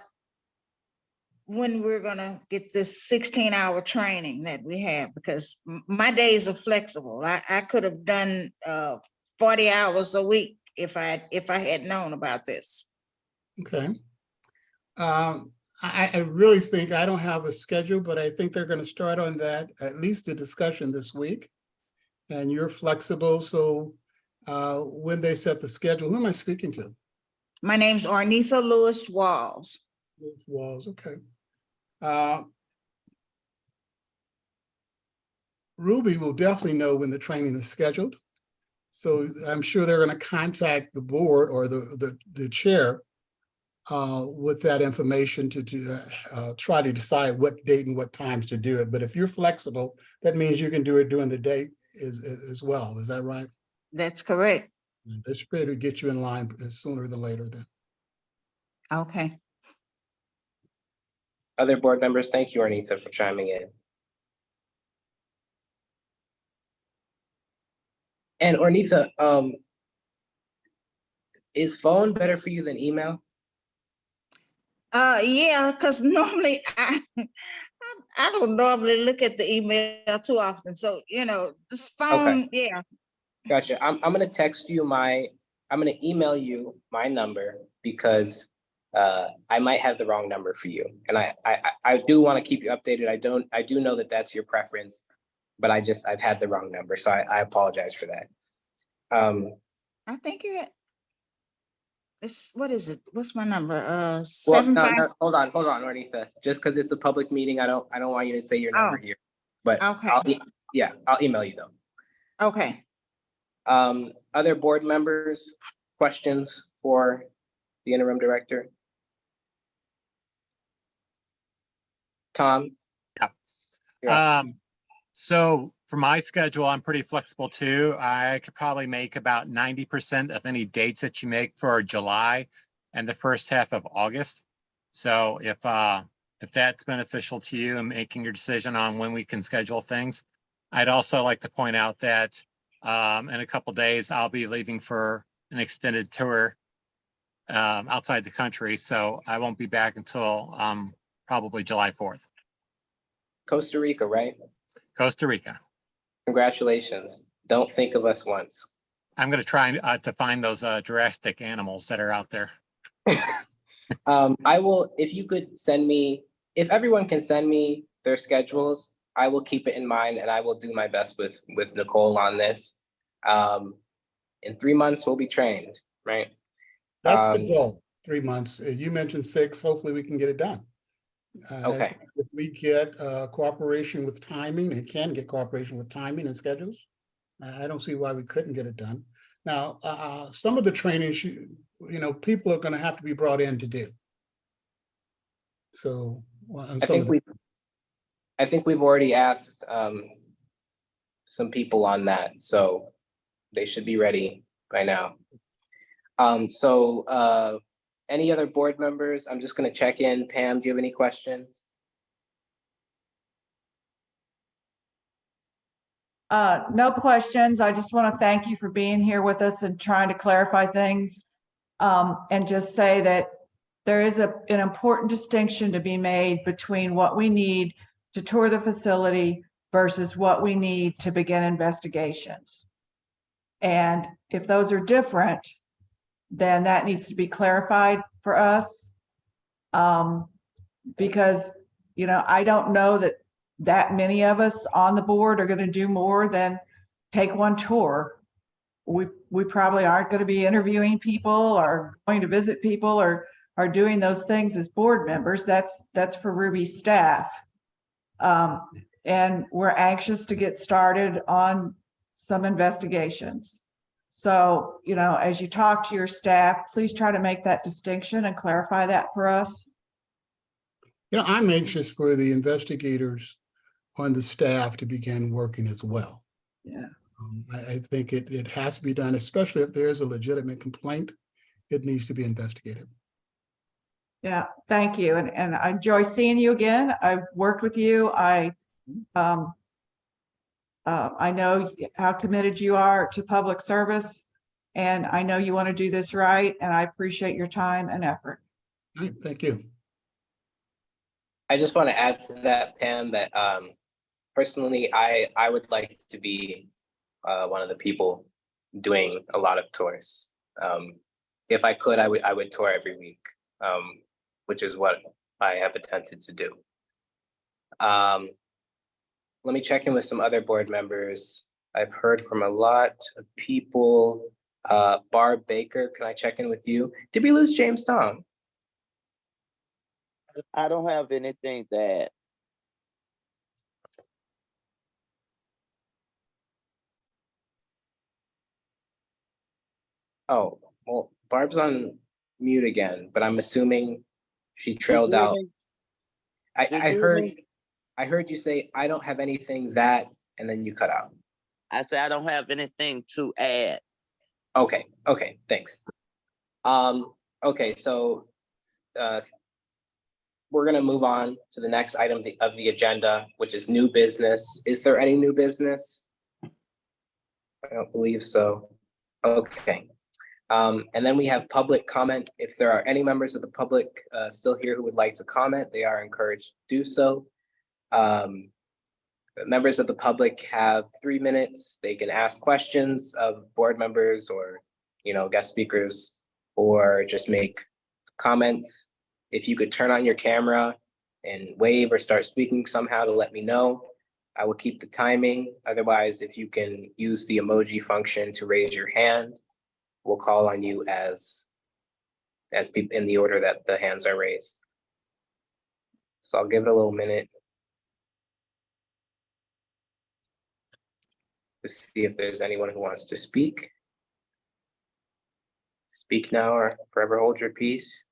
when we're gonna get this 16-hour training that we have? Because my days are flexible. I could have done 40 hours a week if I had known about this. Okay. I really think, I don't have a schedule, but I think they're going to start on that, at least the discussion this week. And you're flexible, so when they set the schedule, who am I speaking to? My name's Ornitha Lewis Walls. Lewis Walls, okay. Ruby will definitely know when the training is scheduled. So I'm sure they're going to contact the board or the chair with that information to try to decide what date and what times to do it. But if you're flexible, that means you can do it during the day as well. Is that right? That's correct. They should be able to get you in line sooner than later then. Okay. Other board members, thank you, Ornitha, for chiming in. And Ornitha, is phone better for you than email? Yeah, because normally I don't normally look at the email too often. So, this phone, yeah. Gotcha. I'm gonna text you I'm gonna email you my number because I might have the wrong number for you. And I do want to keep you updated. I do know that that's your preference, but I've had the wrong number. So I apologize for that. I think you're what is it? What's my number? Well, 75. no, hold on, Ornitha. Just because it's a public meeting, I don't want you to say your number here. But Okay. I'll email you though. Okay. Other board members, questions for the interim director? Tom? Yeah. So for my schedule, I'm pretty flexible too. I could probably make about 90% of any dates that you make for July and the first half of August. So if that's beneficial to you in making your decision on when we can schedule things, I'd also like to point out that in a couple of days, I'll be leaving for an extended tour outside the country. So I won't be back until probably July 4th. Costa Rica, right? Costa Rica. Congratulations. Don't think of us once. I'm going to try to find those Jurassic animals that are out there. I will, if you could send me, if everyone can send me their schedules, I will keep it in mind and I will do my best with Nicole on this. In 3 months, we'll be trained, right? That's the goal, 3 months. You mentioned 6, hopefully we can get it done. Okay. If we get cooperation with timing, it can get cooperation with timing and schedules. I don't see why we couldn't get it done. Now, some of the trainings, people are going to have to be brought in to do. So, I think we've already asked some people on that, so they should be ready by now. Any other board members? I'm just going to check in. Pam, do you have any questions? No questions. I just want to thank you for being here with us and trying to clarify things. And just say that there is an important distinction to be made between what we need to tour the facility versus what we need to begin investigations. And if those are different, then that needs to be clarified for us. Because, you know, I don't know that many of us on the board are going to do more than take one tour. We probably aren't going to be interviewing people or going to visit people or doing those things as board members. That's for Ruby's staff. And we're anxious to get started on some investigations. So, you know, as you talk to your staff, please try to make that distinction and clarify that for us. You know, I'm anxious for the investigators on the staff to begin working as well. Yeah. I think it has to be done, especially if there's a legitimate complaint. It needs to be investigated. Yeah, thank you. And I enjoy seeing you again. I've worked with you. I know how committed you are to public service, and I know you want to do this right, and I appreciate your time and effort. All right, thank you. I just want to add to that, Pam, that personally, I would like to be one of the people doing a lot of tours. If I could, I would tour every week, which is what I have attempted to do. Let me check in with some other board members. I've heard from a lot of people. Barb Baker, can I check in with you? Did we lose James Tong? I don't have anything to add. Oh, well, Barb's on mute again, but I'm assuming she trailed out. I heard you say, I don't have anything that, and then you cut out. I said I don't have anything to add. Okay, thanks. Okay, so we're gonna move on to the next item of the agenda, which is new business. Is there any new business? I don't believe so. Okay. And then we have public comment. If there are any members of the public still here who would like to comment, they are encouraged to do so. Members of the public have 3 minutes. They can ask questions of board members or, you know, guest speakers, or just make comments. If you could turn on your camera and wave or start speaking somehow to let me know, I will keep the timing. Otherwise, if you can use the emoji function to raise your hand, we'll call on you as people in the order that the hands are raised. So I'll give it a little minute to see if there's anyone who wants to speak. Speak now or forever hold your peace.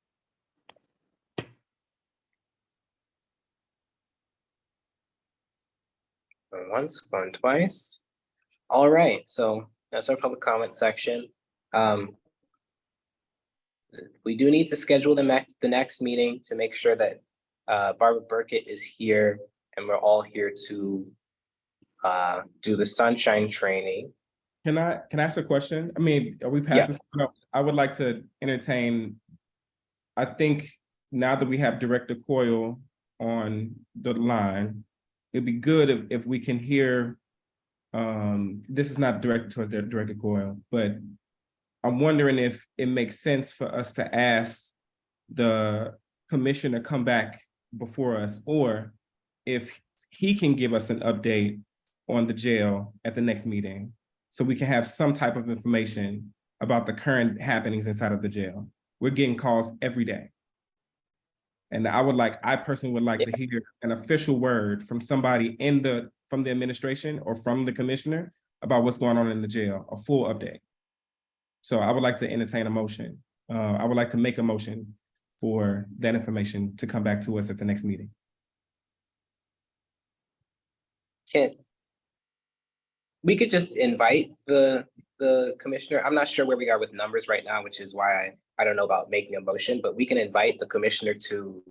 Going once, going twice. All right, so that's our public comment section. We do need to schedule the next meeting to make sure that Barbara Burkett is here and we're all here to do the sunshine training. Can I ask a question? I mean, are we past this? No, I would like to entertain, I think now that we have Director Coyle on the line, it'd be good if we can hear, this is not directed towards Director Coyle, but I'm wondering if it makes sense for us to ask the commissioner to come back before us, or if he can give us an update on the jail at the next meeting, so we can have some type of information about the current happenings inside of the jail. We're getting calls every day. And I personally would like to hear an official word from somebody from the administration or from the commissioner about what's going on in the jail, a full update. So I would like to entertain a motion. I would like to make a motion for that information to come back to us at the next meeting. We could just invite the commissioner. I'm not sure where we are with numbers right now, which is why I don't know about making a motion, but we can invite the commissioner to,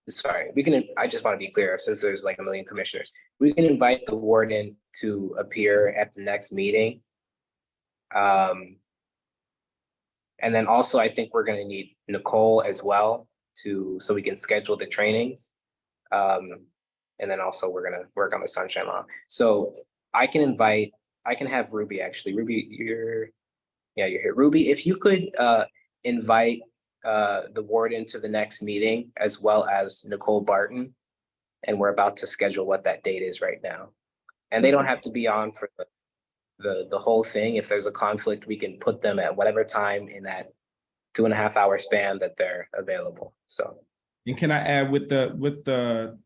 I just want to be clear, since there's like a million commissioners, we can invite the warden to appear at the next meeting. And then also I think we're going to need Nicole as well so we can schedule the trainings. And then also we're gonna work on the sunshine law. So I can have Ruby actually. Ruby, you're here. Ruby, if you could invite the warden to the next meeting as well as Nicole Barton. And we're about to schedule what that date is right now. And they don't have to be on for the whole thing. If there's a conflict, we can put them at whatever time in that 2.5 hour span that they're available. So. And can I add with the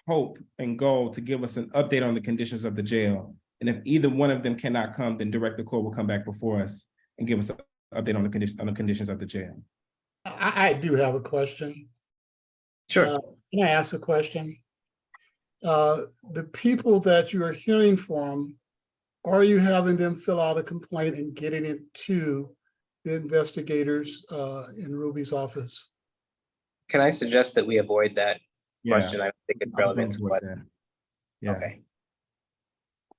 hope and goal to give us an update on the conditions of the jail? And if either one of them cannot come, then Director Court will come back before us and give us an update on the conditions of the jail. I do have a question. Sure. Can I ask a question? The people that you are hearing from, are you having them fill out a complaint and getting it to the investigators in Ruby's office? Can I suggest that we avoid that Yeah. question? I don't think it's I was relevant to going what. towards that. Yeah. Okay.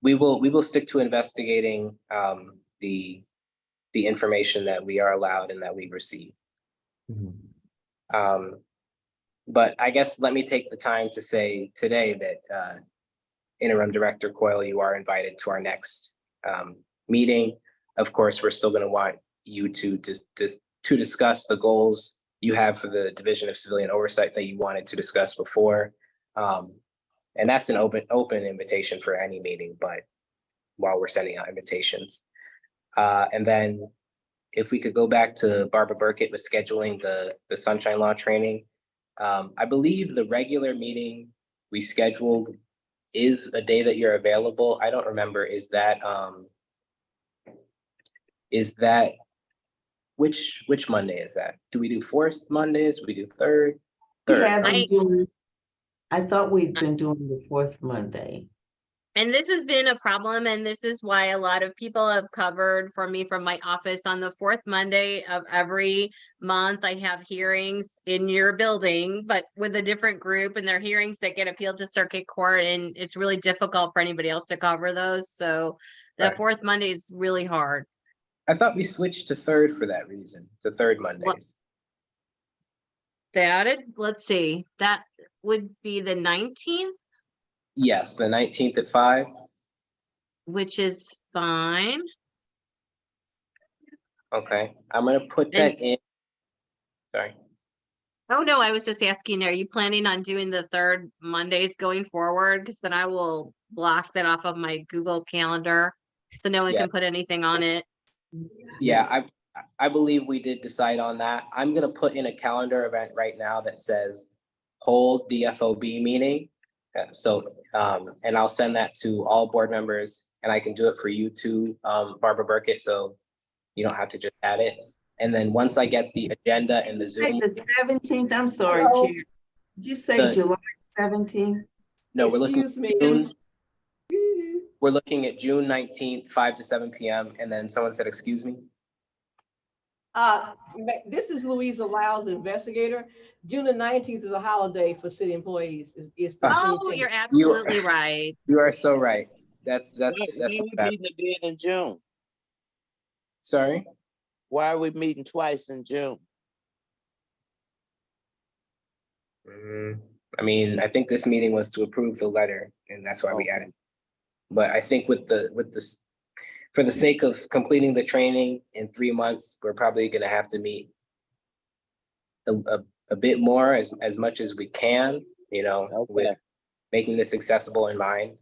We will stick to investigating the information that we are allowed and that we receive. Mhm. But I guess let me take the time to say today that Interim Director Coyle, you are invited to our next meeting. Of course, we're still going to want you to discuss the goals you have for the Division of Civilian Oversight that you wanted to discuss before. And that's an open invitation for any meeting, but while we're sending out invitations. And then if we could go back to Barbara Burkett with scheduling the Sunshine Law training. I believe the regular meeting we scheduled is a day that you're available. I don't remember, is that which Monday is that? Do we do fourth Mondays? Do we do third? We Third. have right? been doing, I thought we'd been doing the fourth Monday. And this has been a problem, and this is why a lot of people have covered for me from my office on the fourth Monday of every month. I have hearings in your building, but with a different group, and they're hearings that get appealed to circuit court, and it's really difficult for anybody else to cover those. So the Right. fourth Monday is really hard. I thought we switched to third for that reason, to third Mondays. They added, let's see, that would be the 19th, Yes, the 19th at 5. which is fine. Okay, I'm gonna put that in. Sorry. Oh, no, I was just asking, are you planning on doing the third Mondays going forward? Because then I will block that off of my Google Calendar, so no one Yeah. can put anything on it. Yeah, I believe we did decide on that. I'm gonna put in a calendar event right now that says hold DFOB meeting. And I'll send that to all board members, and I can do it for you too, Barbara Burkett, so you don't have to just add it. And then once I get the agenda and the Zoom, Like the 17th, I'm sorry, Hello. Chair. Did you say July 17th? no, we're looking. Excuse me. June- We're looking at June 19th, 5 to 7 PM, and then someone said, excuse me? This is Louisa Lyles, investigator. June the 19th is a holiday for city employees. It's the Oh, Juneteenth. you're absolutely right. You are so right. That's Why we bad. meeting again in June? Sorry? Why are we meeting twice in June? I mean, I think this meeting was to approve the letter, and that's why we Okay. added. But I think with this, for the sake of completing the training in 3 months, we're probably gonna have to meet a bit more, as much as we can, with Okay. making this accessible in mind.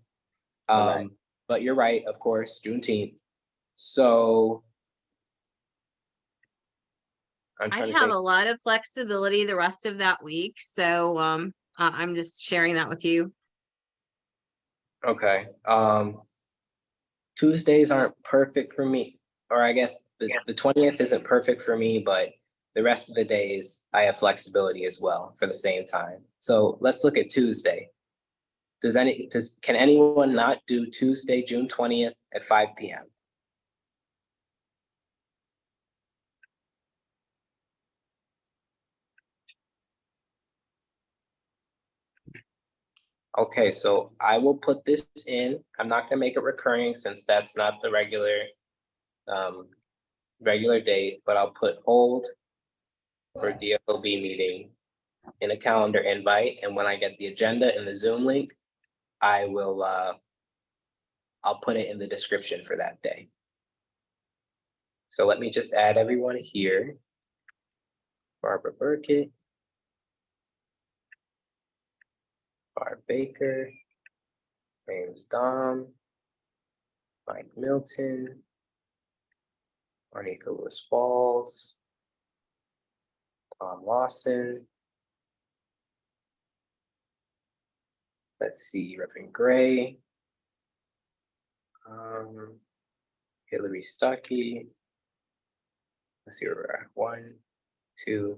All right. But you're right, of course, Juneteenth. So I'm I trying to have think. a lot of flexibility the rest of that week, so I'm just sharing that with you. Okay, Tuesdays aren't perfect for me, or I guess the 20th isn't perfect for me, but the rest of the days I have flexibility as well for the same time. So let's look at Tuesday. Can anyone not do Tuesday, June 20th at 5 PM? Okay, so I will put this in. I'm not gonna make it recurring since that's not the regular date, but I'll put hold for DFOB meeting in a calendar invite, and when I get the agenda and the Zoom link, I will, I'll put it in the description for that day. So let me just add everyone here. Barbara Burkett. Barb Baker. James Dom. Mike Milton. Arnika Lewis Falls. Tom Lawson. Let's see, Reverend Gray. Hillary Stuckey. Let's see where we're at. 1, 2,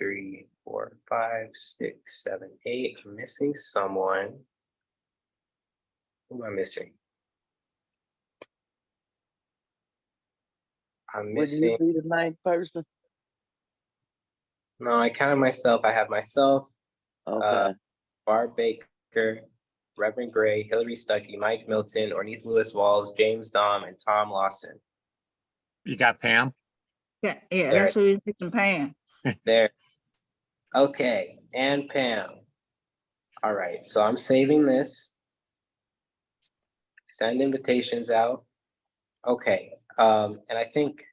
3, 4, 5, 6, 7, 8. I'm missing someone. Who am I missing? I'm Would you missing. be the ninth person? No, I counted myself. I have myself, Okay, Barb Baker, Reverend Gray, Hillary Stuckey, Mike Milton, Ornith Lewis Walls, James Dom, and Tom Lawson. You got Pam? Yeah, that's who you're picking, Pam. There. Okay, and Pam. All right, so I'm saving this. Send invitations out. Okay, and I think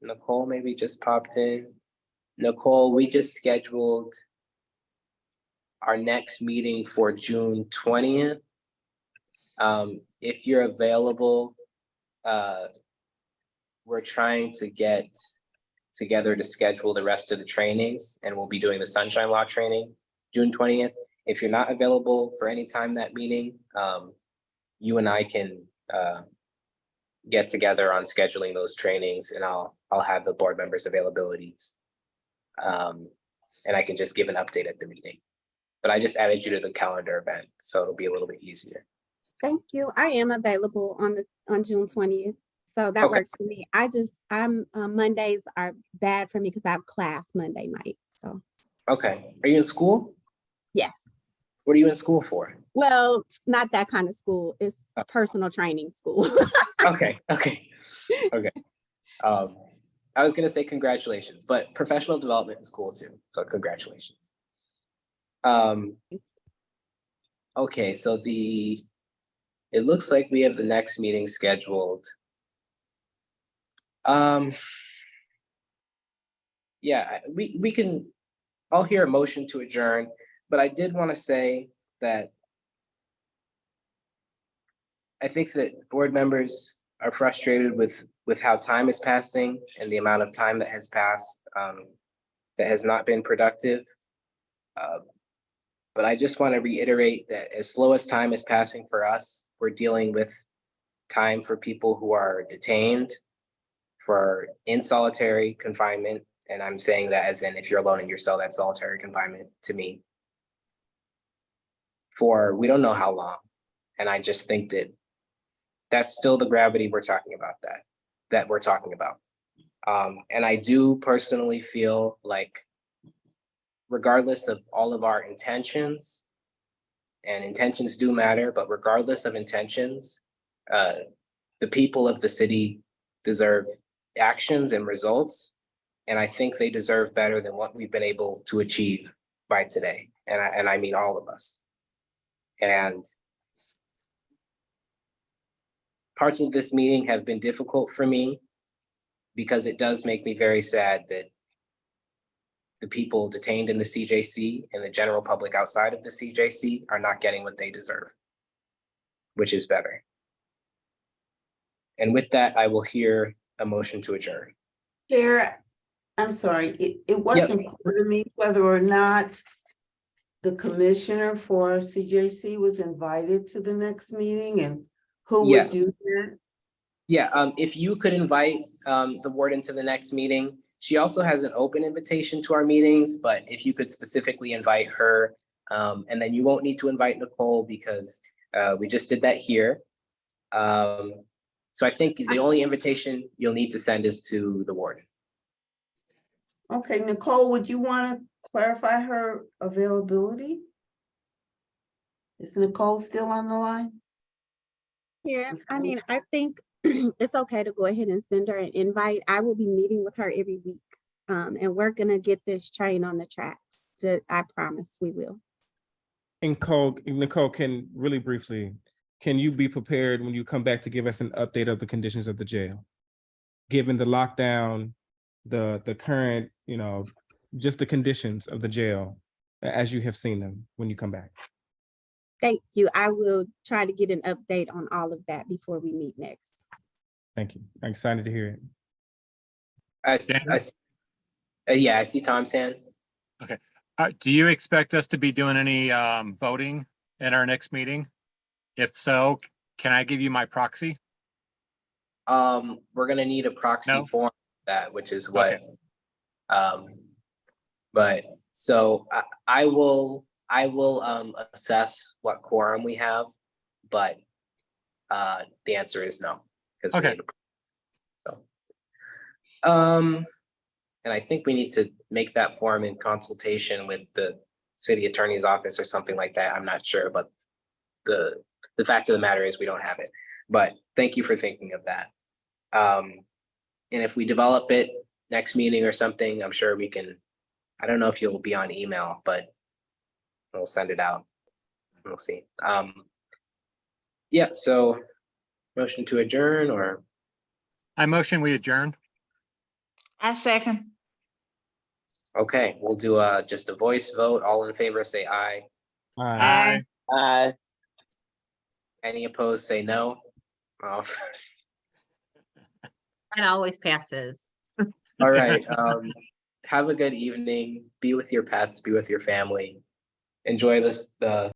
Nicole maybe just popped in. Nicole, we just scheduled our next meeting for June 20th. If you're available, we're trying to get together to schedule the rest of the trainings, and we'll be doing the Sunshine Law training June 20th. If you're not available for any time that meeting, you and I can get together on scheduling those trainings, and I'll have the board members' availabilities. And I can just give an update at the meeting. But I just added you to the calendar event, so it'll be a little bit easier. Thank you. I am available on June 20th. So that Okay. works for me. I'm Mondays are bad for me because I have class Monday night. So Okay, are you in school? yes. What are you in school for? Well, it's not that kind of school. It's personal training school. Okay. I was gonna say congratulations, but professional development is cool too, so congratulations. Okay, so it looks like we have the next meeting scheduled. Yeah, we can, I'll hear a motion to adjourn, but I did want to say that I think that board members are frustrated with how time is passing and the amount of time that has passed that has not been productive. But I just want to reiterate that as slow as time is passing for us, we're dealing with time for people who are detained, for in solitary confinement. And I'm saying that as in if you're alone in your cell, that's solitary confinement to me. For we don't know how long. And I just think that that's still the gravity we're talking about, that we're talking about. And I do personally feel like regardless of all of our intentions, and intentions do matter, but regardless of intentions, the people of the city deserve actions and results. And I think they deserve better than what we've been able to achieve by today. And I mean all of us. And parts of this meeting have been difficult for me because it does make me very sad that the people detained in the CJC and the general public outside of the CJC are not getting what they deserve, which is better. And with that, I will hear a motion to adjourn. Chair, I'm sorry, it wasn't clear to me whether or not the commissioner for CJC was invited to the next meeting and who would Yes. do that? Yeah, if you could invite the warden to the next meeting. She also has an open invitation to our meetings, but if you could specifically invite her, and then you won't need to invite Nicole because we just did that here. So I think the only invitation you'll need to send is to the warden. Okay, Nicole, would you want to clarify her availability? Is Nicole still on the line? Here, I mean, I think it's okay to go ahead and send her an invite. I will be meeting with her every week. And we're gonna get this train on the tracks. I promise we will. And Nicole, really briefly, can you be prepared when you come back to give us an update of the conditions of the jail? Given the lockdown, the current, just the conditions of the jail as you have seen them when you come back. Thank you. I will try to get an update on all of that before we meet next. Thank you. I'm excited to hear it. Yeah, I see Tom's hand. Okay. Do you expect us to be doing any voting in our next meeting? If so, can I give you my proxy? We're gonna need a proxy No? form for that, which is what. Okay. But so I will assess what quorum we have, but the answer is no. Because we Okay. need so and I think we need to make that form in consultation with the city attorney's office or something like that. I'm not sure, but the fact of the matter is we don't have it. But thank you for thinking of that. And if we develop it next meeting or something, I'm sure we can. I don't know if you'll be on email, but we'll send it out. We'll see. Yeah, so motion to adjourn or? I motion we adjourn. I second. Okay, we'll do just a voice vote. All in favor, say aye. Aye. Aye. Any opposed, say no. Oh, It always passes. all right, have a good evening. Be with your pets, be with your family. Enjoy the